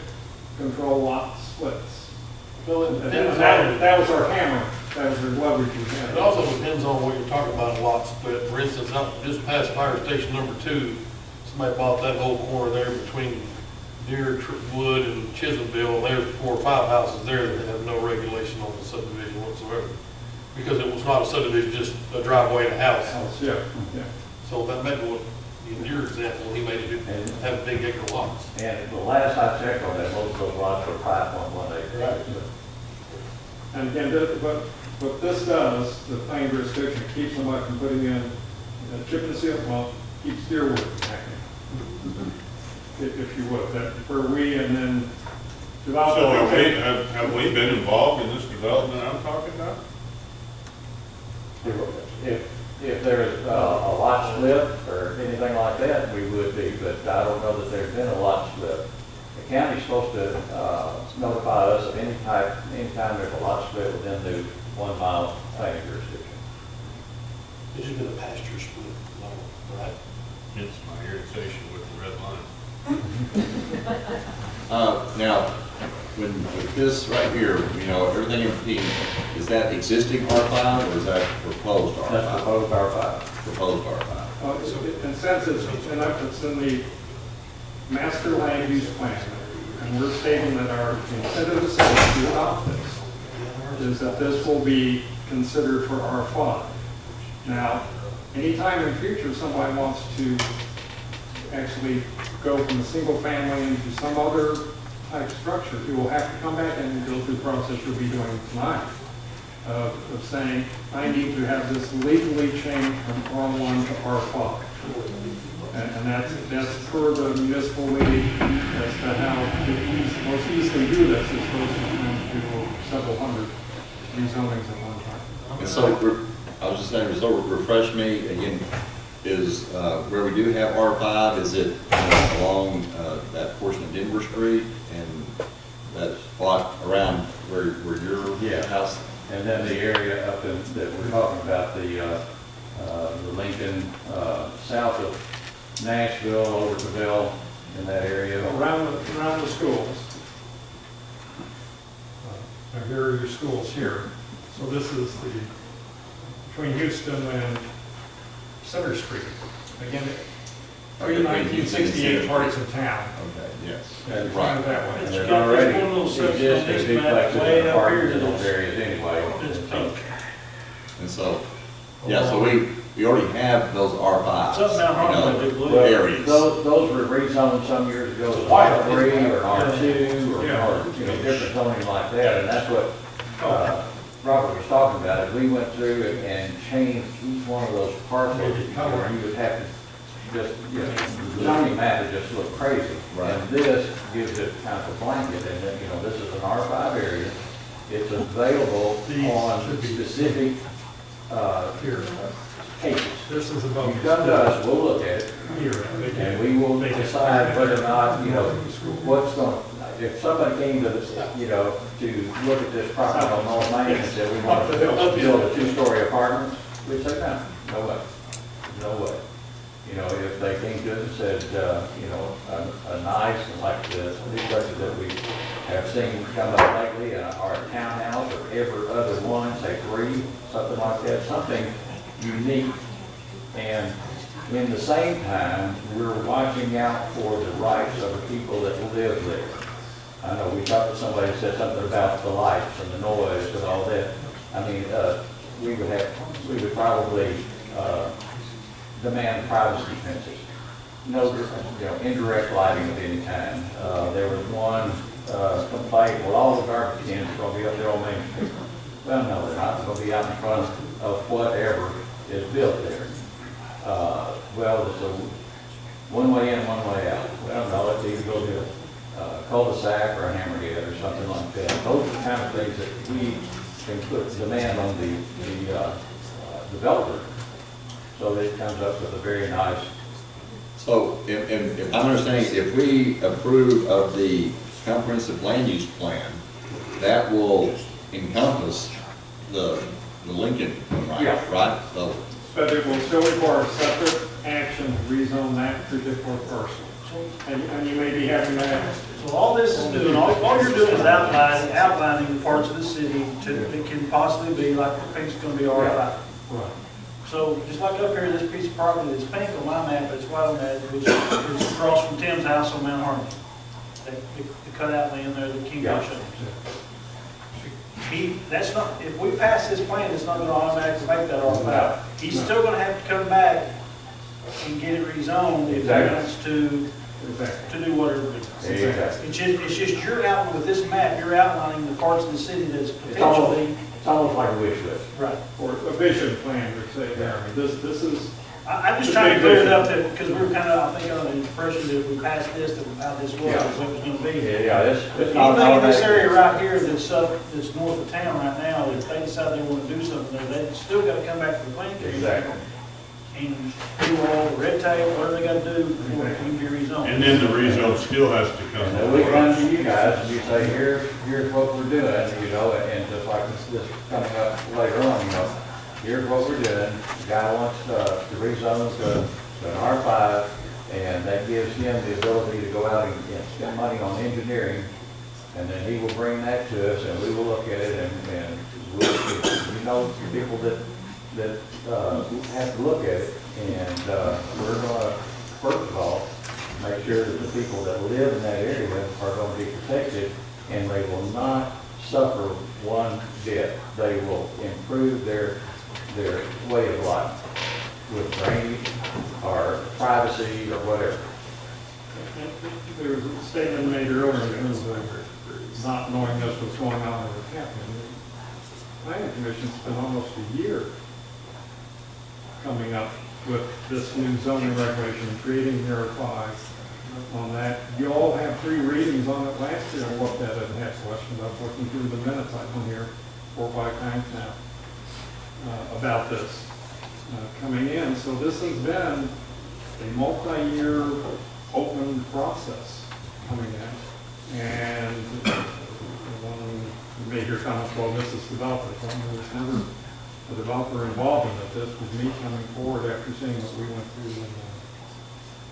control lot splits. Well, it And depends that was our hammer, that was the leverage we had. It also depends on what you're talking about, a lot split. For instance, up just past fire station number 2, somebody bought that whole corner there between Deerwood and Chisholmville. There's 4 or 5 houses there that have no regulation on the subdivision whatsoever. Because it was not a subdivision, just a driveway and a house. Yeah, yeah. So that may be what, in your example, he made it have big acre lots. And the last I checked on that, most of those lots were 5.1 acres. Right. And again, what this does, the planning jurisdiction, keeps somebody from putting in a chip and seal, well, keeps Deerwood acting. If you would, that where we and then develop. So have we been involved in this development I'm talking about? If there's a lot split or anything like that, we would be, but I don't know that there's been a lot split. The county's supposed to notify us of anytime there's a lot split within the 1 mile planning jurisdiction. This has been a pasture split, right? It's my irritation with the red line. Now, with this right here, you know, everything in pink, is that existing R5 or is that proposed R5? That's proposed R5. Proposed R5. And since it's in the master land use plan, and we're stating that our intent of the city to adopt this is that this will be considered for R5. Now, anytime in the future somebody wants to actually go from a single family into some other type structure, you will have to come back and go through the process you'll be doing tonight of saying, I need to have this legally changed from R1 to R5. And that's per the municipal league as to how to most easily do this, as opposed to several hundred rezonings at one time. And so, I was just saying, so refresh me again, is where we do have R5, is it along that portion of Denver Street and that spot around where your house? And then the area up in, that we're talking about, the Lincoln, south of Nashville, over to Ville, in that area. Around the schools. Now here are your schools here. So this is between Houston and Center Street. Again, Okay, 1968 parts of town. Okay, yes. Yeah, Right. that way. And there's got this already one little section on this existing map duplexes way and up here apartments to in those this. areas anyway. This And so- pink. And so, yeah, so we already have those R5s. Something Mount Harmon would do, you know, believe. areas. Those were rezoned some years ago as R3 or R2 or, you know, different zoning like that, and that's what, Robert was talking about, is we went through and changed each one of those parcels, where you would have to just, you know, the zoning map would just look crazy. Right. And this gives it kind of a blanket, and then, you know, this is an R5 area, it's available on specific, cases. This is about. You come to us, we'll look at it, and we will decide whether or not, you know, what's going, if somebody came to this, you know, to look at this property on North Main and said, we want to build a 2-story apartment, we'd say, no way, no way. You know, if they came to us and said, you know, a nice, like these places that we have seen come up lately, or a townhouse, or every other one, say 3, something like that, something unique. And in the same time, we're watching out for the rights of the people that live there. I know we talked to somebody that said something about the lights and the noise and all that. I mean, we would probably demand privacy fences. No, you know, indirect lighting of any kind. There was one complaint, well, all the garbage cans are going to be up there on Main Street. Well, no, they're not. They're going to be out in front of whatever is built there. Well, there's a one way in, one way out. Well, no, it's either go to a cul-de-sac or a hammerhead or something like that. Those are the kind of things that we can put demand on the developer, so that it comes up with a very nice. So if I'm understanding, if we approve of the comprehensive land use plan, that will encompass the Lincoln, Yeah. right? So, But it will still require separate action to rezone that particular parcel. And you may be having that. So all this is doing, all you're doing is outlining the parts of the city that can possibly be, like the pink's gonna be R5. Right. So just like up here, this piece of property that's pink on my map, but it's white on that, which is across from Tim's house on Mount Harmon. The cutout land there, the King Bush. That's not, if we pass this plan, it's not gonna automatically make that R5. He's still gonna have to come back and get it rezoned if he wants to do whatever. It's just you're outlining, with this map, you're outlining the parts of the city that's potentially. It's almost like a wish list. Right. Or a vision plan, would say, there. I mean, this is. I'm just trying to clear it up that, because we were kind of, I think, under the impression that if we passed this, that how this was, what it was gonna be. Anything in this area right here that's north of town right now, if they decide they want to do something there, they still gotta come back to the planning commission. Exactly. And do all the red tape, whatever they gotta do before it can be rezoned. And then the rezone still has to come. And then we come to you guys and you say, here's what we're doing, you know, and just like this coming up later on, you know, here's what we're doing. The guy wants to rezone to an R5, and that gives him the ability to go out and spend money on engineering, and then he will bring that to us, and we will look at it, and we'll, you know, the people that have to look at it, and we're going to, first of all, make sure that the people that live in that area are going to be protected, and they will not suffer one bit. They will improve their way of life with drainage or privacy or whatever. There was a statement made earlier in terms of not knowing just what's going on in the happening. The planning commission's been almost a year coming up with this new zoning regulation, creating your 5 on that. You all have 3 readings on it last year. I looked at it and had questions. I was looking through the minutes. I've been here 4 or 5 times now about this coming in. So this has been a multi-year open process coming in. And you made your comments, well, this is developer. There was never a developer involved in it. This was me coming forward after seeing what we went through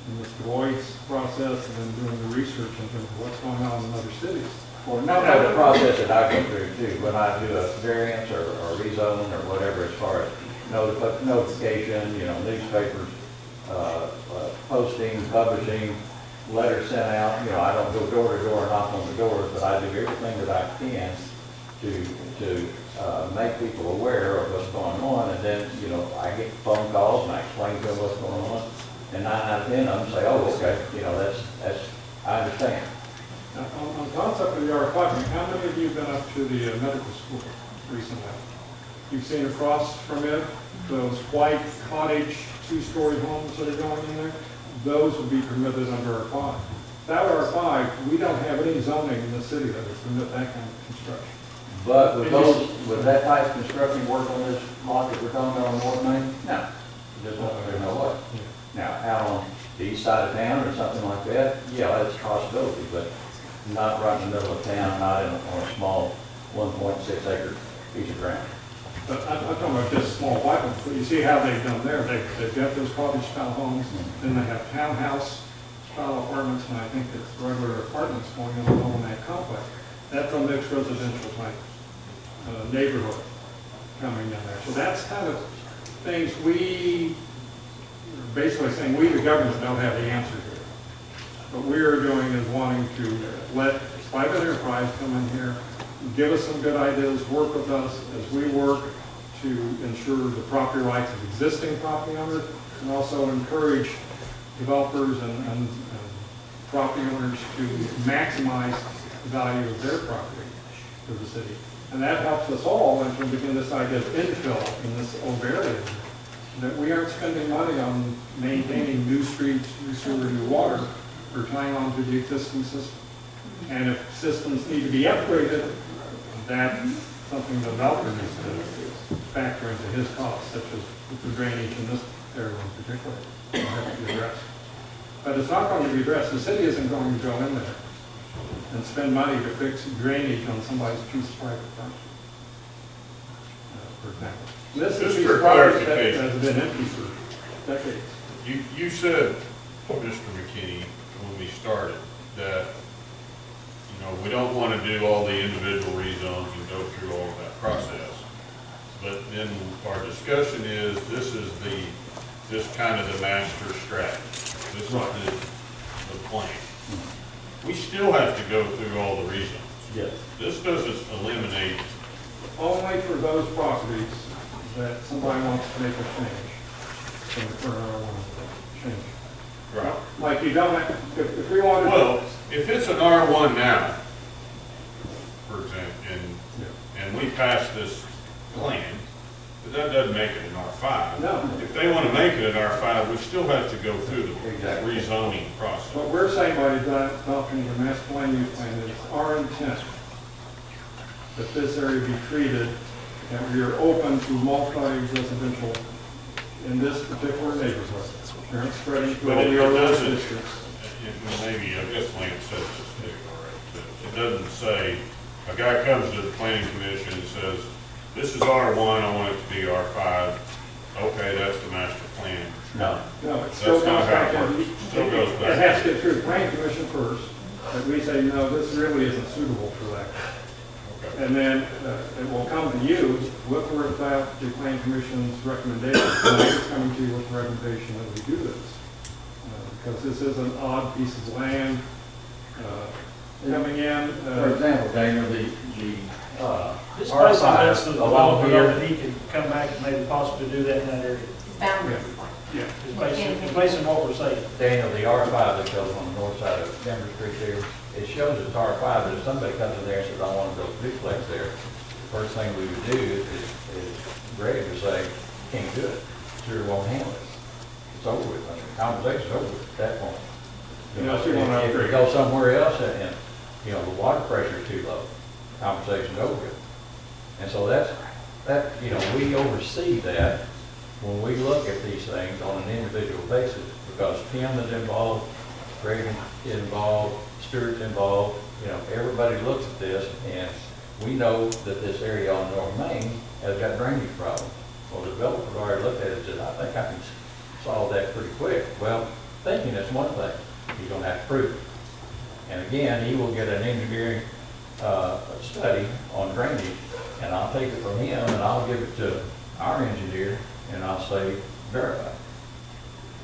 in this Deloitte's process and then doing the research in terms of what's going on in other cities. Well, not the process that I go through too, when I do a variance or rezone or whatever, as far as notification, you know, newspapers, posting, publishing, letters sent out. You know, I don't go door to door, knock on the doors, but I do everything that I can to make people aware of what's going on, and then, you know, I get phone calls and I explain to them what's going on, and 9 out of 10 of them say, oh, okay, you know, that's, I understand. Now, on concept of the R5, how many of you have been up to the medical school recently? You've seen across from it, those white cottage, 2-story homes that are going in there? Those would be permitted under R5. Without R5, we don't have any zoning in the city that would permit that kind of construction. But would that type of construction work on this lot that we're talking about on North Main? No. There's no way. Now, out on the east side of town or something like that, yeah, that's a possibility, but not right in the middle of town, not on a small 1.6 acre piece of ground. But I'm talking about just small white ones, but you see how they've done there. They've got those cottage style homes, then they have townhouse style apartments, and I think it's regular apartments going on in that complex. That's a mixed residential type neighborhood coming in there. So that's kind of things we, basically saying we, the government, don't have the answer here. What we are doing is wanting to let private enterprise come in here, give us some good ideas, work with us as we work to ensure the property rights of existing property owners, and also encourage developers and property owners to maximize the value of their property to the city. And that helps us all when we begin this idea of infill in this old area, that we aren't spending money on maintaining new streets, new sewer, new water. We're tying on to the existing system. And if systems need to be upgraded, that's something the developer needs to factor into his costs, such as the drainage in this area in particular, will have to be addressed. But it's not going to be addressed. The city isn't going to go in there and spend money to fix drainage on somebody's piece of private property, for example. This is a property that has been empty for decades. You said, Mr. McKinney, when we started, that we don't want to do all the individual rezones and go through all of that process. But then our discussion is, this kind of the master strategy. This is the plan. We still have to go through all the rezones. Yes. This doesn't eliminate. Only for those properties that somebody wants to make a change from the current R1 change. Right. Like you don't have, if we wanted. Well, if it's an R1 now, for example, and we pass this plan, but that doesn't make it an R5. No. If they want to make it an R5, we still have to go through the rezoning process. What we're saying by adopting the master land use plan is our intent that this area be treated, and we are open to multi-residential in this particular neighborhood. They're not spreading to But all it the other doesn't, districts. maybe, I guess Lance says this too, all right, but it doesn't say, a guy comes to the planning commission and says, this is R1, I want it to be R5, okay, that's the master plan. No. No, it still That's goes not how back it in. works. Still goes It back. has to get through the planning commission first, but we say, no, this really isn't suitable for that. Okay. And then it will come to you with or without the planning commission's recommendation. Tonight it's coming to you with the recommendation that we do this. Because this is an odd piece of land coming in. For example, Daniel, the This place lets the R5 along developer know here, that he can come back and maybe possibly do that in that area. It's boundaries. Yeah. It's basically what we're saying. Daniel, the R5 that shows on the north side of Denver Street there, it shows it's R5, but if somebody comes in there and says, I want to build a duplex there, the first thing we would do is Greg would say, can't do it, sewer won't handle it. It's over with, I mean, the conversation's over with at that point. If we go somewhere else and, the water pressure is too low, conversation's over with. And so we oversee that when we look at these things on an individual basis, because Tim is involved, Greg is involved, Stuart's involved, everybody looks at this, and we know that this area on North Main has got drainage problems. Well, the developer already looked at it and said, I think I can solve that pretty quick. Well, thinking is one thing, he's gonna have to prove it. And again, he will get an engineering study on drainage, and I'll take it from him and I'll give it to our engineer and I'll say verified.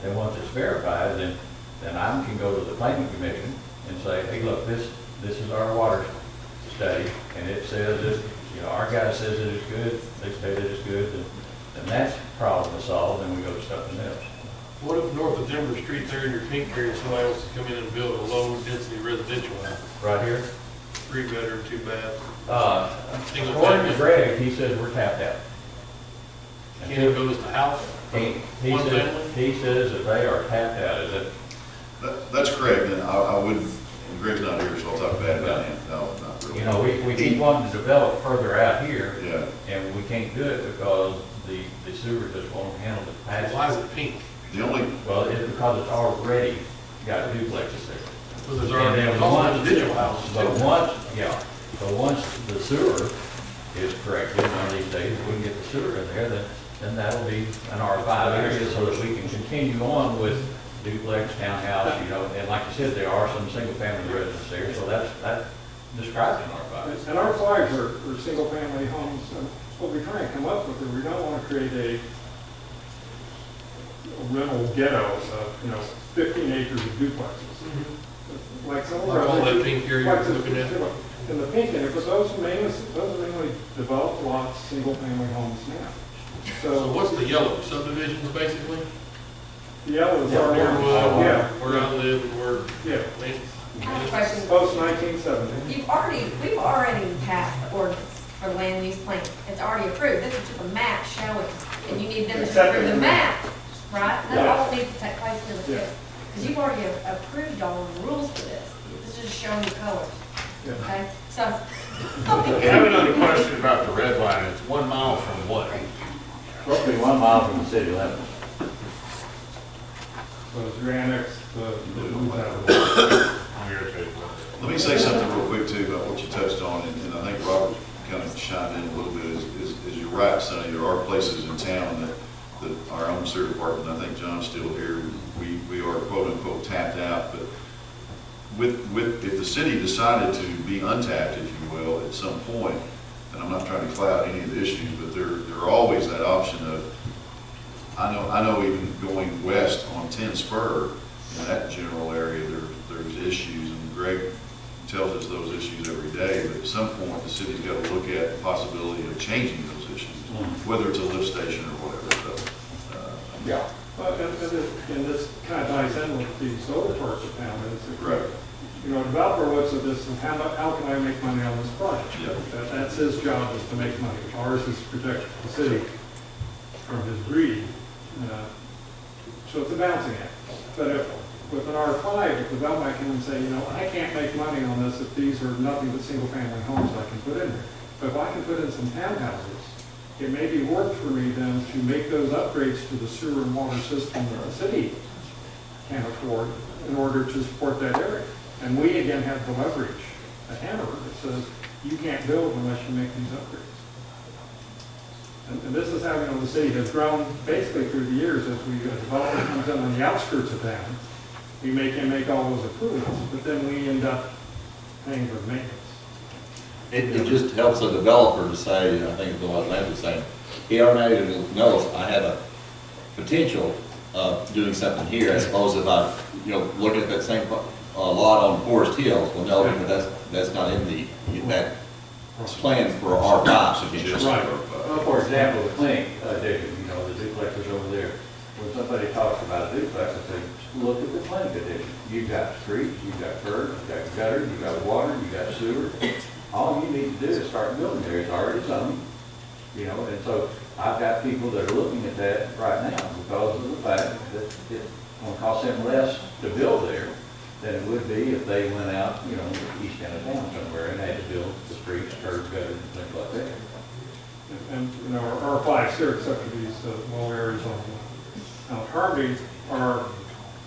And once it's verified, then I can go to the planning commission and say, hey, look, this is our water study, and it says that, you know, our guy says that it's good, they say that it's good, then that's problem is solved, then we go to something else. What if north of Denver Street there in your pink area, somebody else to come in and build a low-density residential house? Right here? 3 bedroom, 2 bath. Single According family. to Greg, he says we're tapped out. Can it go as the house? He One says, family? he says that they are tapped out, is it? That's correct, and I wouldn't, and Greg's not here, so I'll talk bad about him. No, not really. You know, we keep wanting to develop further out here, Yeah. and we can't do it because the sewer just won't handle the capacity. Why is it pink? The only, Well, it's because it's already got duplexes there. So there's And already then also once- individual houses But too. once the sewer is corrected, one of these days, if we can get the sewer in there, then that'll be an R5 area so that we can continue on with duplex, townhouse, you know, and like you said, there are some single-family residences there, so that describes an R5. And our flags are single-family homes, and what we're trying to come up with, is we don't want to create a rental ghetto of, 15 acres of duplexes. Like some of our. Like all that pink area like you're looking at? In the pink area, but those are mainly developed lots, single-family homes now. So what's the yellow? Subdivisions, basically? The yellow is Where our, yeah. where I live and where. Yeah. I have a question. Post 1970. We've already passed the ordinance for the land use plan. It's already approved. This is just a map showing, and you need them to Accepting approve the the map, right? That's Yeah. all that needs to take place with Yeah. this. Because you've already approved all of the rules for this. This is just showing the colors, Yeah. okay? So, I have another question about the red line. It's 1 mile from what? Roughly 1 mile from the city limits. So it's your annex, the moves out of the. let me say something real quick too about what you touched on, and I think Robert kind of chimed in a little bit, is you're right, Sonny, there are places in town that our own sewer department, I think John's still here, we are quote unquote tapped out, but if the city decided to be untapped, if you will, at some point, and I'm not trying to cloud any of the issues, but there are always that option of, I know even going west on 10 Spur, in that general area, there's issues, and Greg tells us those issues every day, but at some point, the city's got to look at the possibility of changing those issues, whether it's a lift station or whatever, so. Yeah. Well, and this kind of ties in with the solar parks of town, is it? Right. A developer looks at this and how can I make money on this project? Yeah. That's his job, is to make money. Ours is to protect the city from his greed. So it's a balancing act. But if, with an R5, if the developer can say, I can't make money on this if these are nothing but single-family homes I can put in there. But if I can put in some townhouses, it may be worth for me then to make those upgrades to the sewer and water system that the city can afford in order to support that area. And we again have the leverage, a hammer that says you can't build unless you make these upgrades. And this is how, the city has grown basically through the years as we, a developer comes in on the outskirts of town, we make him make all those improvements, but then we end up paying for the maintenance. It just helps the developer to say, I think it's what Lance was saying, he automatically knows I have a potential of doing something here, as opposed to if I, look at that same lot on Forest Hills, well, no, because that's not in that plan for R5 potential. Right. Well, for example, the clinic addition, the duplex is over there. When somebody talks about a duplex, I say, look at the clinic addition. You've got streets, you've got curbs, you've got gutters, you've got water, you've got sewer. All you need to do is start building there. It's already zoned, and so I've got people that are looking at that right now because of the fact that it's going to cost them less to build there than it would be if they went out, east end of town somewhere and had to build the streets, curbs, gutters, and things like that. And our flags here, except for these low areas on Harvey, are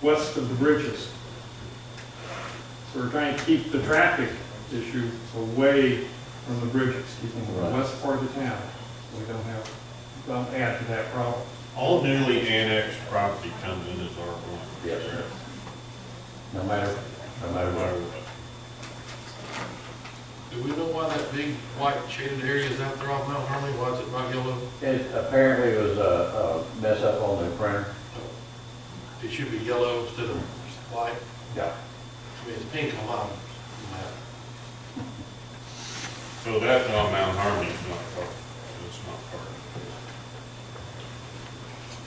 west of the bridges. So we're trying to keep the traffic issue away from the bridges, keeping the west part of the town, so we don't add to that problem. All newly annexed property comes in as R1. Yes, sir. No matter what. Do we know why that big white shaded area is out there off Mount Harmony? Why is it not yellow? It apparently was a mess up on the printer. It should be yellow instead of white. Yeah. I mean, it's pink on my map. So that Mount Harmony is not part, it's not part.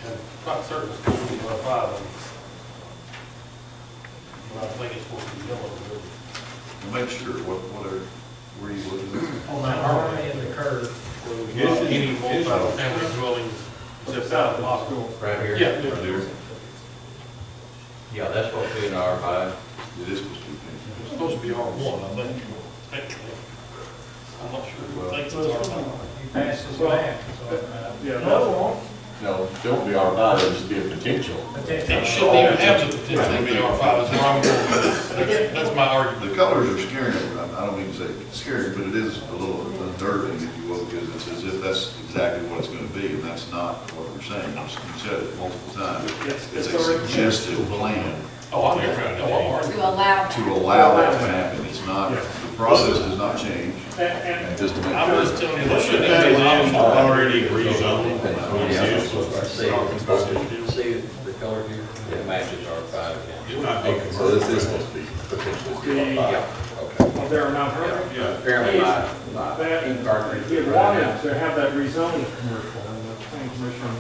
And not certain it's supposed to be R5, but I think it's supposed to be yellow. Make sure, where you looking at? On that harmony and the curve. Well, any multi-family dwellings except out of the hospital. Right here? Yeah. Right there. Yeah, that's supposed to be an R5. It is supposed to be. It's supposed to be R1, I think, technically. I'm not sure. I think it's R1. You pass this back, so, Yeah, No, No, don't be R5, it'll just be a potential. it shouldn't even have the potential to be R5, that's where I'm going with this. That's my argument. The colors are scaring, I don't mean to say scary, but it is a little unnerving, if you will, because it's as if that's exactly what it's gonna be, and that's not what we're saying. You said it multiple times. It's a suggested plan Oh, I'm here, no, I'm arguing. To allow to that. allow that to happen. It's not, the process does not change. And Just to make I'm sure. just telling you, It this should shouldn't have be been an option. already rezoned. See the color here? It matches R5 again. It's not Okay, so this is supposed to be potentially R5. Okay. there are Mount Harmony. Yeah. Apparently my That, ink cartridge. he had wanted to have that rezoning commercial, and the planning commission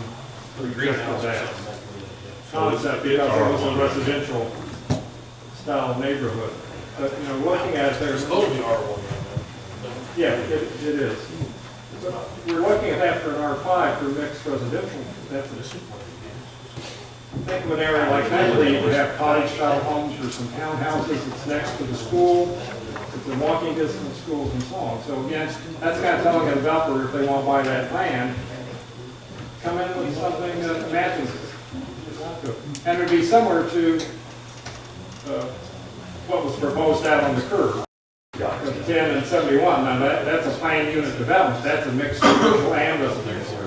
rejected that concept because it was a residential style neighborhood. But, you know, looking at it, It's there's, supposed to be R1. yeah, it is. But we're looking at that for an R5 for mixed residential. That's a, think of an area like that where you would have cottage style homes or some townhouses. It's next to the school. It's a walking distance schools and so on. So again, that's kind of telling a developer if they want to buy that land, come in with something that matches it. And it'd be similar to what was proposed out on the curve. 10 and 71. Now that's a planned unit development. That's a mixed commercial and residential.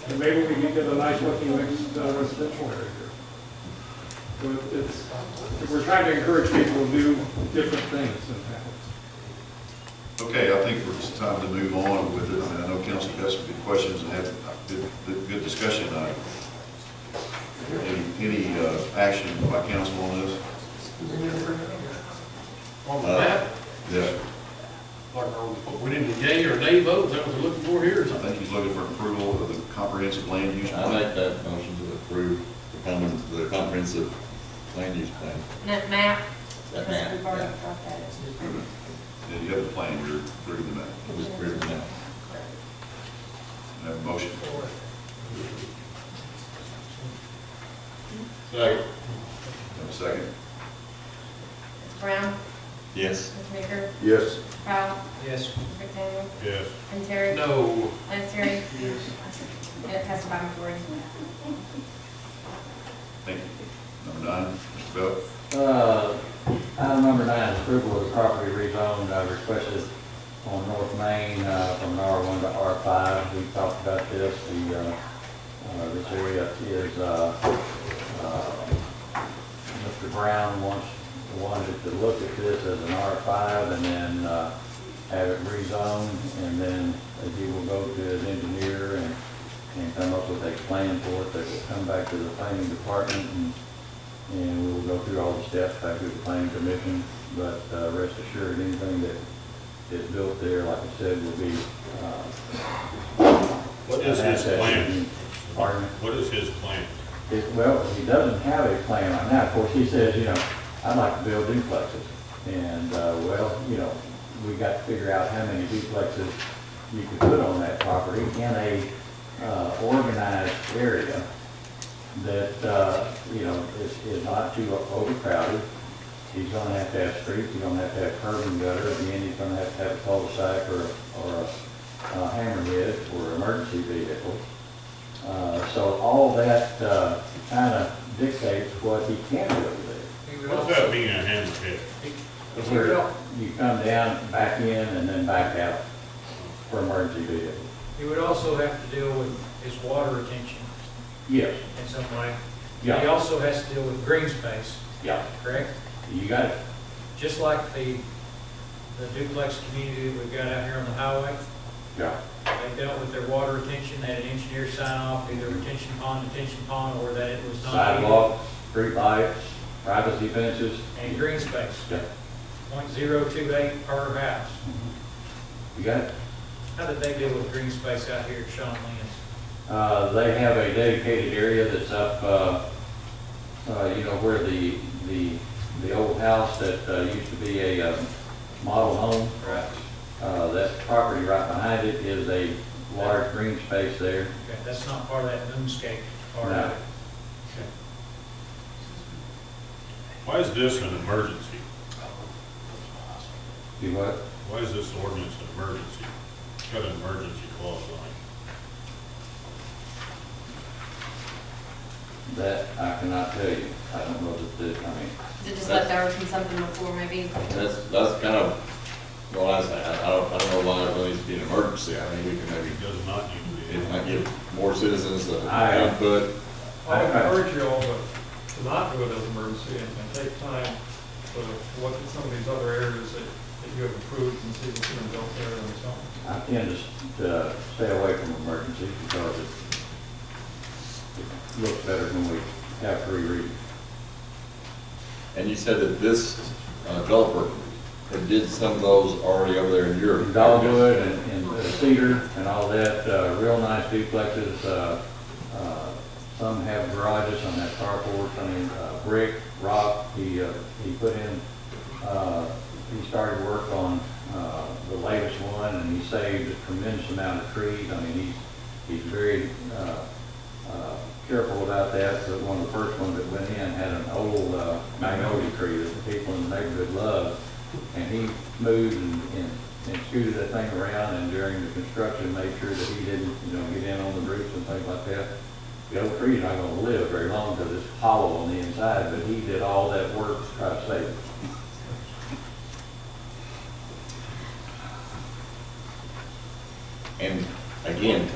And maybe we can get a nice looking mixed residential area here. So we're trying to encourage people to do different things in town. Okay, I think it's time to move on with it. I mean, I know council got some good questions and had good discussion on it. Any action by council on this? On the map, Yeah, like, we need a yea or nay vote, is that what we're looking for here? Or I something? think he's looking for approval of the comprehensive land use I plan. make that motion to approve the comprehensive land use plan. That map, That because map, we've already yeah. got that. Yeah, you have the plan, you're approving the map. Just approve it now. I have a motion. Second. Have a second? Mr. Brown? Yes. Mr. Baker? Yes. Powell? Yes. Mr. McDaniel? Yes. And Terry? No. Lance Terry? And it passed by majority. Thank you. Number 9, Mr. Bell. Item number 9, approval of the property rezoned, requested on North Main, from an R1 to R5. We talked about this, this area is, Mr. Brown wanted to look at this as an R5 and then, have it rezoned, and then he will go to his engineer and come up with a plan for it that will come back to the planning department, and we will go through all the steps back to the planning commission. But rest assured, anything that is built there, like I said, will be. What is his plan? Pardon me? What is his plan? Well, he doesn't have a plan right now. Of course, he says, I'd like to build duplexes. And, we got to figure out how many duplexes you could put on that property in a organized area that, is not too overcrowded. He's going to have streets, he's going to have curb and gutter. Again, he's going to have a cul-de-sac or a hammerhead for emergency vehicles. So all that kind of dictates what he can do there. What's that mean, a hammerhead? Where you come down, back in, and then back out for emergency vehicles. He would also have to deal with his water retention Yes. in some way. Yeah. He also has to deal with green space, Yeah. correct? You got it. Just like the duplex community that we've got out here on the highway. Yeah. They dealt with their water retention, had an engineer sign off, either retention pond, or that it was not. Sidewalks, street lights, privacy fences. And green space, Yeah. 0.028 per house. You got it? How did they deal with green space out here at Sean Lynn's? They have a dedicated area that's up, where the old house that used to be a model home. Right. That property right behind it is a large green space there. Okay, that's not part of that moonscape part No. of it. Why is this an emergency? Do what? Why is this ordinance an emergency? It's got an emergency clause on it. That I cannot tell you. I don't know Is it just left over from something before, maybe? That's kind of what I say. I don't know why it really needs to be an emergency. I mean, we can maybe, It does not need to be. it might give more citizens the I- input. I would encourage you all to not do it as an emergency and take time to look at some of these other areas that you have approved and see what's been built there and so on. I tend to stay away from emergencies because it looks better when we have three readings. And you said that this developer had did some of those already over there in Europe. Dogwood and cedar and all that, real nice duplexes. Some have garages on that carport. I mean, brick, rock. He put in. He started work on the latest one, and he saved a tremendous amount of trees. I mean, he's very careful about that. But one of the first ones that went in had an old magnolia tree that the people in the neighborhood loved, and he moved and scooted that thing around, and during the construction made sure that he didn't, get in on the roofs and things like that. The old tree's not going to live very long because it's hollow on the inside, but he did all that work to try to save it. And again,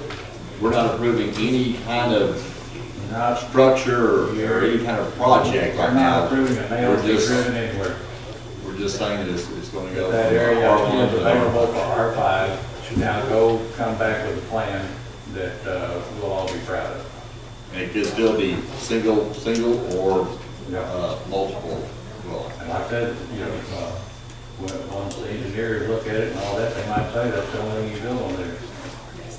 we're not approving any kind of structure or any kind of project We're right not now. approving it, may We're not be just- driven anywhere. We're just saying that it's going to go. That from area R1 is to available for R5. Now go come back with a plan that we'll all be proud of. And it could still be single or multiple dwelling. And like I said, once the engineers look at it and all that, they might say that's the only thing you build on there.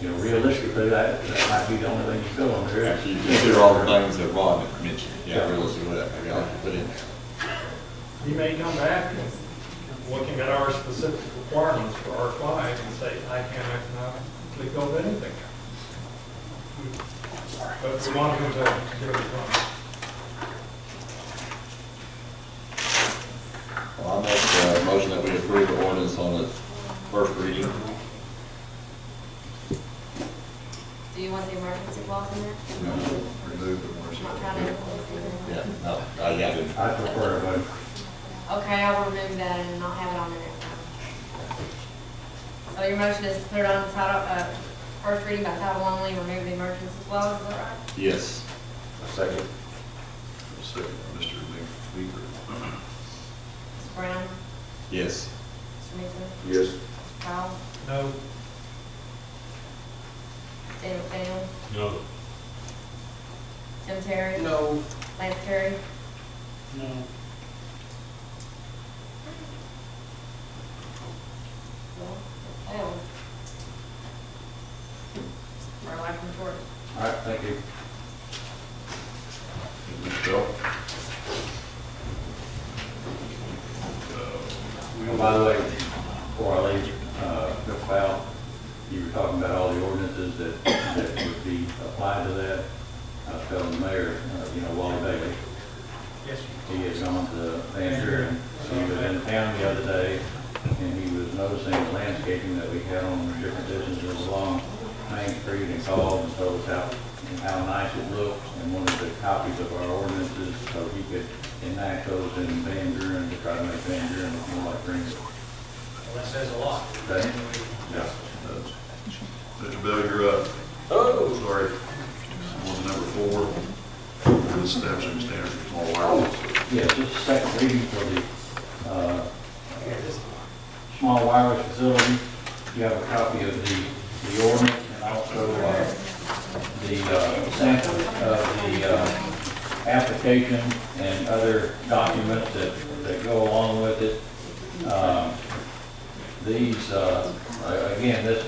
Realistically, that might be the only thing you build on there. After you consider all the things that Ron had mentioned, realistically, that maybe I'll put in there. You may come back and looking at our specific requirements for R5 and say, I can't economically build anything. But we want them to give it a try. Well, I'll make a motion that we approve the ordinance on the first reading. Do you want the emergency clause in there? No, remove the I'm not trying to influence anything. Yeah, no, I didn't. I prefer it, but Okay, I'll remove that and not have it on the next time. So your motion is to put it on the title, first reading by title only, remove the emergency clause, is that right? Yes. Second. Second, Mr. McVeigh. Mr. Brown? Yes. Mr. Newton? Yes. Mr. Powell? No. Daniel McDaniel? No. Tim Terry? No. Lance Terry? No. Well, it fails. For a large majority. all right, thank you. Bill? Oh, by the way, before I leave, Mr. Powell, you were talking about all the ordinances that would be applied to that. I was telling the mayor, Wally Bailey, Yes. he has gone to Van Buren. He was in town the other day, and he was noticing the landscaping that we had on the different distances along Main Street, and called and told us how nice it looked, and wanted the copies of our ordinances so he could enact those in Van Buren to try to make Van Buren look more like Greenville. Well, that says a lot. Okay? Yeah. Mr. Bell, you're up. Oh, sorry. On number 4, establishing standards for small wireless. Yeah, just a second reading for the small wireless facility. You have a copy of the ordinance and also the sample of the application and other documents that go along with it. these, again, this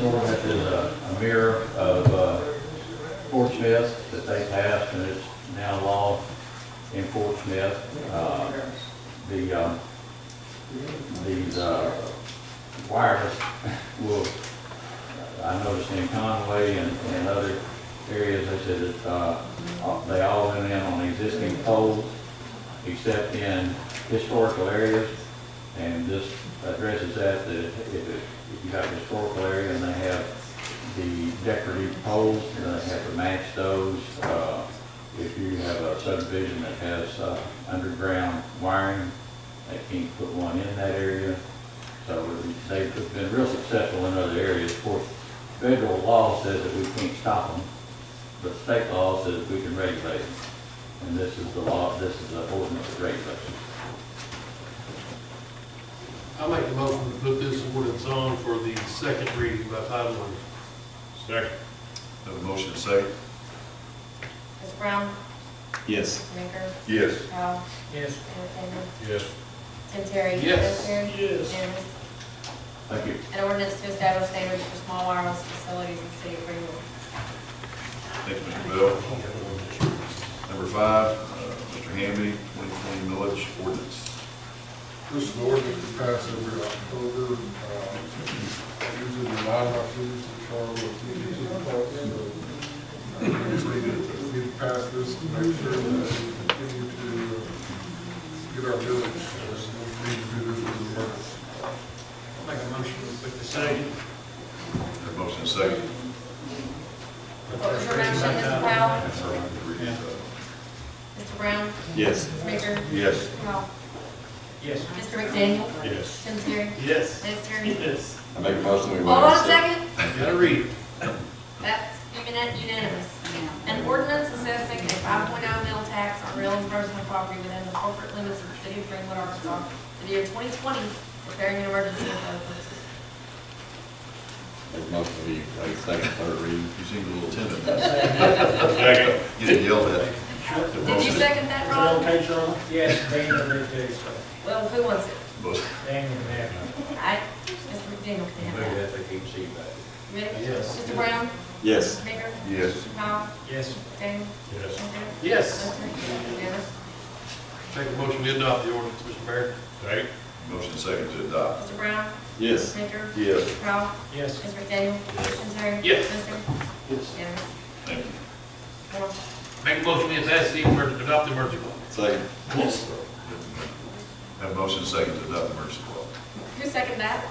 ordinance is a mirror of Fort Smith that they passed, and it's now law in Fort Smith. These wireless will, I noticed in Conway and other areas, they said that they all went in on existing poles, except in historical areas. And this addresses that if you got a historical area and they have the decorative poles, then they have to match those. If you have a subdivision that has underground wiring, they can't put one in that area. So they've been real successful in other areas. Of course, federal law says that we can't stop them, but state law says we can regulate them. And this is the law, this is the ordinance that regulates them. I make the motion to put this ordinance on for the second reading by title only. Second. Have a motion and second? Mr. Brown? Yes. Mr. Baker? Yes. Powell? Yes. Mayor Campbell? Yes. Tim Terry? Yes. Terry? Yes. Unanimous. Thank you. An ordinance to establish standards for small wireless facilities in the city of Greenwood. Thank you, Mr. Bell. Number 5, Mr. Hamby, 2020 millage ordinance. This is an ordinance we pass every October. Usually remind our cities to Charlotte and we just need to pass this to make sure that we continue to get our village. We need to do this as a emergency. I'll make a motion to put the second. Have a motion and second? What was your motion, Mr. Powell? Mr. Brown? Yes. Mr. Baker? Yes. Mr. Powell? Yes. Mr. McDaniel? Yes. Tim Terry? Yes. Ms. Terry? Yes. I make a motion we waive. Hold on a second. Gotta read it. That's unanimous. An ordinance assessing a 5.0 mill tax on real and personal property within the corporate limits of the city of Greenwood, Arkansas for the year 2020, declaring an emergency and for other purposes. Make a motion we waive second, third reading. You seemed a little timid. Second. You didn't yell at. Did you second that, Ron? Okay, Charlie? Yes, Daniel did too, so. Well, who wants it? Daniel can have it. Mr. McDaniel can have Maybe that. that they keep seeing back. Ready? Yes. Mr. Brown? Yes. Mr. Baker? Yes. Mr. Powell? Yes. Daniel? Yes. Tim Terry? Yes. Ms. Terry? Unanimous. Make a motion to adopt the ordinance, Mr. Mayor. Second. Motion and second to adopt. Mr. Brown? Yes. Mr. Baker? Yes. Mr. Powell? Yes. Mr. McDaniel? Tim Terry? Yes. Ms. Terry? Yes. Unanimous. Thank you. Hold on. Make a motion to pass the emergency, adopt the emergency law. Second. Have a motion and second to adopt the emergency law. Who seconded that?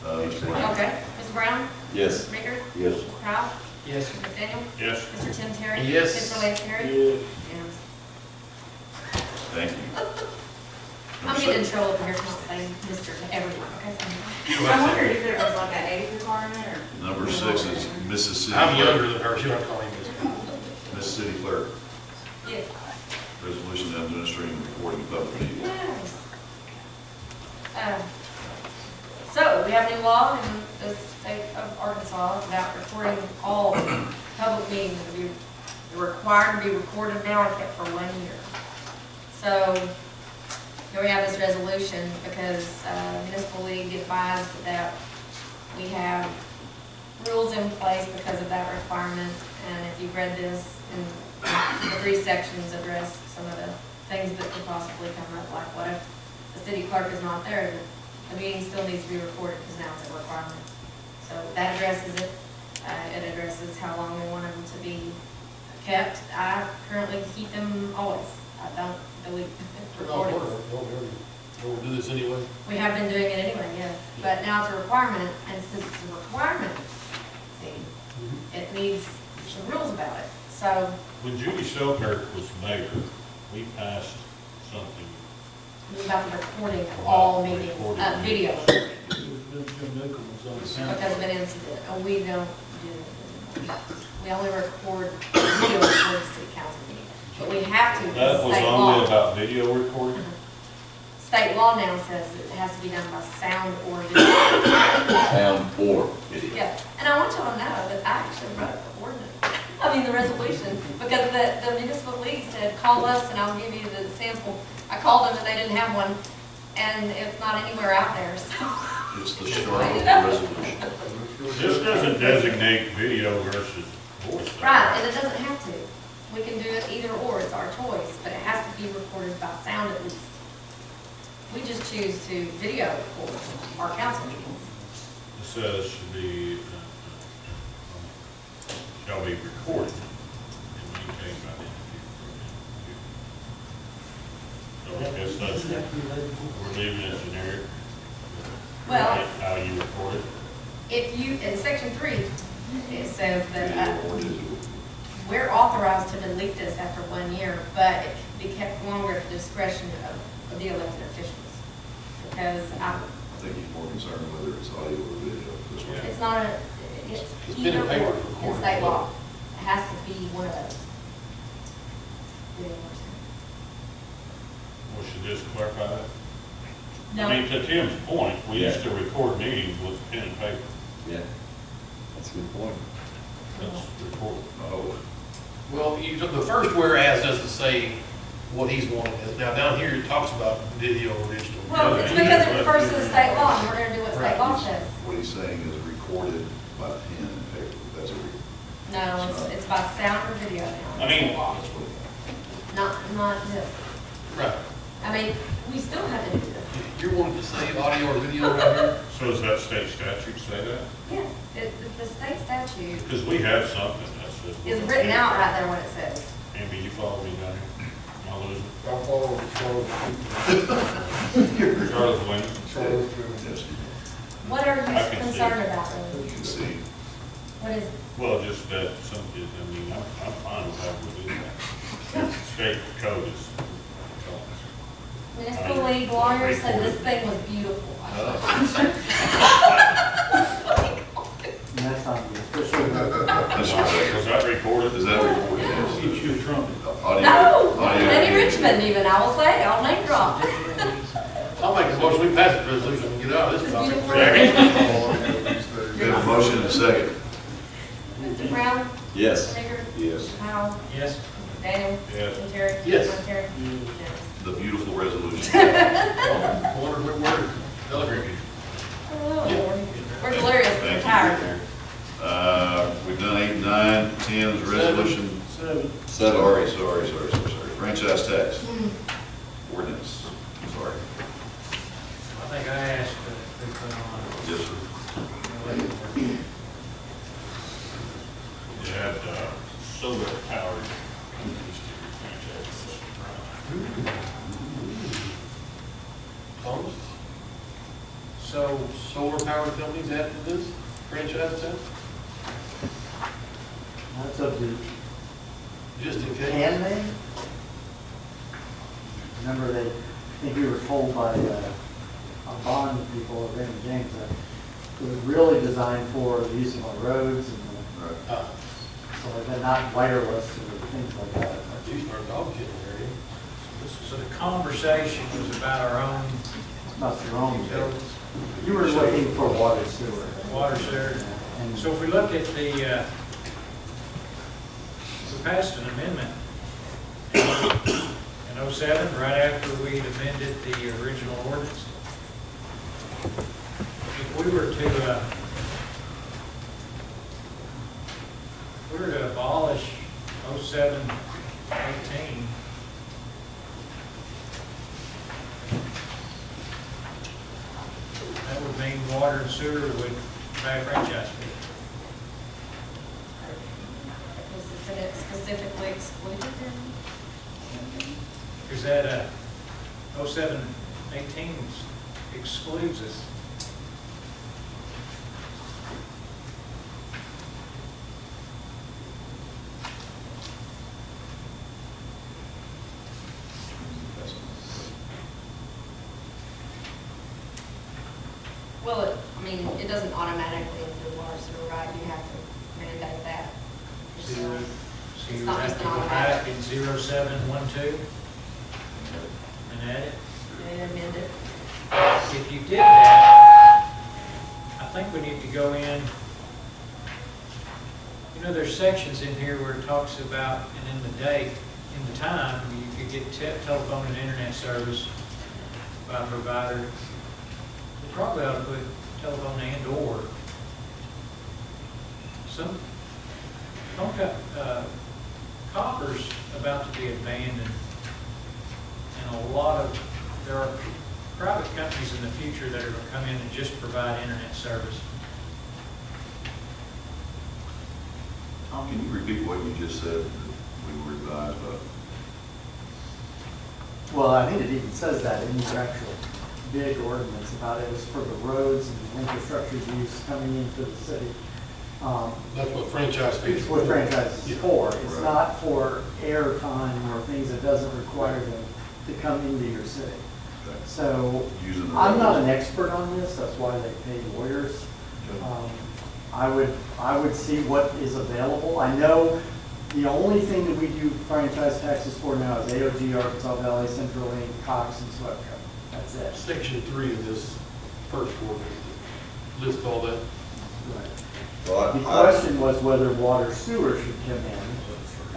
Mr. Brown? Okay. Mr. Brown? Yes. Mr. Baker? Yes. Mr. Powell? Yes. Mr. McDaniel? Yes. Mr. Tim Terry? Yes. Mr. Lance Terry? Yes. Unanimous. Thank you. I'm getting in trouble here for not saying Mr. to everyone, okay? I wondered if there was like an age requirement or. Number 6 is Mississippi. I'm younger than her, she don't call me Miss. Mississippi Clerk. Yes. Resolution administering and reporting of public meetings. Yes. So, we have a new law in the state of Arkansas about recording all public meetings. They're required to be recorded now and kept for 1 year. So, here we have this resolution because Municipal League advised that we have rules in place because of that requirement. And if you've read this, and the 3 sections address some of the things that could possibly come up, like what if the city clerk is not there, the meeting still needs to be recorded because now it's a requirement. So that addresses it. It addresses how long we want them to be kept. I currently keep them always. I don't delete recordings. We'll do this anyway. We have been doing it anyway, yes. But now it's a requirement, and since it's a requirement, see, it needs some rules about it. So, When Judy Selkirk was mayor, we passed something. it's about the recording of all meetings, video, because of an incident. And we don't do it. We only record video for the city council meeting. But we have to, because That of was state only law. about video recording? State law now says it has to be done by sound or video. Sound or video. Yes, and I want y'all to know that I actually wrote the ordinance, the resolution, because the municipal league said, call us and I'll give you the sample. I called them and they didn't have one, and it's not anywhere out there, so It's the start of the resolution. This doesn't designate video versus voice. though. Right, and it doesn't have to. We can do it either or, it's our choice, but it has to be recorded by sound at least. We just choose to video record our council meetings. It says should be, shall be recorded and maintained by the entity. So I guess that's, we're leaving it generic. Well- How you record it. If you, in section 3, it says that we're authorized to delete this after 1 year, but it can be kept longer at the discretion of the elected officials. Because I think he's more concerned whether it's audio or video. This one. it's not a, it's It's been either a paper or in recording. state law. It has to be one of those. Video or sound. We should just clarify that. No. I mean, to Tim's point, we used to record meetings with pen and paper. Yeah, that's a good point. That's recorded. Oh, Well, the first whereas doesn't say what he's wanting. Now, down here, it talks about video or digital. Well, it's because it refers to the state law, and we're gonna do what state law says. what he's saying is recorded by pen and paper. That's a, No, it's by sound or video now. I mean- State law. that's what. Not this. Right. I mean, we still have to do this. You're wanting to say audio or video right here? So does that state statute say that? Yes, the state statute Because we have something that says. is written out right there when it says. Amber, you follow me down here? Am I losing? I'll follow Charles. Charles Wayne? Charles, Yes, What are I you can concerned see. about, you really? can see. What is it? Well, just that some, I mean, I'm fine with having to do that. State code is. Municipal League lawyer said this thing was beautiful. And that's not the official. That's correct. Was that recorded? Is that recorded? Yes. Get you a trumpet. Audio. No, audio. Lenny Richmond even, I will say, I'll name drop. I'll make a motion, we pass the resolution and get out of this It's topic. beautiful. We have a motion and a second. Mr. Brown? Yes. Baker? Yes. Powell? Yes. Daniel? Yes. Terry? Yes. Terry? The beautiful resolution. Wonder where we're celebrating. Oh, we're delirious, we're tired. We've done 8, 9, 10 is resolution. 7. Sorry. Franchise tax. Ordinance, sorry. I think I asked to put on. Yes, sir. You had solar powered companies to franchise. Thomas, So, solar powered companies after this franchise tax? That's up to, Just in case. can they? Remember that, I think we were told by, our bond people at Raymond James that it was really designed for the use of our roads and, Right. so they're not wireless or things like that. Geez, our dog kennel area. so the conversation was about our own About your own. You were looking for water sewer. water sewer. And So if we look at the, we passed an amendment in '07, right after we amended the original ordinance. If we were to abolish 07-18, that would mean water and sewer would pay a franchise fee. Was it specifically excluded then? Because that 07-18 excludes us. Well, I mean, it doesn't automatically include water sewer, right? You have to mandate that. So It's you not have just to an go automatic. back in 0712 and add it. And amend it. If you did that, I think we need to go in, you know, there's sections in here where it talks about, and in the date, in the time, you could get telephone and internet service by a provider. We probably ought to put telephone and/or some copper's about to be abandoned. And a lot of, there are private companies in the future that are going to come in and just provide internet service. Can you repeat what you just said, that we were advised of? Well, I think it even says that in your actual big ordinance about it was for the roads and infrastructure use coming into the city. That's what franchise fees. It's what franchise is for. It's Right. not for airtime or things that doesn't require them to come into your city. Okay. So Using the I'm not roads. an expert on this, that's why they pay lawyers. I would see what is available. I know the only thing that we do franchise taxes for now is AOG, Arkansas Valley, Central Link, Cox, and Swepco. That's it. Section 3 of this first ordinance lists all that. Well, The question was whether water sewer should come in,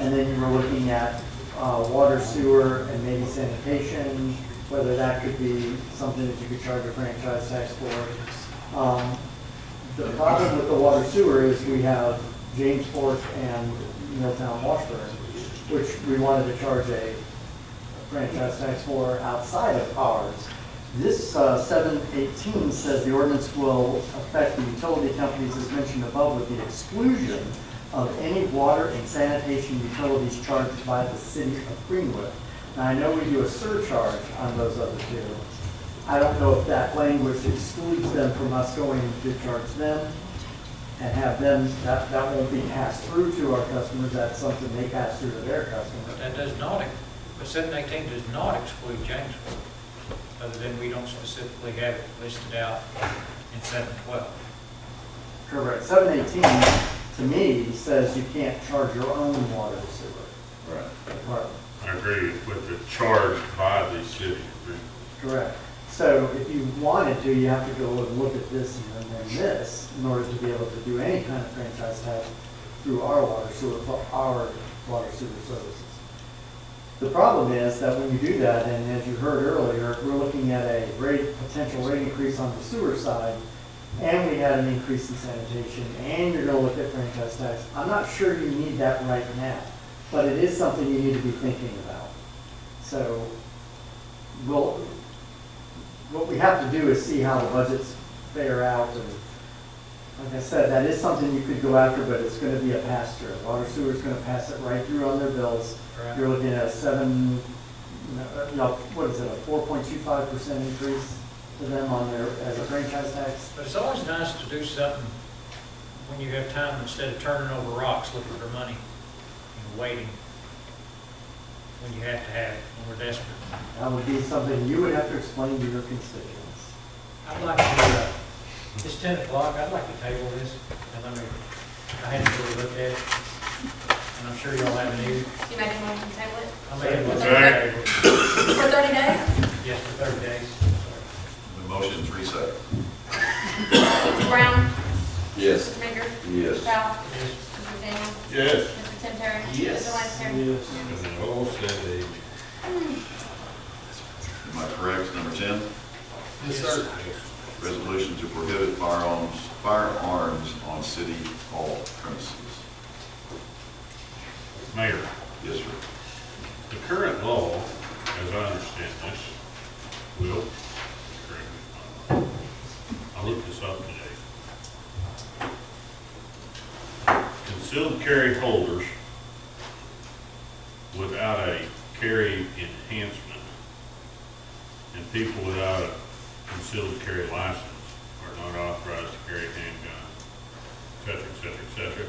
and then you were looking at water sewer and maybe sanitation, whether that could be something that you could charge a franchise tax for. The problem with the water sewer is we have James Fork and Milltown Washburn, which we wanted to charge a franchise tax for outside of ours. This 718 says the ordinance will affect the utility companies as mentioned above with the exclusion of any water and sanitation utilities charged by the city of Greenwood. Now, I know we do a surcharge on those other two. I don't know if that language excludes them from us going to charge them and have them, that won't be passed through to our customers. That's something they pass through to their customers. That does not, but 718 does not exclude Jamesport, other than we don't specifically have it listed out in 712. Correct. 718, to me, says you can't charge your own water or sewer. Right. I agree with the charge by the city. Correct. So if you wanted to, you have to go and look at this and then this in order to be able to do any kind of franchise tax through our water sewer, for our water sewer services. The problem is that when you do that, and as you heard earlier, we're looking at a potential rate increase on the sewer side, and we had an increase in sanitation, and you're gonna look at franchise tax. I'm not sure you need that right now, but it is something you need to be thinking about. So, what we have to do is see how the budgets fare out, and like I said, that is something you could go after, but it's gonna be a pass-through. Water sewer is gonna pass it right through on their bills. Right. You're looking at a 4.25% increase to them on their, as a franchise tax. But it's always nice to do something when you have time instead of turning over rocks looking for money and waiting when you have to have it, when we're desperate. That would be something you would have to explain to your constituents. I'd like to, it's 10 o'clock, I'd like to table this, and I hadn't really looked at it, and I'm sure y'all haven't either. You make a motion to table it? I'm making one Second. table. For 30 days? Yes, for 30 days. The motion's reset. Mr. Brown? Yes. Mr. Baker? Yes. Mr. Powell? Yes. Mr. Daniel? Yes. Mr. Tim Terry? Yes. Mr. Lester? Yes. Oh, steady. Am I correct, number 10? Yes, sir. Resolution to prohibit firearms on city hall premises. Mayor, Yes, sir. the current law, as I understand this, will, correct me if I'm wrong, I looked this up today. Concealed carry holders without a carry enhancement and people without a concealed carry license are not authorized to carry handguns, et cetera,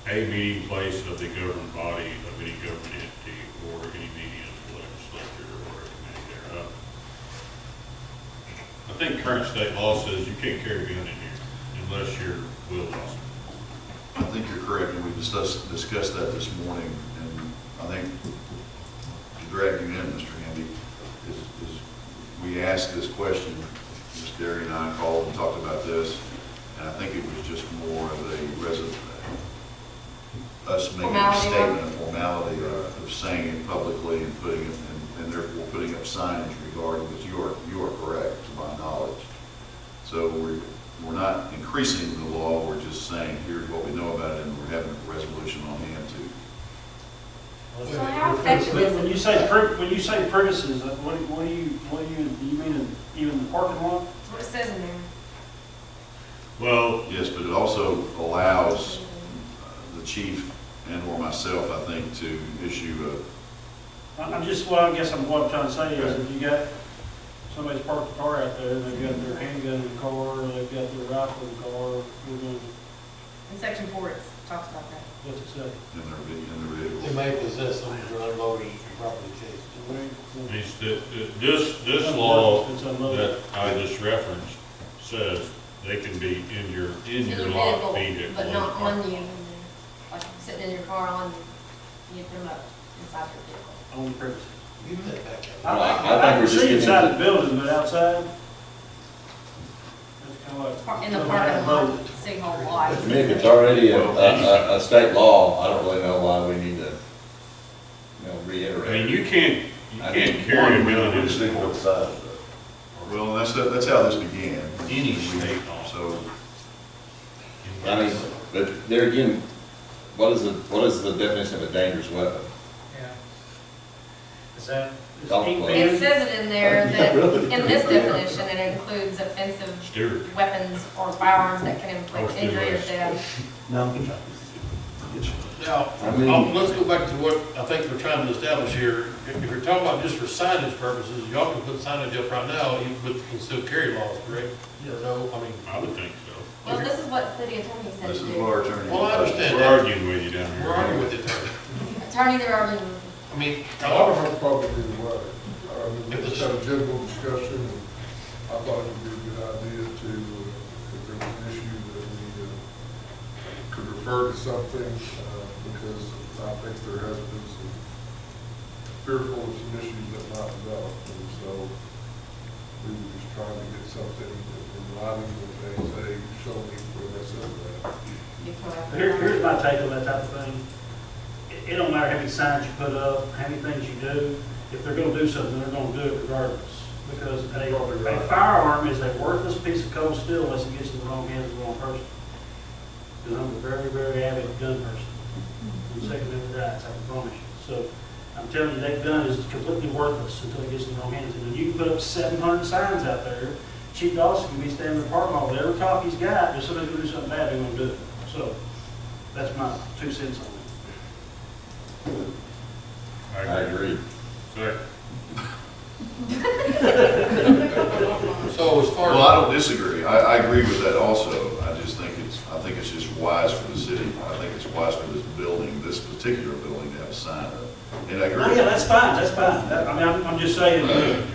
a meeting place of the governing body of any government entity or any meeting of the legislature or a committee thereof. I think current state law says you can't carry a gun in here unless you're will license. I think you're correct, and we discussed that this morning, and I think to drag you in, Mr. Handy, is we asked this question, Ms. Derry and I called and talked about this, and I think it was just more of us making a Formality. statement, a formality of saying it publicly and putting it, and therefore putting up signage regarding this. You are correct, to my knowledge. So we're not increasing the law, we're just saying, here's what we know about it, and we're having a resolution on hand to. So how effective is When it? you say premises, what do you mean even the parking lot? That's what it says in there. Well, Yes, but it also allows the chief and/or myself, I think, to issue I'm just, well, I guess what I'm trying to say is if you got, somebody's parked a car out there, they've got their handgun in the car, or they've got their rifle in the car, we're going, In section 4, it talks about that. what's it say? in their vehicle. They may possess something for unloaded property case. it's this law It's unloaded. that I just referenced says they can be in your In locked vehicle. but not on you. Like sitting in your car on you, you put them up inside your vehicle. On the premises. Give that back. I I can think we're just see getting inside into- the building, but outside, that's kind of like. In the parking lot, City Hall lot. To me, if it's already a state law, I don't really know why we need to, reiterate. I mean, you can't carry a gun in the What size? Well, that's how this began. any state law. So, I mean, but there again, what is the definition of a dangerous weapon? Yeah. Is that, is Golf pink club. It pen? says it in there Yeah, that, really. in this definition, it includes offensive Stewart. weapons or firearms that can inflict Oh, injury or Stewart. death. No. Now, I mean- let's go back to what I think we're trying to establish here. If you're talking about just for signage purposes, y'all can put signage up right now, even with the concealed carry laws, correct? Yeah. No, I mean, I would think so. Well, this is what the city attorney said this to is do. what our attorney. well, I understand We're that. arguing with you down here. We're arguing with it. Attorney. Attorney, they're arguing. I mean, I don't have a problem either way. We just had a general discussion, and I thought it would be a good idea to, if there was an issue that we could refer to something, because I think there has been some fearful of some issues that might develop, and so we were just trying to get something in writing that they say, show me where that says that. You correct. Here's my take on that type of thing. It don't matter how many signs you put up, how many things you do. If they're gonna do something, they're gonna do it regardless. Because a firearm is a worthless piece of cold steel unless it gets in the wrong hands of the wrong person. Because I'm a very, very avid gun person. I'm second in the rights, I can promise you. So I'm telling you, that gun is completely worthless until it gets in the wrong hands. And when you can put up 700 signs out there, Chief Dawson can be standing in the parking lot with every cop he's got, if somebody's gonna do something bad, they're gonna do it. So that's my 2 cents on it. I agree. Second. so as far as. Well, I don't disagree. I agree with that also. I just think I think it's just wise for the city. I think it's wise for this building, this particular building, to have a sign up. And I agree. Oh, yeah, that's fine, that's fine. I mean, I'm just saying,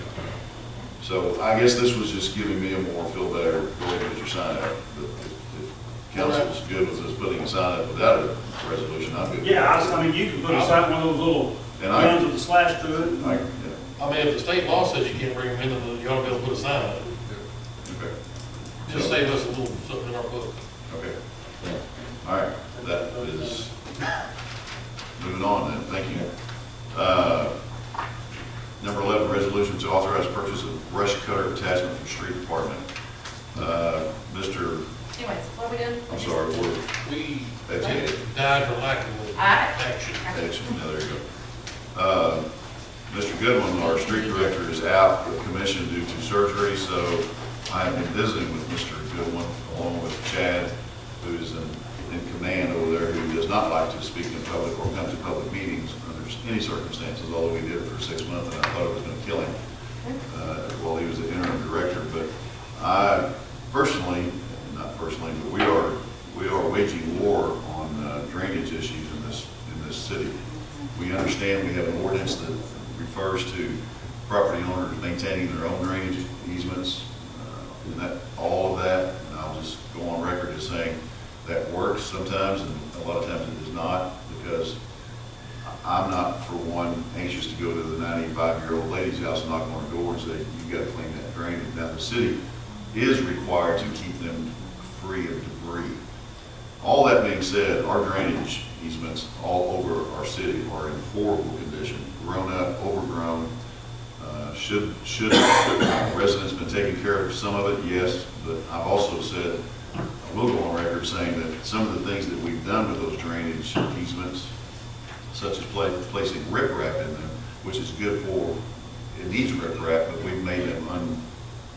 So I guess this was just giving me a more feel better, go ahead and get your sign up. But if council's good with us putting a sign up without a resolution, I'm good. yeah, I mean, you can put a sign, one of those little And guns with a slash through it. I, I mean, if the state law says you can't bring them in, then you ought to be able to put a sign up. okay. Just save us a little something in our book. Okay. All right, that is, moving on then, thank you. Number 11, resolution to authorize purchase of brush cutter attachment for street department. Mr., Anyways, what are we doing? I'm sorry, We that's it. died for lack of action. Action, now there you go. Mr. Goodwin, our street director, is out with commission due to surgery, so I have been visiting with Mr. Goodwin, along with Chad, who is in command over there, who does not like to speak in public or come to public meetings under any circumstances, although we did it for 6 months, and I thought it was going to kill him while he was the interim director. But I personally, not personally, but we are waging war on drainage issues in this city. We understand we have an ordinance that refers to property owners maintaining their own drainage easements, and that, all of that, and I'll just go on record as saying that works sometimes, and a lot of times it does not, because I'm not, for one, anxious to go to the 95-year-old lady's house and knock on her door and say, you've got to clean that drainage. Now, the city is required to keep them free of debris. All that being said, our drainage easements all over our city are in horrible condition, grown up, overgrown. Should residents been taking care of some of it? Yes, but I've also said, were saying that some of the things that we've done with those drainage easements, such as placing riprap in them, which is good for, it needs riprap, but we've made them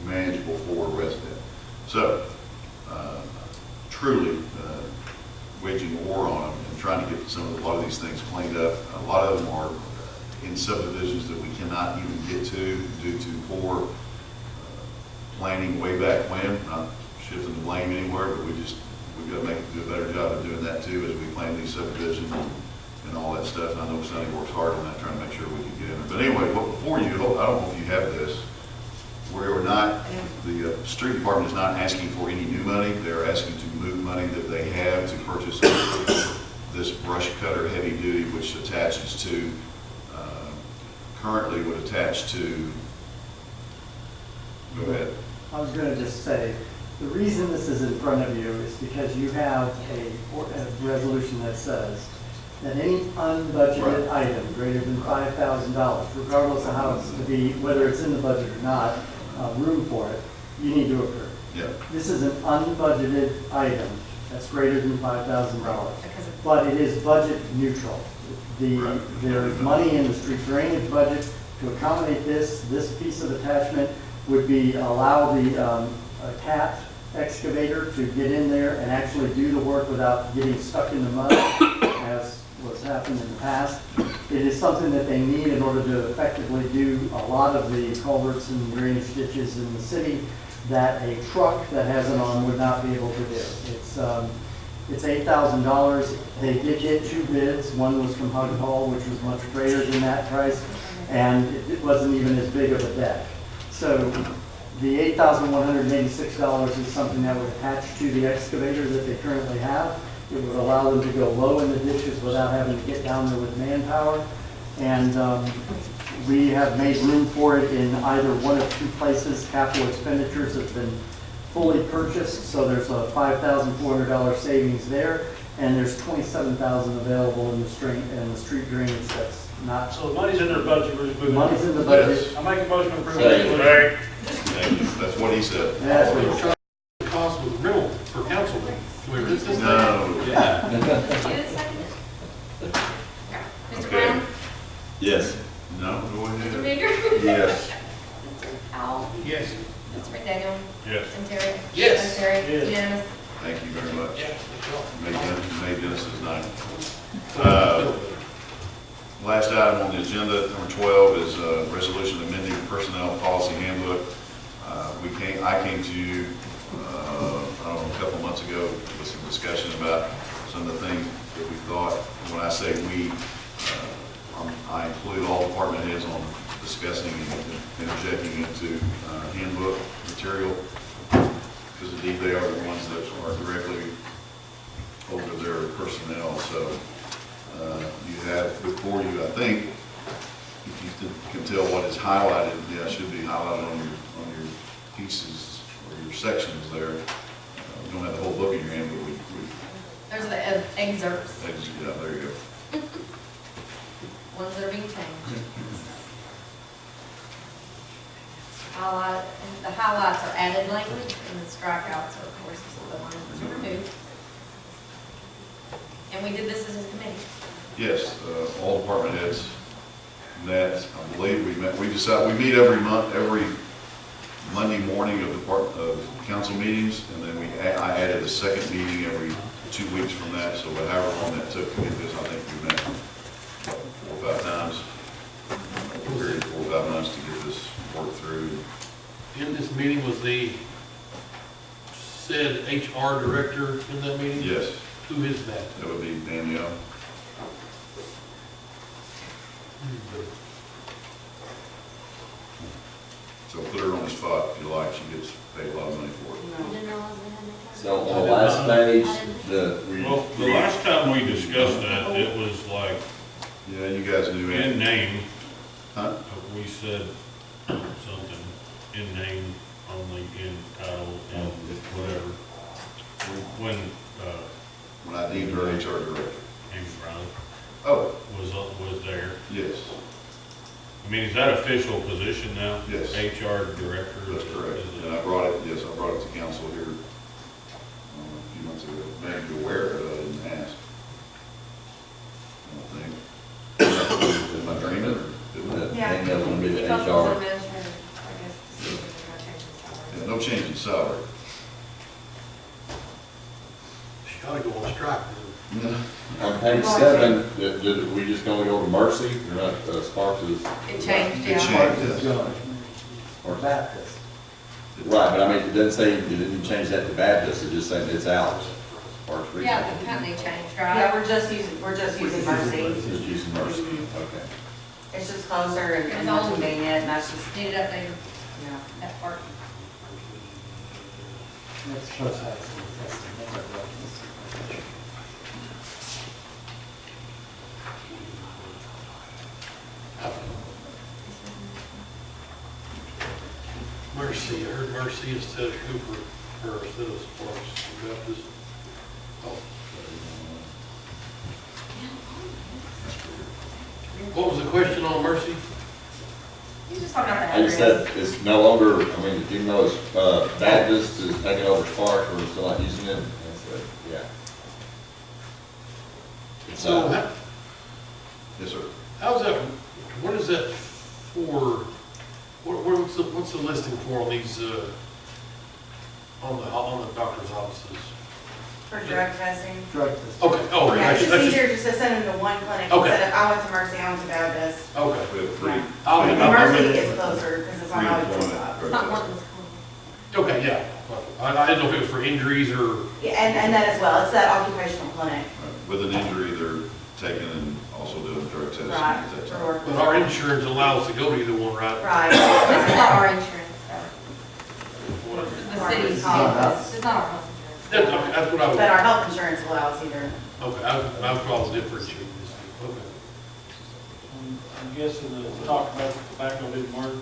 unmanageable for a resident. So, truly, waging war on them and trying to get a lot of these things cleaned up. A lot of them are in subdivisions that we cannot even get to due to poor planning way back when. Not shifting the blame anywhere, but we've got to do a better job of doing that too as we plan these subdivisions and all that stuff. And I know Sonny works hard on that, trying to make sure we can get in there. But anyway, before you, I don't know if you have this. We are not, the street department is not asking for any new money. They're asking to move money that they have to purchase this brush cutter heavy duty, which attaches to, currently would attach to, go ahead. I was going to just say, the reason this is in front of you is because you have a resolution that says that any unbudgeted item greater than $5,000, regardless of how it's to be, whether it's in the budget or not, room for it, you need to approve. Yeah. This is an unbudgeted item that's greater than $5,000, but it is budget neutral. There is money in the street drainage budget to accommodate this. This piece of attachment would be allow the cat excavator to get in there and actually do the work without getting stuck in the mud, as was happened in the past. It is something that they need in order to effectively do a lot of the culverts and drainage ditches in the city that a truck that has an arm would not be able to do. It's $8,000. They did get two bids. One was from Hug Hall, which was much greater than that price, and it wasn't even as big of a deck. So the $8,186 is something that would attach to the excavator that they currently have. It would allow them to go low in the ditches without having to get down there with manpower. And we have made room for it in either one of two places. Capital expenditures have been fully purchased, so there's a $5,400 savings there, and there's $27,000 available in the street drainage that's not. So the money's in their budget, we're just moving. Money's in the budget. Yes. I make a motion to approve. Second. Thank you. That's what he said. That's what it's The cost was real for council. Can we reduce this? No. Did you second it? Mr. Okay. Brown? Yes. No, go Mr. ahead. Baker? Yes. Mr. Powell? Yes. Mr. McDaniel? Yes. And Terry? Yes. And Terry? Yes. Unanimous? Thank you very much. Yeah. Made Dennis's night. Last item on the agenda, number 12, is resolution amending personnel policy handbook. I came to you, I don't know, a couple months ago with some discussion about some of the things that we thought. When I say we, I include all department heads on discussing and interjecting into handbook material, because indeed they are the ones that are directly over their personnel. So you have before you, I think, if you can tell what is highlighted, yeah, it should be highlighted on your pieces or your sections there. We don't have the whole book in your hand, but we Those are the excerpts, yeah, there you go. ones that are being changed. Highlight, and the highlights are added language, and the strikeouts are, of course, the ones that are removed. And we did this as a committee. Yes, all department heads met. I believe we decided, we meet every month, every Monday morning of council meetings, and then I added a second meeting every 2 weeks from that. So however long that took to get this, I think we met 4 or 5 times. Period, 4 or 5 months to get this worked through. In this meeting was the said HR director in that meeting? Yes, Who is that? that would be Danielle. So put her on the spot if you like. She gets paid a lot of money for it. You didn't realize they had no time? So on the last page, Well, the last time we discussed that, it was like, Yeah, you guys knew it. in name, Huh? we said something, in name only, in title, in whatever. When, When I deemed her HR director. Amy Brown Oh, was there. yes, I mean, is that official position now? Yes. HR director? that's correct. Is it- And I brought it to council here a few months ago, that was gonna be the Council's HR. administrator, I guess, decision is not changing salary. Yeah, no change in salary. She gotta go on strike. On page 7, did we just gonna go to Mercy, or not, Sparks is? It changed, It yeah. changed, yes. Or Baptist. Right, but I mean, it doesn't say, it didn't change that to Baptist, it just said it's out. Sparks Regional. Yeah, the company changed, right? Yeah, we're just using Mercy. Just using Mercy, okay. It's just closer and It's more all- convenient, and that's just, Need it updated, yeah. that part. Next post has some testing. Mercy, I heard Mercy instead of Cooper, or instead of Sparks Baptist. Oh. What was the question on Mercy? You just talking about the I just address. said, it's no longer, I mean, even though it's, Baptist is taking over Sparks, we're still not using it, and so, yeah. It's, So, how- Yes, sir. how's that, what is that for, what's the listing for on these, on the doctor's offices? For drug testing. Drug testing. Okay, oh, Yeah, that's it's just, easier just to send them to one clinic Okay. instead of, I went to Mercy, I went to Baptist. okay. We have three. I'll- And I'll- Mercy is closer, because it's on Three Highway employment 25. It's not Morton's Corner. Okay, yeah. I didn't know if it was for injuries or, Yeah, and that as well, it's that occupational clinic. With an injury, they're taking and also doing drug testing Right. at that for time. work. but our insurance allows us to go to either one, right? Right. This is not our insurance, though. Whatever. This is the city's. Yeah. This is not our health insurance. That's, okay, that's what I was, But our health insurance allows either. okay, that's what I was differentiating. Okay. I'm guessing that we talked about the tobacco didn't work.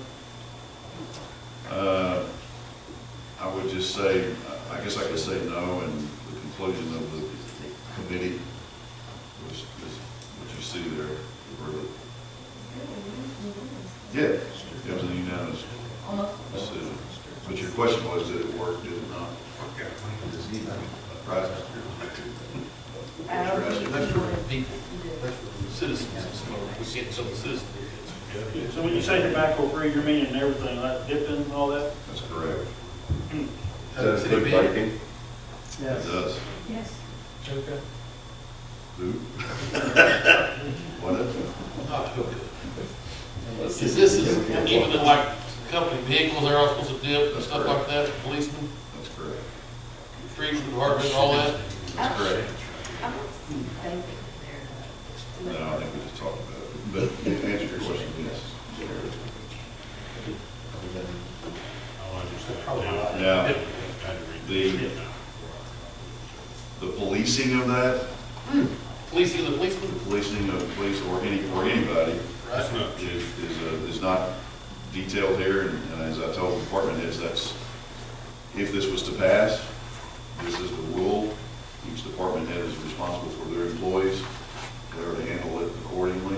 I would just say, I guess I could say no, and the conclusion of the committee was what you see there. Really. Yeah, it was a unanimous decision. But your question was, did it work, did it not? Right. That's for the people, that's for the citizens, we can't tell the citizens. So when you say tobacco free, you're meaning everything, like dipping and all that? That's correct. Does it include vaping? Yes. It does. Yes. Okay. Who? What is it? Not hookah. Is this even in like company vehicles, they're all supposed to dip and stuff like that, policemen, That's correct. street department, all that? That's correct. I don't see vaping there. No, I think we just talked about it. But to answer your question, yes. Now, the policing of that, Policing the policemen? the policing of police or anybody Right. is not detailed here. And as I told the department heads, that's, if this was to pass, this is the rule. Each department head is responsible for their employees. They're to handle it accordingly.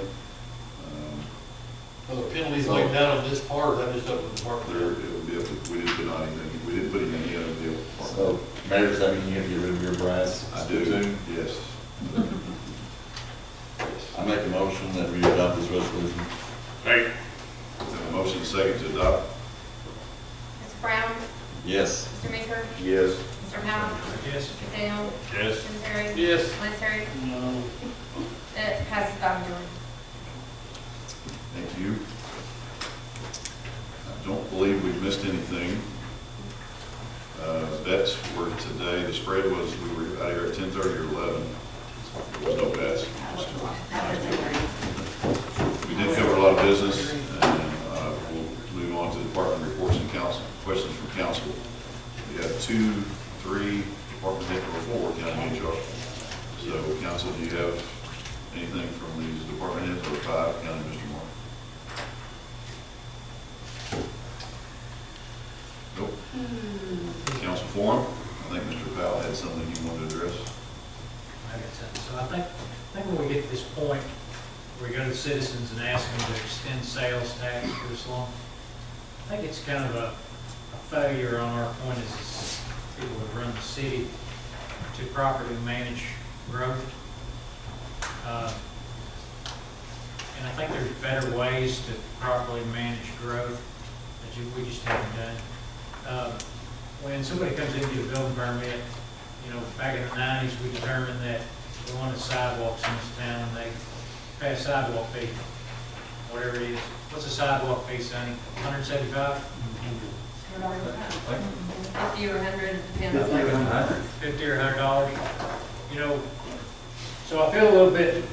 Are there penalties laid down on this part, or is that just up to the department? There, it would be up to, we didn't put anything, we didn't put anything in, it would be up to the department. So, Mayor, does that mean you have to get rid of your brass? I do, yes. I make a motion that we adopt this resolution. Have a motion second to adopt? Mr. Brown? Yes. Mr. Meeker? Yes. Mr. Powell? Yes. McDaniel? Yes. Tim Terry? Yes. Lance Terry? No. It passes by majority. Thank you. I don't believe we've missed anything. Bets were today, the spread was, we were out here at 10:30 or 11. There was no bets. We did cover a lot of business, and we'll move on to department reports and council, questions from council. We have 2, 3 department head or 4 county HR. So council, do you have anything from these department heads or 5 county, Mr. Moore? Nope. Council forum, I think Mr. Powell had something you wanted to address. I got something. So I think when we get to this point, where we go to the citizens and ask them to extend sales tax for this long, I think it's kind of a failure on our point as people that run the city to properly manage growth. and I think there's better ways to properly manage growth that we just haven't done. When somebody comes in to get a building permit, you know, back in the 90s, we determined that we wanted sidewalks in this town, and they pay a sidewalk fee, whatever it is. What's a sidewalk fee, Sonny? 175? 50 or 100, depends. 50 or $100. You know, so I feel a little bit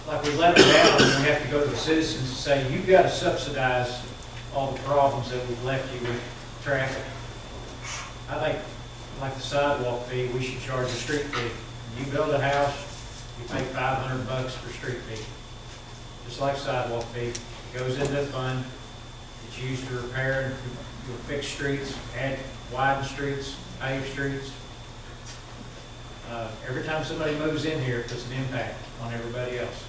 like we let them down, and we have to go to the citizens and say, you've got to subsidize all the problems that we've left you with traffic. I think, like the sidewalk fee, we should charge a street fee. When you build a house, you pay $500 for street fee. Just like sidewalk fee, it goes into a fund. It's used to repair and fix streets, add widen streets, pave streets. Every time somebody moves in here, it puts an impact on everybody else.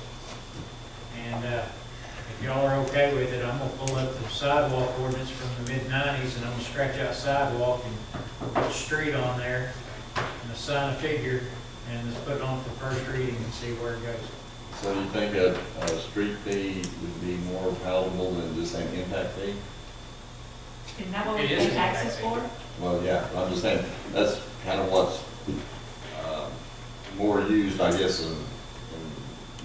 And if y'all are okay with it, I'm gonna pull up the sidewalk ordinance from the mid-90s, and I'm gonna scratch out sidewalk and put street on there, and assign a figure, and just put it on for first reading and see where it goes. So do you think a street fee would be more palatable than just an impact fee? Isn't that what we It is pay an taxes impact for? Well, yeah, I'm just saying, that's kind of what's more used, I guess, in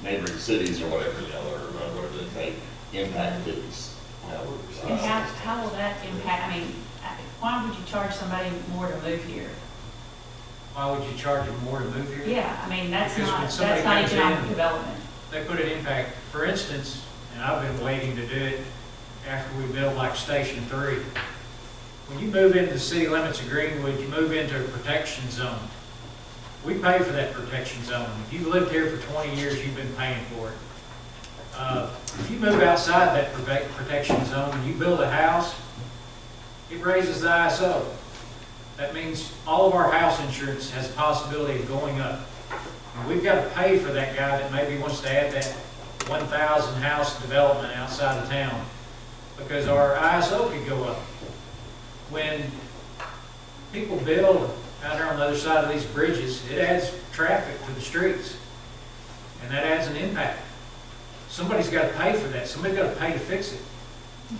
neighboring cities or whatever, you know, or whatever they say, impact fees. You know, And how will that impact, I mean, why would you charge somebody more to move here? Why would you charge them more to move here? Yeah, I mean, that's Because when not somebody comes economic in, development. They put an impact, for instance, and I've been waiting to do it after we build like Station 3. When you move into the city limits of Greenwood, you move into a protection zone. We pay for that protection zone. If you've lived here for 20 years, you've been paying for it. If you move outside that protection zone and you build a house, it raises the ISO. That means all of our house insurance has a possibility of going up. And we've got to pay for that guy that maybe wants to add that 1,000 house development outside of town, because our ISO could go up. When people build out there on the other side of these bridges, it adds traffic to the streets, and that adds an impact. Somebody's got to pay for that. Somebody's got to pay to fix it.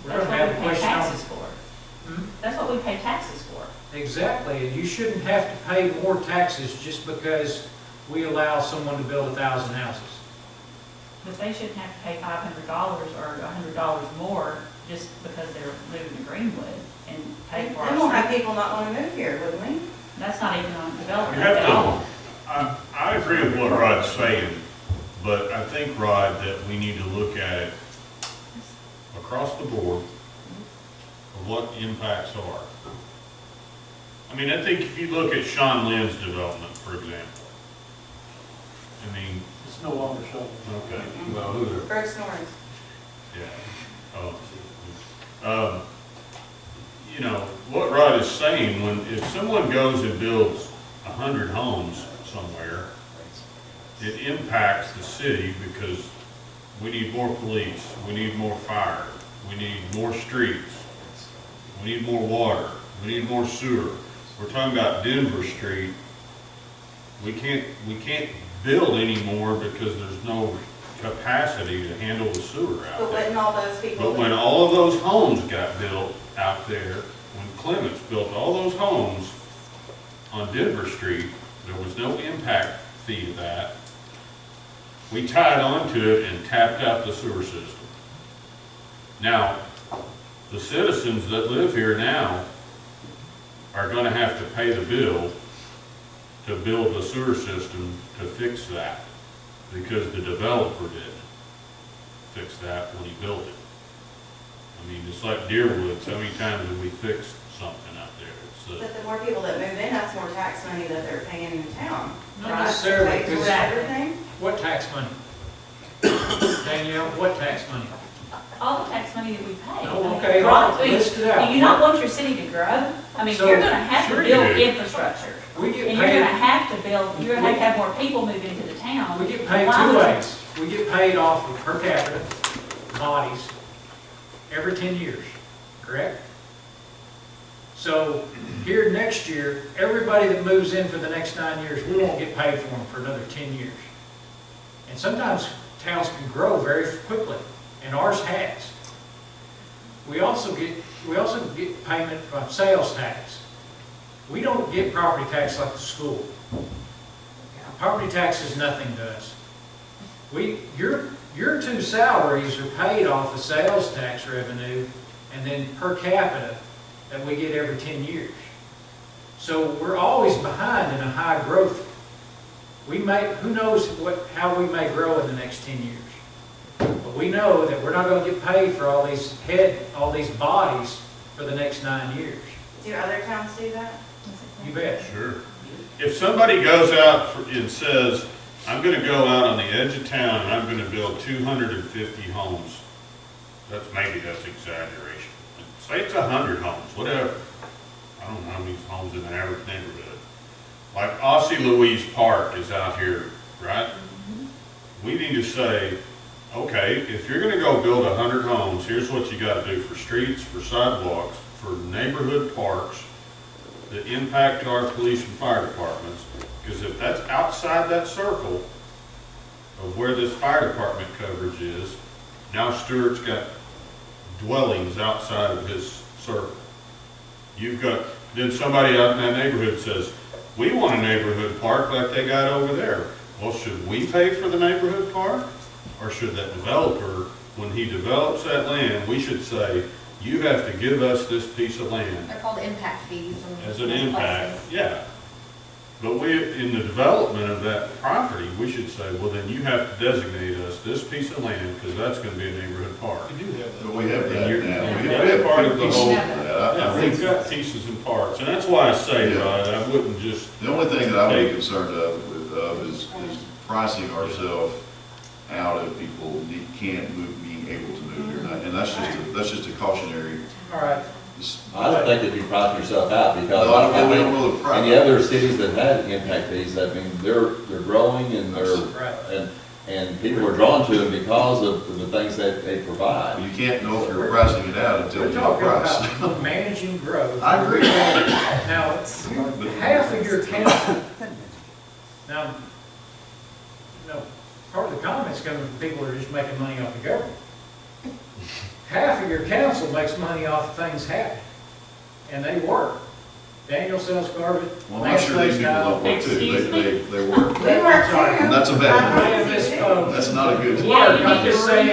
We're That's going to what have a we pay question on. taxes for. That's what we pay taxes for. Exactly, and you shouldn't have to pay more taxes just because we allow someone to build 1,000 houses. But they shouldn't have to pay $500 or $100 more just because they're moving to Greenwood and pay for our Then we'll have street. people not want to move here, wouldn't we? That's not economic You development have at to, all. I agree with what Rod's saying, but I think, Rod, that we need to look at it across the board of what impacts are. I mean, I think if you look at Sean Lynn's development, for example, I mean, It's no longer shovel. okay, well, who are, Greg Snorri. yeah. You know, what Rod is saying, if someone goes and builds 100 homes somewhere, it impacts the city because we need more police, we need more fire, we need more streets, we need more water, we need more sewer. We're talking about Denver Street. We can't build anymore because there's no capacity to handle the sewer out But there. wouldn't all those people? But when all of those homes got built out there, when Clements built all those homes on Denver Street, there was no impact fee to that. We tied onto it and tapped out the sewer system. Now, the citizens that live here now are gonna have to pay the bill to build the sewer system to fix that, because the developer did fix that when he built it. I mean, it's like Deerwood, so many times have we fixed something out there? It's, But the more people that move in, that's more tax money that they're paying in the town. Not right? necessarily, Pay for because- everything? What tax money? Danielle, what tax money? All the tax money that we pay. Oh, okay, Right, I mean, list it out. do you not want your city to grow? I mean, So, you're gonna have to sure you build do. infrastructure. We get And you're gonna paid, have to build, you're gonna have to have more people move into the town. we get paid Why two would you- ways. We get paid off of per capita bodies every 10 years, correct? So here next year, everybody that moves in for the next 9 years, we won't get paid for them for another 10 years. And sometimes towns can grow very quickly. and ours has. We also get payment from sales tax. We don't get property tax like the school. Property tax is nothing to us. Your two salaries are paid off of sales tax revenue and then per capita that we get every 10 years. So we're always behind in a high growth. Who knows how we may grow in the next 10 years. But we know that we're not going to get paid for all these bodies for the next 9 years. Do other towns do that? You bet. Sure. If somebody goes out and says, I'm gonna go out on the edge of town and I'm gonna build 250 homes, maybe that's exaggeration. Say it's 100 homes, whatever. I don't know how many homes in an average neighborhood. Like Aussie Louise Park is out here, right? We need to say, okay, if you're gonna go build 100 homes, here's what you gotta do for streets, for sidewalks, for neighborhood parks that impact our police and fire departments. Because if that's outside that circle of where this fire department coverage is, now Stewart's got dwellings outside of his circle. Then somebody out in that neighborhood says, we want a neighborhood park like they got over there. Well, should we pay for the neighborhood park? Or should that developer, when he develops that land, we should say, you have to give us this piece of land. They're called impact fees. As an impact, yeah. But in the development of that property, we should say, well, then you have to designate us this piece of land, because that's gonna be a neighborhood park. We do have that. But we have And that you're- now. and We that's have part of the pieces whole, of that. yeah, we've got pieces and parts, and that's why I say, Yeah. Rod, I wouldn't just. The only thing that I would be concerned of is pricing ourselves out if people can't move, being able to move here. And that's just a cautionary. All right. I don't think that you price yourself out because No, I don't know the price. and the other cities that had impact fees, I mean, they're growing and Right. and people are drawn to them because of the things that they provide. You can't know if you're pricing it out until We're you know talking price. about managing growth. I agree. Now, half of your council, now, part of the comments coming from people who are just making money off the government. Half of your council makes money off of things happening, and they work. Daniel sells garbage. Well, I'm sure these people don't work too. They work. We work too. That's a I bad may have misspoke. That's not a good. Work, I'm just saying,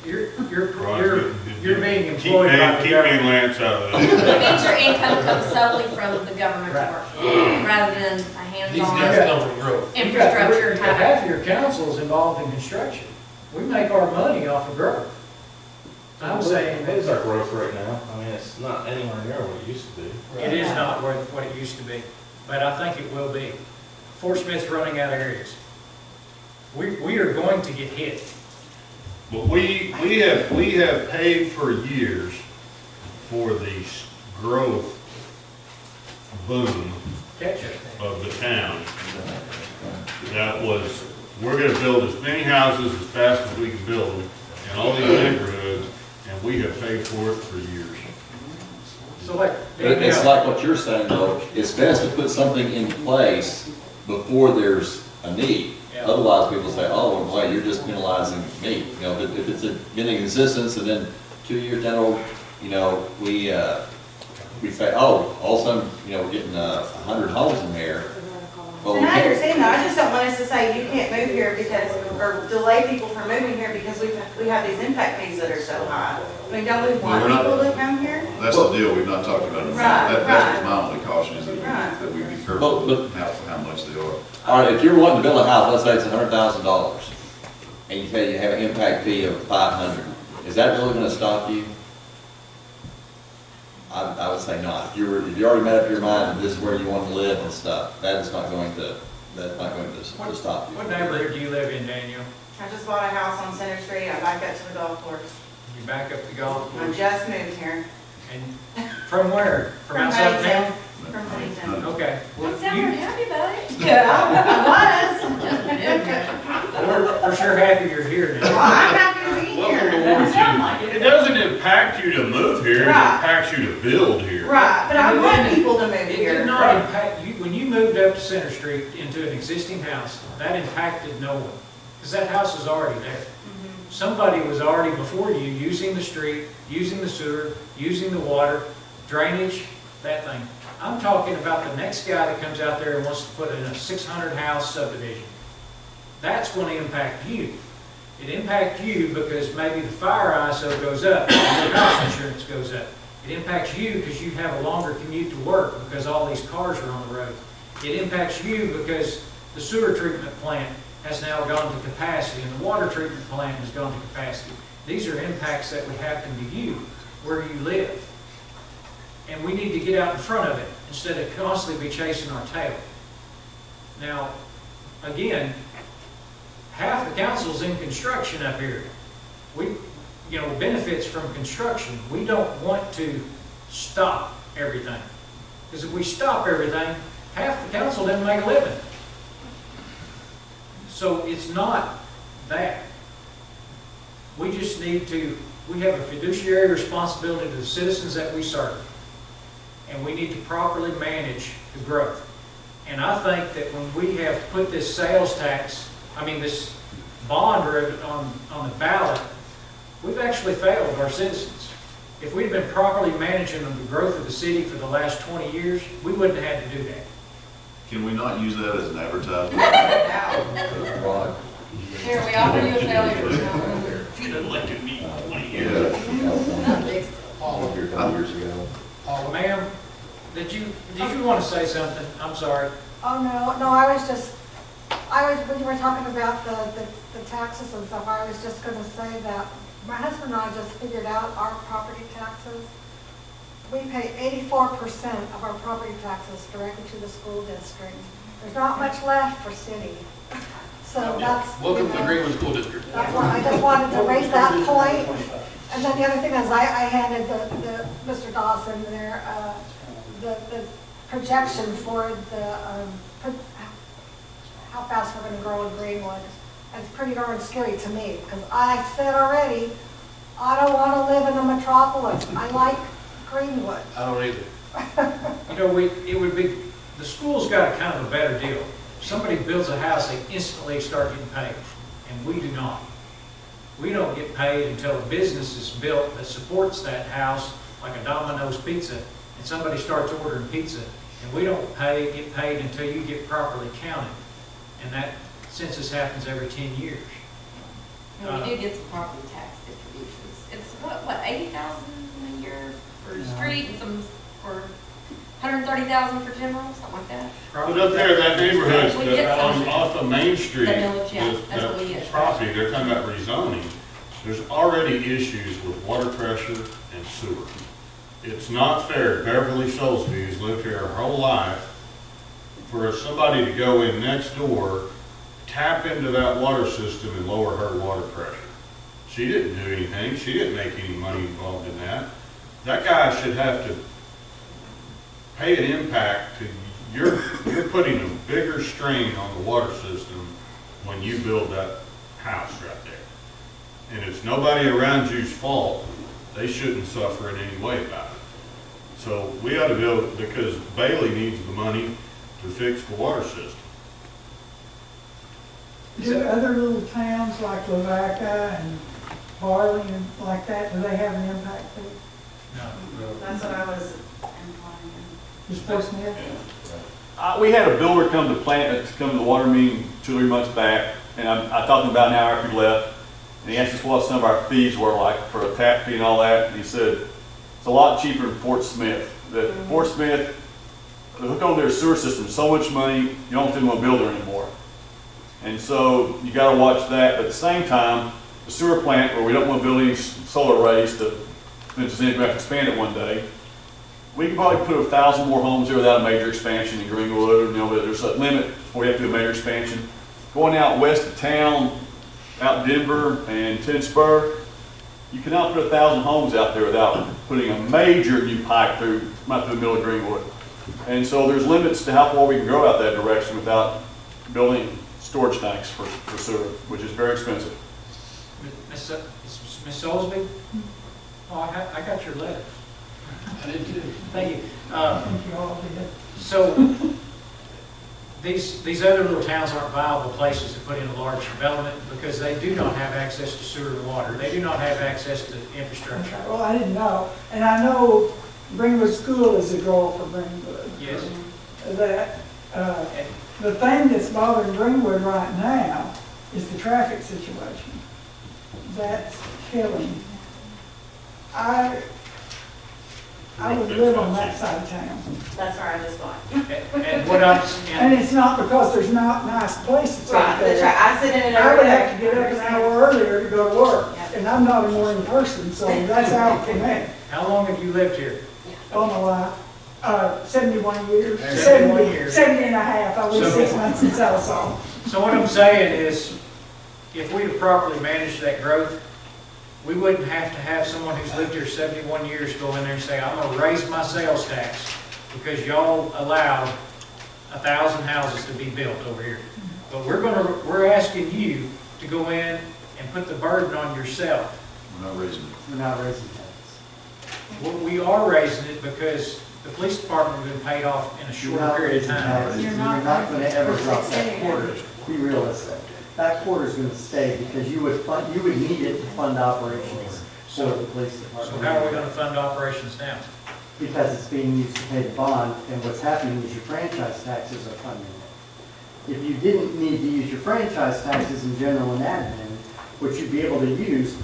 you're being Keep employed by the me government. and Lance out of That this. means your income comes solely from the government Right. work, rather than a These hands-on guys come from growth. infrastructure type. Half of your council is involved in construction. We make our money off of growth. I'm saying, What is our growth right now? I mean, it's not anywhere near what it used to be. it is not what it used to be, but I think it will be. Fort Smith's running out of areas. We are going to get hit. But we have paid for years for the growth boom Catch up. of the town. That was, we're gonna build as many houses as fast as we can build them in all these neighborhoods, and we have paid for it for years. So like, It's like what you're saying though, it's best to put something in place before there's a need. Yeah. Otherwise, people say, oh, well, boy, you're just penalizing me. You know, if it's getting existence and then 2 years down the road, you know, we say, oh, all of a sudden, you know, we're getting 100 homes in there. Well, And we I can't- understand that, I just don't want us to say you can't move here because, or delay people from moving here because we have these impact fees that are so high. I mean, don't we want We're not- people to come here? That's the deal, we've not talked about it. Right, That's right. my only caution, is that we be careful But- how much they are. All right, if you're wanting to build a house, let's say it's $100,000, and you say you have an impact fee of $500, is that really gonna stop you? I would say not. If you already made up your mind that this is where you want to live and stuff, that's not going to stop you. what neighborhood do you live in, Daniel? I just bought a house on Center Street, I back up to the golf course. You back up the golf I course? just moved here. And from where? From outside of town? From Huntington. Okay. Well, You sound pretty happy about it. Yeah, We're sure happy you're here I was. Well, now. I'm happy to be Welcome to here. Warrenton. It doesn't impact you to move here, it Right. impacts you to build here. Right, but I want people to move It here. did not impact, when you moved up to Center Street into an existing house, that impacted no one. because that house is already there. Somebody was already before you using the street, using the sewer, using the water, drainage, that thing. I'm talking about the next guy that comes out there and wants to put in a 600 house subdivision. That's going to impact you. It impacts you because maybe the fire ISO goes up, and your house insurance goes up. It impacts you because you have a longer commute to work because all these cars are on the road. It impacts you because the sewer treatment plant has now gone to capacity and the water treatment plant has gone to capacity. These are impacts that would happen to you where you live. And we need to get out in front of it instead of constantly be chasing our tail. Now, again, half the council's in construction up here. We, benefits from construction. We don't want to stop everything. Because if we stop everything, half the council doesn't make a living. So it's not that. We just need to, we have a fiduciary responsibility to the citizens that we serve. And we need to properly manage the growth. And I think that when we have put this sales tax, this bond on the ballot, we've actually failed our citizens. If we'd been properly managing the growth of the city for the last 20 years, we wouldn't have had to do that. Can we not use that as an advertisement? Here, we offer you a failure. If you'd elected me 20 years. Ma'am, did you want to say something? I'm sorry. Oh, no, when you were talking about the taxes and stuff, I was just gonna say that my husband and I just figured out our property taxes. We pay 84% of our property taxes directly to the school district. There's not much left for city. So that's. Welcome to the Greenwood School District. That's why I just wanted to raise that point. And then the other thing is I handed the Mr. Dawson there, the projection for how fast we're gonna grow in Greenwood. It's pretty darn scary to me, because I said already, I don't wanna live in a metropolis. I like Greenwood. I don't either. It would be, the school's got a kind of a better deal. If somebody builds a house, they instantly start getting paid, and we do not. We don't get paid until a business is built that supports that house, like a Domino's Pizza, and somebody starts ordering pizza, and we don't get paid until you get properly counted. And that census happens every 10 years. And we do get some property tax distributions. It's what, 80,000 a year for street and some for 130,000 for general, something like that. But up there, that neighborhood, We get some. off of Main Street, The millage, yeah, that's what we the get. property, they're talking about rezoning. There's already issues with water pressure and sewer. It's not fair, Beverly Soulsby, who's lived here her whole life, for somebody to go in next door, tap into that water system and lower her water pressure. She didn't do anything. She didn't make any money involved in that. That guy should have to pay an impact to, you're putting a bigger strain on the water system when you build that house right there. And it's nobody around you's fault. They shouldn't suffer in any way about it. So we ought to build, because Bailey needs the money to fix the water system. Do other little towns like Lavaca and Barley and like that, do they have an impact fee? No. That's what I was implying. Just Fort Smith? We had a builder come to the water meeting 2 or 3 months back, and I talked to him about an hour after he left, and he asked us what some of our fees were like for a tap fee and all that, and he said, it's a lot cheaper in Fort Smith. That Fort Smith, to hook on their sewer system, so much money, you don't even want to build there anymore. And so you got to watch that, but at the same time, the sewer plant, where we don't want to build any solar arrays to, just have to expand it one day, we can probably put 1,000 more homes there without a major expansion in Greenwood. But there's a limit before you have to do a major expansion. Going out west of town, out Denver and Tinsburg, you cannot put 1,000 homes out there without putting a major new pipe through the middle of Greenwood. And so there's limits to how far we can grow out that direction without building storage tanks for sewer, which is very expensive. Miss Soulsby? Oh, I got your letter. I did too. Thank you. Thank you all did. So, these other little towns aren't viable places to put in a large development because they do not have access to sewer and water. They do not have access to infrastructure. Well, I didn't know, and I know Greenwood School is a goal for Greenwood. Yes. That, the thing that's bothering Greenwood right now is the traffic situation. That's killing. I would live on that side of town. That's where I just bought. And what I'm, And it's not because there's not nice places out Right, there. I sit in it I every would day. have to get up an hour earlier to go to work, Yeah. and I'm not a morning person, so that's out for me. how long have you lived here? All my life, 71 years. 71 years. 70 and a half, I was So- 6 months in Southall. So what I'm saying is, if we'd have properly managed that growth, we wouldn't have to have someone who's lived here 71 years go in there and say, I'm gonna raise my sales tax because y'all allowed 1,000 houses to be built over here. But we're asking you to go in and put the burden on yourself. We're not raising it. We're not raising taxes. Well, we are raising it because the police department has been paid off in a You're short not period of raising time. taxes. You're not gonna ever drop that quarter. Be realistic. That quarter's gonna stay because you would need it to fund operations for the police So department. how are we gonna fund operations now? Because it's being used to pay the bond, and what's happening is your franchise taxes are funding it. If you didn't need to use your franchise taxes in general and admin, what you'd be able to use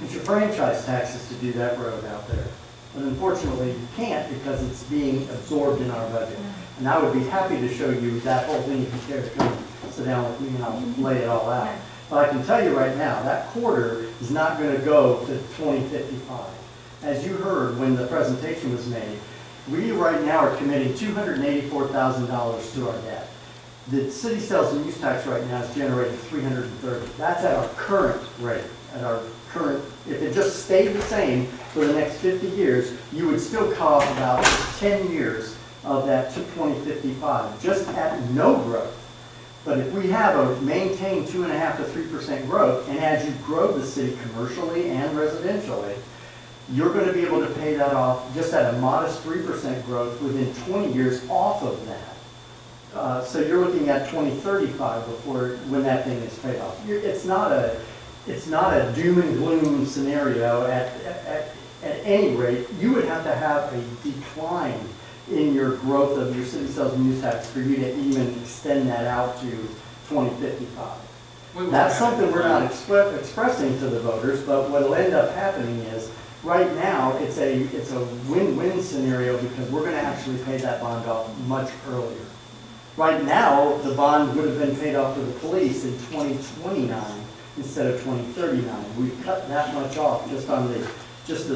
is your franchise taxes to do that road out there. But unfortunately, you can't because it's being absorbed in our budget. And I would be happy to show you that whole thing if you care to come sit down with me and I'll lay it all out. But I can tell you right now, that quarter is not going to go to 2055. As you heard when the presentation was made, we right now are committing $284,000 to our debt. The city sales and use tax right now is generating $330. That's at our current rate, at our current, if it just stayed the same for the next 50 years, you would still cut off about 10 years of that to 2055, just at no growth. But if we have a maintained 2.5% to 3% growth, and as you grow the city commercially and residentially, you're going to be able to pay that off just at a modest 3% growth within 20 years off of that. So you're looking at 2035 when that thing is paid off. It's not a doom and gloom scenario at any rate. You would have to have a decline in your growth of your city sales and use tax for you to even extend that out to 2055. That's something we're not expressing to the voters, but what'll end up happening is, right now, it's a win-win scenario because we're gonna actually pay that bond off much earlier. Right now, the bond would have been paid off to the police in 2029 instead of 2039. We've cut that much off just on the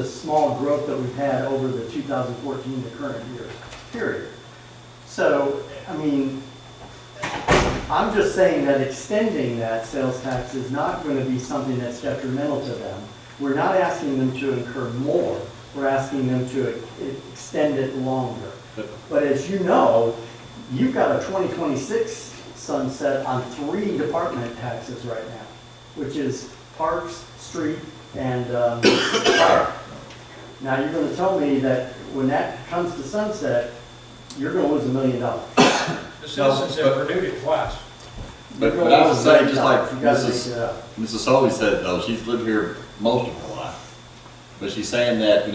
small growth that we've had over the 2014 to current year period. So, I mean, I'm just saying that extending that sales tax is not going to be something that's detrimental to them. We're not asking them to incur more. We're asking them to extend it longer. But as you know, you've got a 2026 sunset on 3 department taxes right now, which is parks, street, and fire. Now, you're going to tell me that when that comes to sunset, you're going to lose $1 million. The citizens have renewed it twice. But I would say, just like You gotta make it up. Mrs. Soley said, though, she's lived here most of her life. But she's saying that,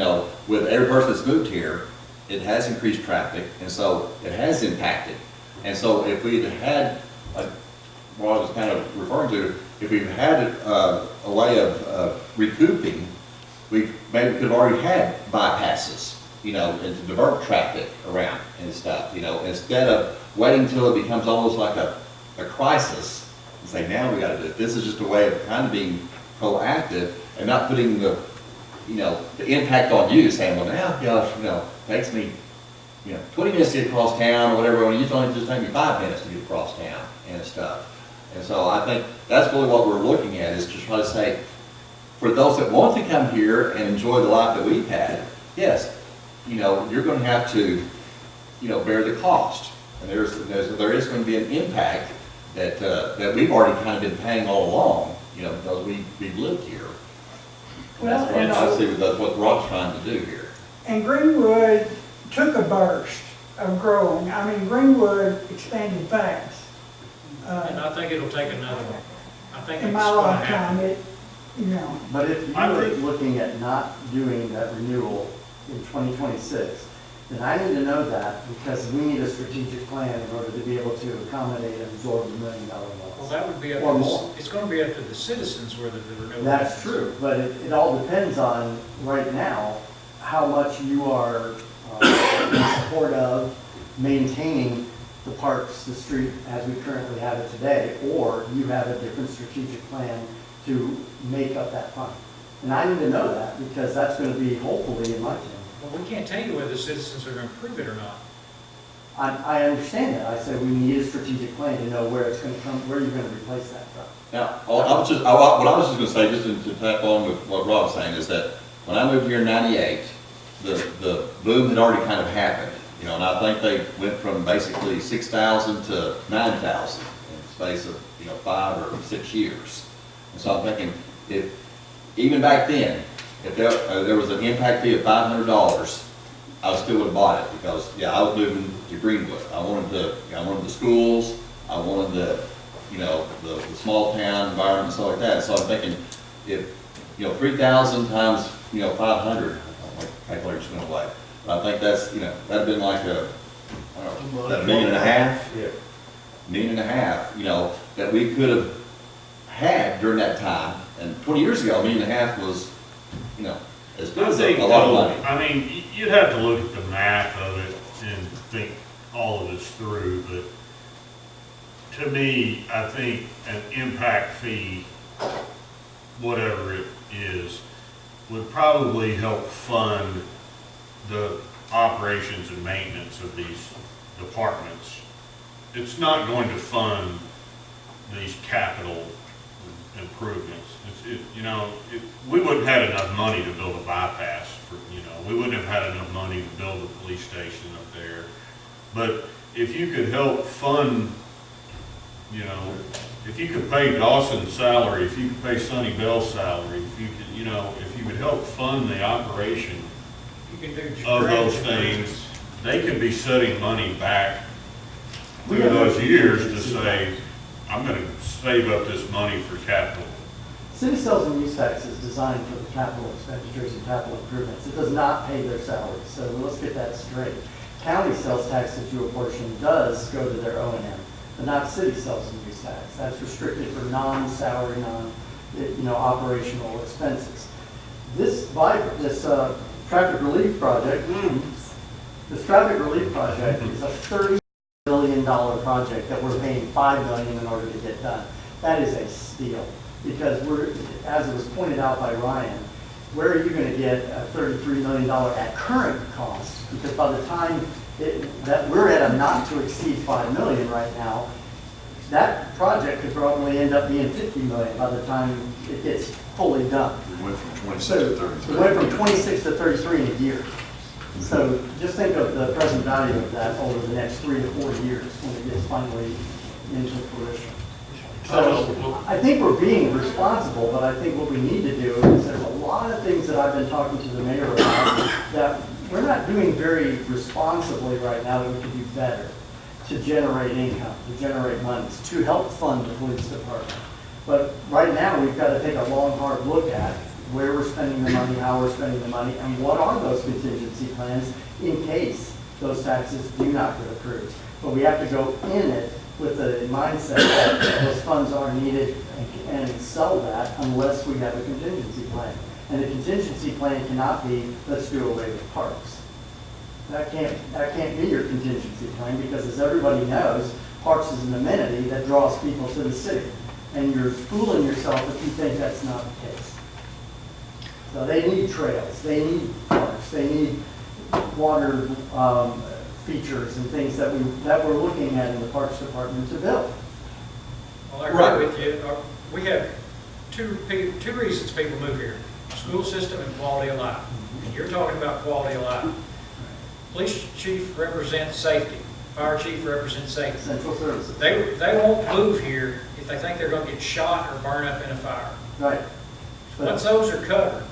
with every person that's moved here, it has increased traffic, and so it has impacted. And so if we had, like what I was kind of referring to, if we've had a way of recouping, we maybe could have already had bypasses, and to divert traffic around and stuff, instead of waiting until it becomes almost like a crisis and say, now we got to do it. This is just a way of kind of being proactive and not putting the impact on you, saying, well, now, gosh, takes me, 20 minutes to get across town or whatever, when it used to only just take me 5 minutes to get across town and stuff. And so I think that's really what we're looking at, is to try to say, for those that want to come here and enjoy the life that we've had, yes, you're going to have to, bear the cost. And there is going to be an impact that we've already kind of been paying all along, because we've lived here. Well, That's what Rod's trying to do here. And Greenwood took a burst of growing. I mean, Greenwood expanded fast. And I think it'll take another one. I think In it's my gonna lifetime, happen. But if you I were think- looking at not doing that renewal in 2026, then I need to know that because we need a strategic plan in order to be able to accommodate and absorb the $1 million Well, loss. that would be up Or to, more. it's gonna be up to the citizens whether the renewal. That's happens. true, but it all depends on, right now, how much you are in support of maintaining the parks, the street as we currently have it today, or you have a different strategic plan to make up that fund. And I need to know that because that's going to be hopefully in my opinion. Well, we can't tell you whether the citizens are gonna approve it or not. I understand that. I said we need a strategic plan to know where it's going to come, where you're going to replace that from. Now, what I was just gonna say, just to tap on with what Rob's saying, is that when I moved here in '98, the boom had already kind of happened, you know, and I think they went from basically 6,000 to 9,000 in the space of, 5 or 6 years. And so I'm thinking, if, even back then, if there was an impact fee of $500, I still would have bought it, because, yeah, I was moving to Greenwood. I wanted the schools, I wanted the small town environment and stuff like that. So I'm thinking, if, 3,000 times, 500, my calculator just went away. But I think that's, that'd have been like I don't know, $1.5 million? Yeah. $1.5 million, that we could have had during that time. And 20 years ago, $1.5 million was, as good I as think, a lot of money. I mean, you'd have to look at the math of it and think all of this through, but to me, I think an impact fee, whatever it is, would probably help fund the operations and maintenance of these departments. It's not going to fund these capital improvements. We wouldn't have had enough money to build a bypass, we wouldn't have had enough money to build a police station up there. But if you could help fund, if you could pay Dawson's salary, if you could pay Sonny Bell's salary, if you could help fund the operation You can do. of those things, they could be setting money back We through have those no years to contingency say, I'm gonna save up this money for capital. City sales and use tax is designed for the capital expenditures and capital improvements. It does not pay their salaries, so let's get that straight. County sales tax that you apportion does go to their O&M, but not city sales and use tax. That's restricted for non-salary, operational expenses. This traffic relief project, this traffic relief project is a $30 million project that we're paying $5 million in order to get done. That is a steal. Because as it was pointed out by Ryan, where are you going to get a $33 million at current cost? Because by the time that we're at a not to exceed $5 million right now, that project could probably end up being $50 million by the time it gets fully done. We went from 26 So to 33. we went from 26 to 33 in a year. So just think of the present value of that over the next 3 to 4 years when it gets finally into fruition. So I think we're being responsible, but I think what we need to do is there's a lot of things that I've been talking to the mayor about that we're not doing very responsibly right now that we could do better to generate income, to generate monies, to help fund the police department. But right now, we've got to take a long, hard look at where we're spending the money, how we're spending the money, and what are those contingency plans in case those taxes do not get approved. But we have to go in it with the mindset that those funds are needed and sell that unless we have a contingency plan. And the contingency plan cannot be, let's do away with parks. That can't be your contingency plan because as everybody knows, parks is an amenity that draws people to the city. And you're fooling yourself if you think that's not the case. So they need trails, they need parks, they need water features and things that we're looking at in the Parks Department to build. Well, I agree with you. We have two reasons people move here: school system and quality of life. And you're talking about quality of life. Police chief represents safety. Fire chief represents safety. Central services. They won't move here if they think they're going to get shot or burn up in a fire. Right. Once those are covered,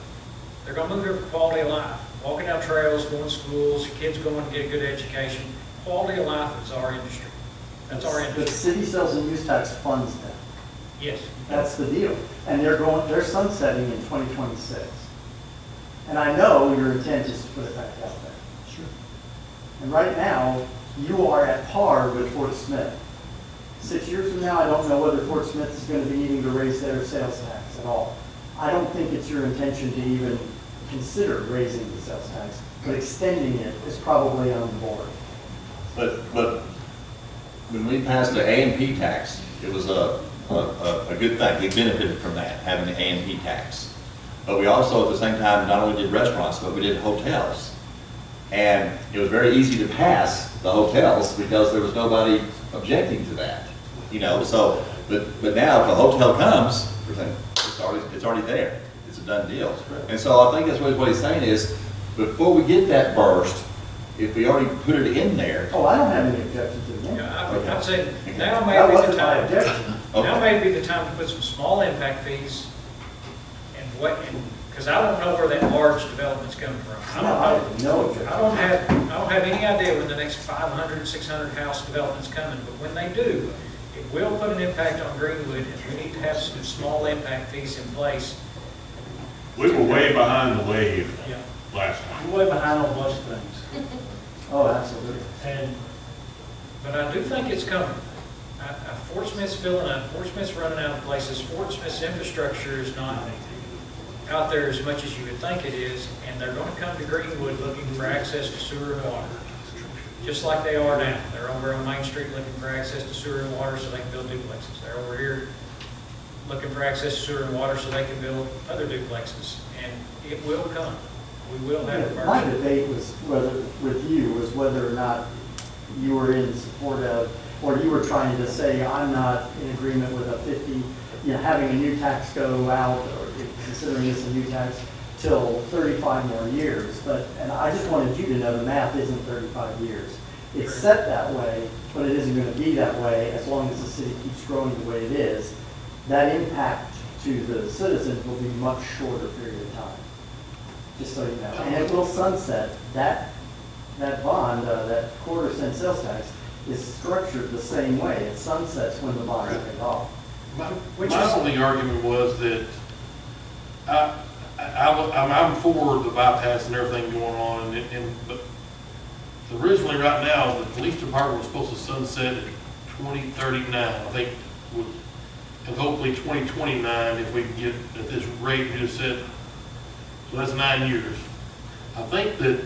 they're going to move here for quality of life. Walking down trails, going to schools, kids going to get a good education. quality of life is our industry. That's our But industry. city sales and use tax funds them. Yes. That's the deal. And they're sunsetting in 2026. And I know your intent is to put it back out there. Sure. And right now, you are at par with Fort Smith. 6 years from now, I don't know whether Fort Smith is going to be needing to raise their sales tax at all. I don't think it's your intention to even consider raising the sales tax, but extending it is probably on the board. But when we passed the A&P tax, it was a good thing. We benefited from that, having the A&P tax. But we also, at the same time, not only did restaurants, but we did hotels. And it was very easy to pass the hotels because there was nobody objecting to that. You know, so, but now if a hotel comes, it's already there. It's a done deal. And so I think that's what he's saying is, before we get that burst, if we already put it in there. Oh, I don't have any objection to that. Yeah, I'd say now That may be wasn't the my time. objection. Now may be the time to put some small impact fees and because I don't know where that large development's coming from. I don't know. I don't have any idea when the next 500, 600 house development's coming, but when they do, it will put an impact on Greenwood, and we need to have some small impact fees in place. We were way behind the wave Yeah. last time. We're way behind on most things. Oh, absolutely. But I do think it's coming. Fort Smith's filling up, Fort Smith's running out of places, Fort Smith's infrastructure is not out there as much as you would think it is, and they're going to come to Greenwood looking for access to sewer and water, just like they are now. They're over on Main Street looking for access to sewer and water so they can build duplexes. They're over here looking for access to sewer and water so they can build other duplexes, and it will come. We will have a My burst. debate was with you was whether or not you were in support of, or you were trying to say, I'm not in agreement with a 50, having a new tax go out, or considering this a new tax till 35 more years. And I just wanted you to know the math isn't 35 years. It's set that way, but it isn't going to be that way as long as the city keeps growing the way it is. That impact to the citizens will be much shorter period of time, just so you know. And it will sunset. That bond, that quarter-cent sales tax, is structured the same way. It sunsets when the bond is paid off. My only argument was that I'm for the bypass and everything going on, but originally right now, the police department was supposed to sunset in 2039, I think, and hopefully 2029 if we can get at this rate you just said. So that's 9 years. I think that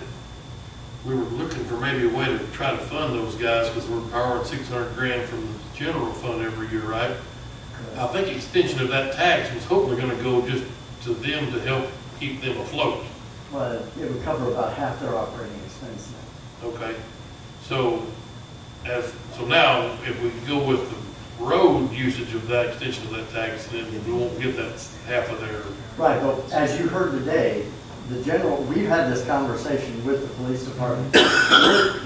we were looking for maybe a way to try to fund those guys because we're borrowing 600 grand from the general fund every year, right? I think extension of that tax was hopefully going to go just to them to help keep them afloat. Well, it would cover about half their operating expense now. Okay, so now if we go with the road usage of that extension of that tax, then we won't get that half of their. Right, but as you heard today, we've had this conversation with the police department.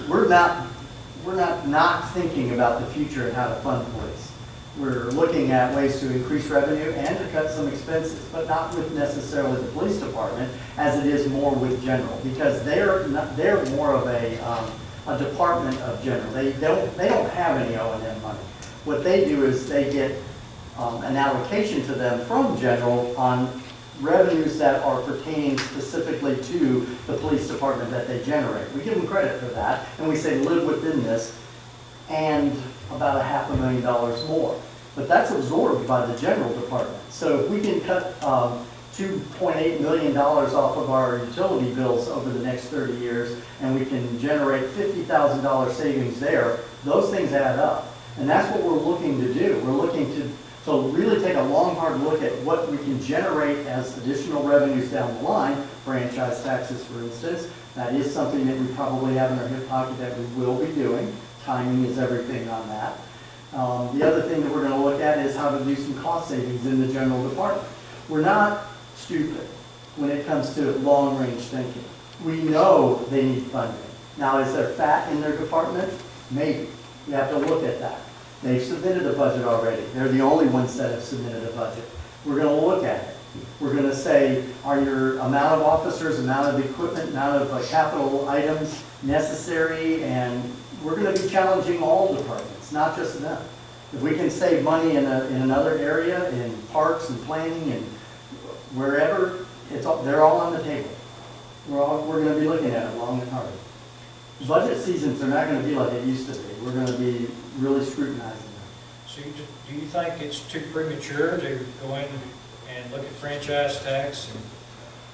We're not thinking about the future and how to fund police. We're looking at ways to increase revenue and to cut some expenses, but not with necessarily the police department as it is more with general, because they're more of a department of general. They don't have any O&M money. What they do is they get an allocation to them from general on revenues that are pertaining specifically to the police department that they generate. We give them credit for that, and we say live within this, and about $500,000 more. But that's absorbed by the general department. So if we can cut $2.8 million off of our utility bills over the next 30 years, and we can generate $50,000 savings there, those things add up. And that's what we're looking to do. We're looking to really take a long, hard look at what we can generate as additional revenues down the line, franchise taxes, for instance. That is something that we probably have in our hip pocket that we will be doing. Timing is everything on that. The other thing that we're going to look at is how to do some cost savings in the general department. We're not stupid when it comes to long-range thinking. We know they need funding. Now, is there fat in their department? Maybe. You have to look at that. They've submitted a budget already. They're the only ones that have submitted a budget. We're going to look at it. We're going to say, are your amount of officers, amount of equipment, amount of capital items necessary, and we're gonna be challenging all departments, not just them. If we can save money in another area, in parks and planning and wherever, they're all on the table. We're gonna be looking at it long and hard. Budget seasons are not gonna be like it used to be. We're gonna be really scrutinizing them. So do you think it's too premature to go in and look at franchise tax and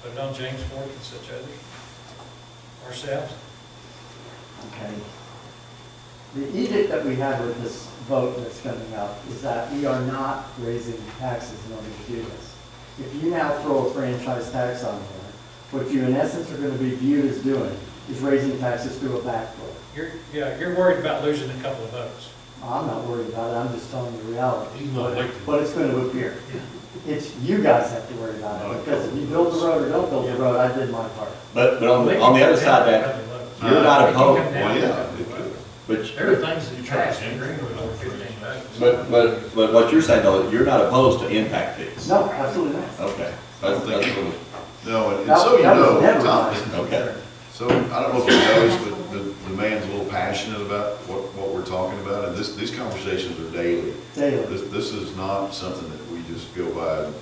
put it on James Fork and such others? Ourselves? Okay. The edict that we have with this vote that's coming up is that we are not raising taxes in order to do this. If you now throw a franchise tax on there, what you in essence are going to be viewed as doing is raising taxes through a back door. You're worried about losing a couple of votes. I'm not worried about it, I'm just telling you the reality. He's not elected. But it's going to appear. It's, you guys have to worry about it, because if you build the road or don't build the road, I did my part. But on the other side of that, you're not opposed. Well, yeah, it could. But, Everything's in tax in Greenwood over 15 bucks. but what you're saying though, you're not opposed to impact fees? No, absolutely not. Okay. That's what was- No, and That- so you that was know, never Tom, my Okay. so I don't know if you noticed, but the man's a little passionate about what we're talking about, and these conversations are daily. Daily. This is not something that we just go by and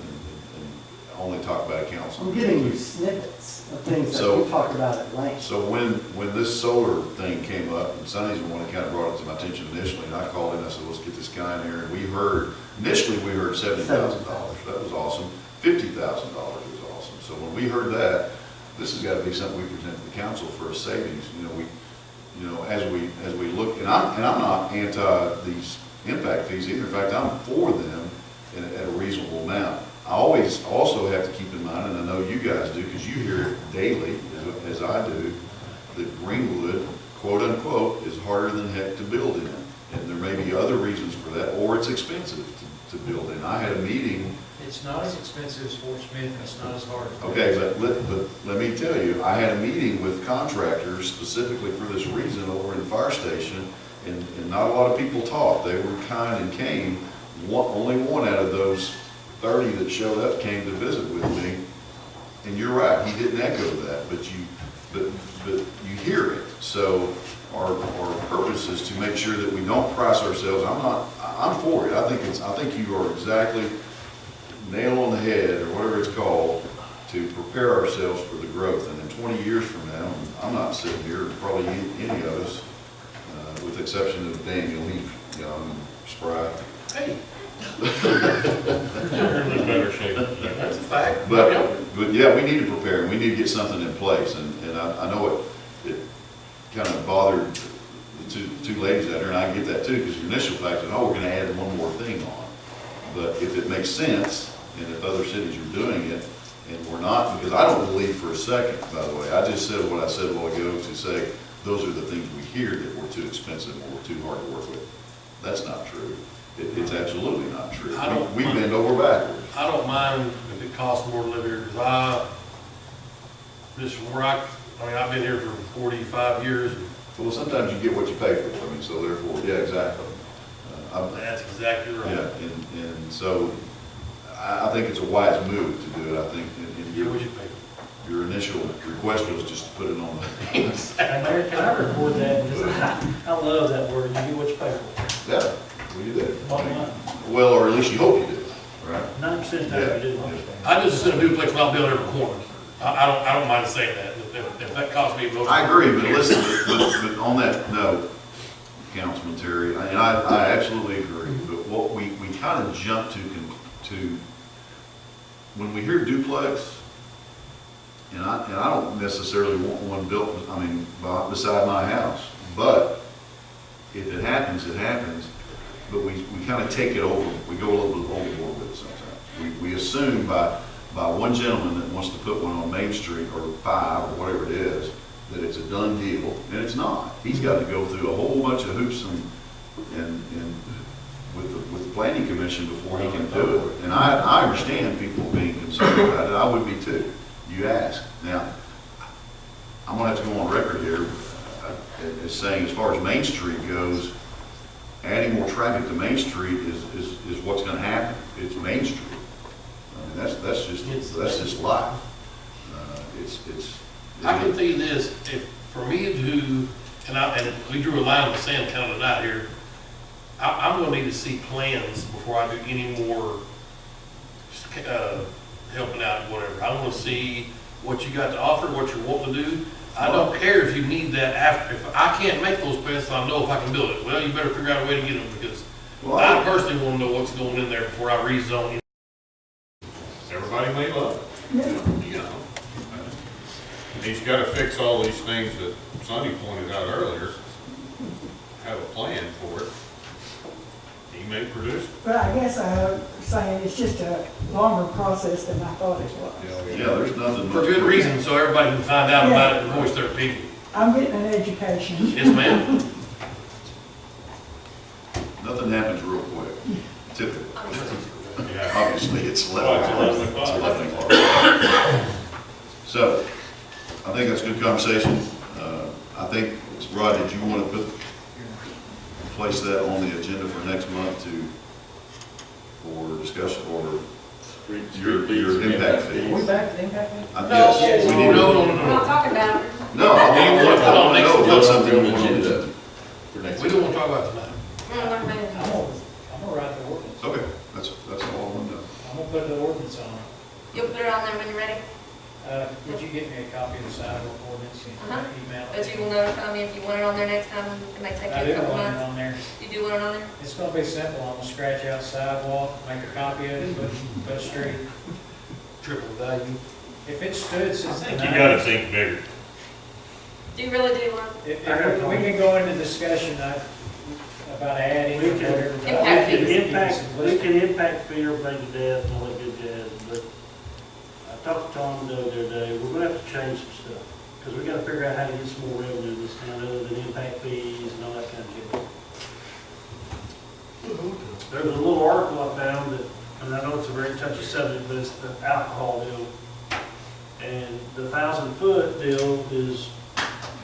only talk about at council. I'm giving you snippets of things that So- we talk about at length. So when this solar thing came up, and Sonny's the one that kind of brought it to my attention initially, and I called him, I said, let's get this guy in here, and initially we heard $70,000, that was awesome. $50,000 was awesome. So when we heard that, this has got to be something we present to the council for a savings, as we look, and I'm not anti these impact fees either. In fact, I'm for them at a reasonable amount. I always also have to keep in mind, and I know you guys do, because you hear it daily, as I do, that Greenwood, quote unquote, is harder than heck to build in. And there may be other reasons for that, or it's expensive to build in. I had a meeting. It's not as expensive as Fort Smith, and it's not as hard. Okay, but let me tell you, I had a meeting with contractors specifically for this reason over in the fire station, and not a lot of people talked. They were kind and came. Only one out of those 30 that showed up came to visit with me. And you're right, he didn't echo that, but you hear it. So our purpose is to make sure that we don't price ourselves. I'm for it. I think you are exactly nail on the head, or whatever it's called, to prepare ourselves for the growth. And in 20 years from now, I'm not sitting here, probably any of us, with the exception of Daniel, he's young, spry. Hey. You're in much better shape. That's a fact. But yeah, we need to prepare, and we need to get something in place. And I know it kind of bothered the two ladies out there, and I get that too, because your initial fact is, oh, we're going to add one more thing on. But if it makes sense, and if other cities are doing it, and we're not, because I don't believe for a second, by the way, I just said what I said a while ago to say, those are the things we hear that we're too expensive or we're too hard to work with. That's not true. It's absolutely not true. We bend over backwards. I don't mind if it costs more to live here, because just from where I've been here for 45 years. Well, sometimes you get what you pay for. I mean, so therefore, yeah, exactly. That's exactly right. Yeah, and so I think it's a wise move to do it. I think your initial request was just to put it on the. And Mayor, can I record that? I love that word, you get what you pay for. Yeah, well, you did. Bottom line. Well, or at least you hope you did, right? 9% that you did. I just in a duplex, and I'll build every corner. I don't mind saying that, if that costs me. I agree, but listen, but on that note, Councilman Terry, and I absolutely agree, but what we kind of jump to when we hear duplex, and I don't necessarily want one built, beside my house, but if it happens, it happens, but we kind of take it over, we go a little bit overboard with it sometimes. We assume by one gentleman that wants to put one on Main Street, or 5, or whatever it is, that it's a done deal, and it's not. He's got to go through a whole bunch of hoops and with the planning commission before he can do it. And I understand people being concerned about it. I would be too. You ask. Now, I'm gonna have to go on record here as saying, as far as Main Street goes, adding more traffic to Main Street is what's gonna happen. It's Main Street. I mean, that's just life. I can tell you this, if for me to and we drew a line in the sand kind of tonight here. I'm gonna need to see plans before I do any more, helping out, whatever. I wanna see what you got to offer, what you're wanting to do. I don't care if you need that after, if I can't make those plans, I know if I can build it. Well, you better figure out a way to get them, because I personally wanna know what's going in there before I rezone. Everybody may love it, you know. He's gotta fix all these things that Sonny pointed out earlier, have a plan for it. He may produce it. But I guess I'm saying it's just a longer process than I thought it was. Yeah, there's nothing. For good reason, so everybody can find out about it and voice their opinion. I'm getting an education. Yes, ma'am. Nothing happens real quick, typically. Yeah. Obviously, it's Well, it's 11 11 o'clock. 11 o'clock. So, I think that's a good conversation. I think, Rod, did you want to place that on the agenda for next month for discussion, or your impact fee? Are we back to the impact fee? Yes, we need We're to. not talking about it. No, I want to know what's something we want to do. For next We don't want to talk about it tonight. I'm gonna write the ordinance. Okay, that's all I want to know. I'm gonna put the ordinance on. You'll put it on there when you're ready, Would you get me a copy of the sidewalk ordinance and Uh-huh. email it? but you will notify me if you want it on there next time, it may take I you a do couple want it months. on there. You do want it on there? It's gonna be simple. I'm gonna scratch out sidewalk, make a copy of it, put a street. Triple value. If it stood since the You gotta 90s, think bigger. Do you really do want? if we can go into discussion about adding We or can- whatever. Impact but I think We it can needs impact, some we can impact fee everybody to death and all that good jazz, but I talked to Tom the other day, we're gonna have to change some stuff. Because we gotta figure out how to get some more revenue in this town other than impact fees and all that kind of shit. There was a little article I found that, and I know it's a very touchy subject, but it's the alcohol deal. And the 1,000-foot deal is,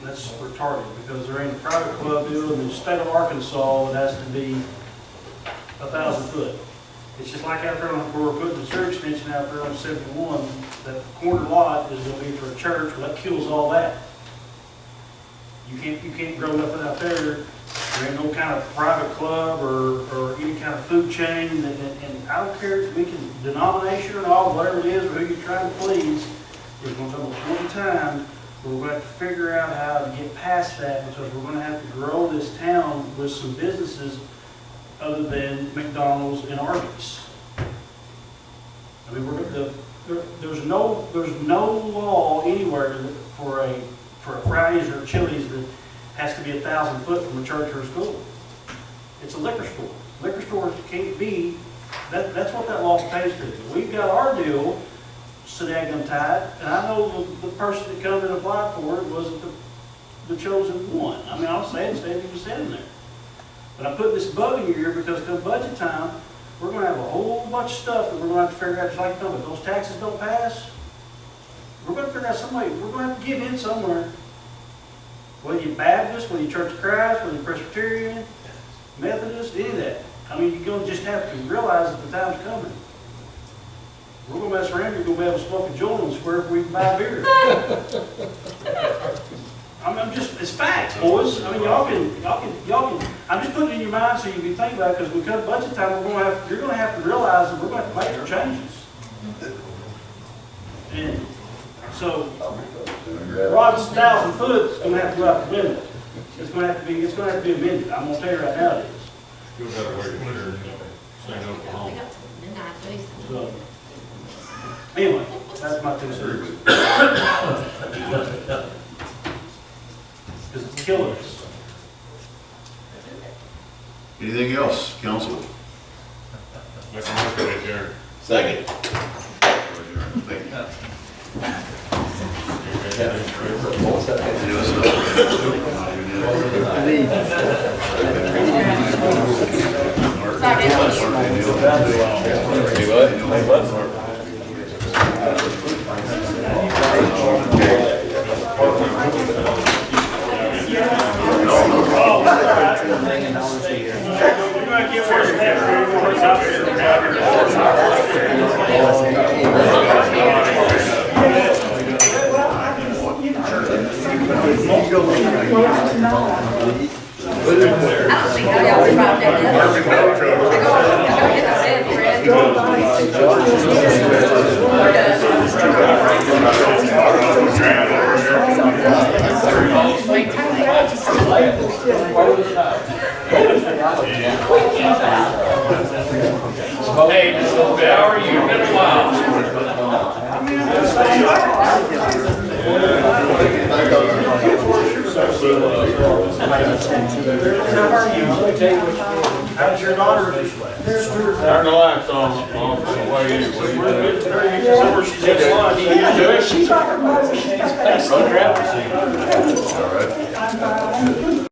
that's retarded, because there ain't a private club deal in the state of Arkansas that has to be 1,000 foot. It's just like out there on, where we're putting the sewer extension out there on 71, that corner lot is gonna be for a church, well, that kills all that. You can't grow nothing out there. There ain't no kind of private club or any kind of food chain, and I don't care if we can, denomination or all, whatever it is, or who you're trying to please, there's gonna come a point in time where we're going to have to figure out how to get past that, because we're gonna have to grow this town with some businesses other than McDonald's and Arby's. I mean, there's no law anywhere for a Fridays or Chili's that has to be 1,000 foot from a church or a school. It's a liquor store. Liquor stores can't be, that's what that law pays to. We've got our deal, Sedagum tied, and I know the person that come and applied for it wasn't the chosen one. I mean, I'll say it, he was sitting there. But I put this bug in your ear because come budget time, we're gonna have a whole bunch of stuff that we're gonna have to figure out, just like you told me, if those taxes don't pass, we're gonna figure out some way, we're gonna have to give in somewhere. Whether you're Baptist, whether you're Church of Christ, whether you're Presbyterian, Methodist, any of that. I mean, you're gonna just have to realize that the time's coming. We're gonna mess around, you're gonna be able to smoke a joint and swear if we can buy beer. I'm just, it's facts, boys. I mean, y'all can, I'm just putting it in your mind so you can think about it, because when it comes budget time, you're gonna have to realize that we're gonna have to make some changes. And so, Rod's 1,000 foot is gonna have to go out the window. It's gonna have to be amended. I'm gonna tell you right now it is. Still gotta wait a year, say no for home. Midnight, please. So, anyway, that's my 2 cents. Because it's killing us. Anything else, council? Let's look at it there. Second. Thank you. Well, Hey, how are you? Been a while. How's your daughter? Turn the lights on, where you, She's at lunch. She's like a mother. Road traffic. I'm fine.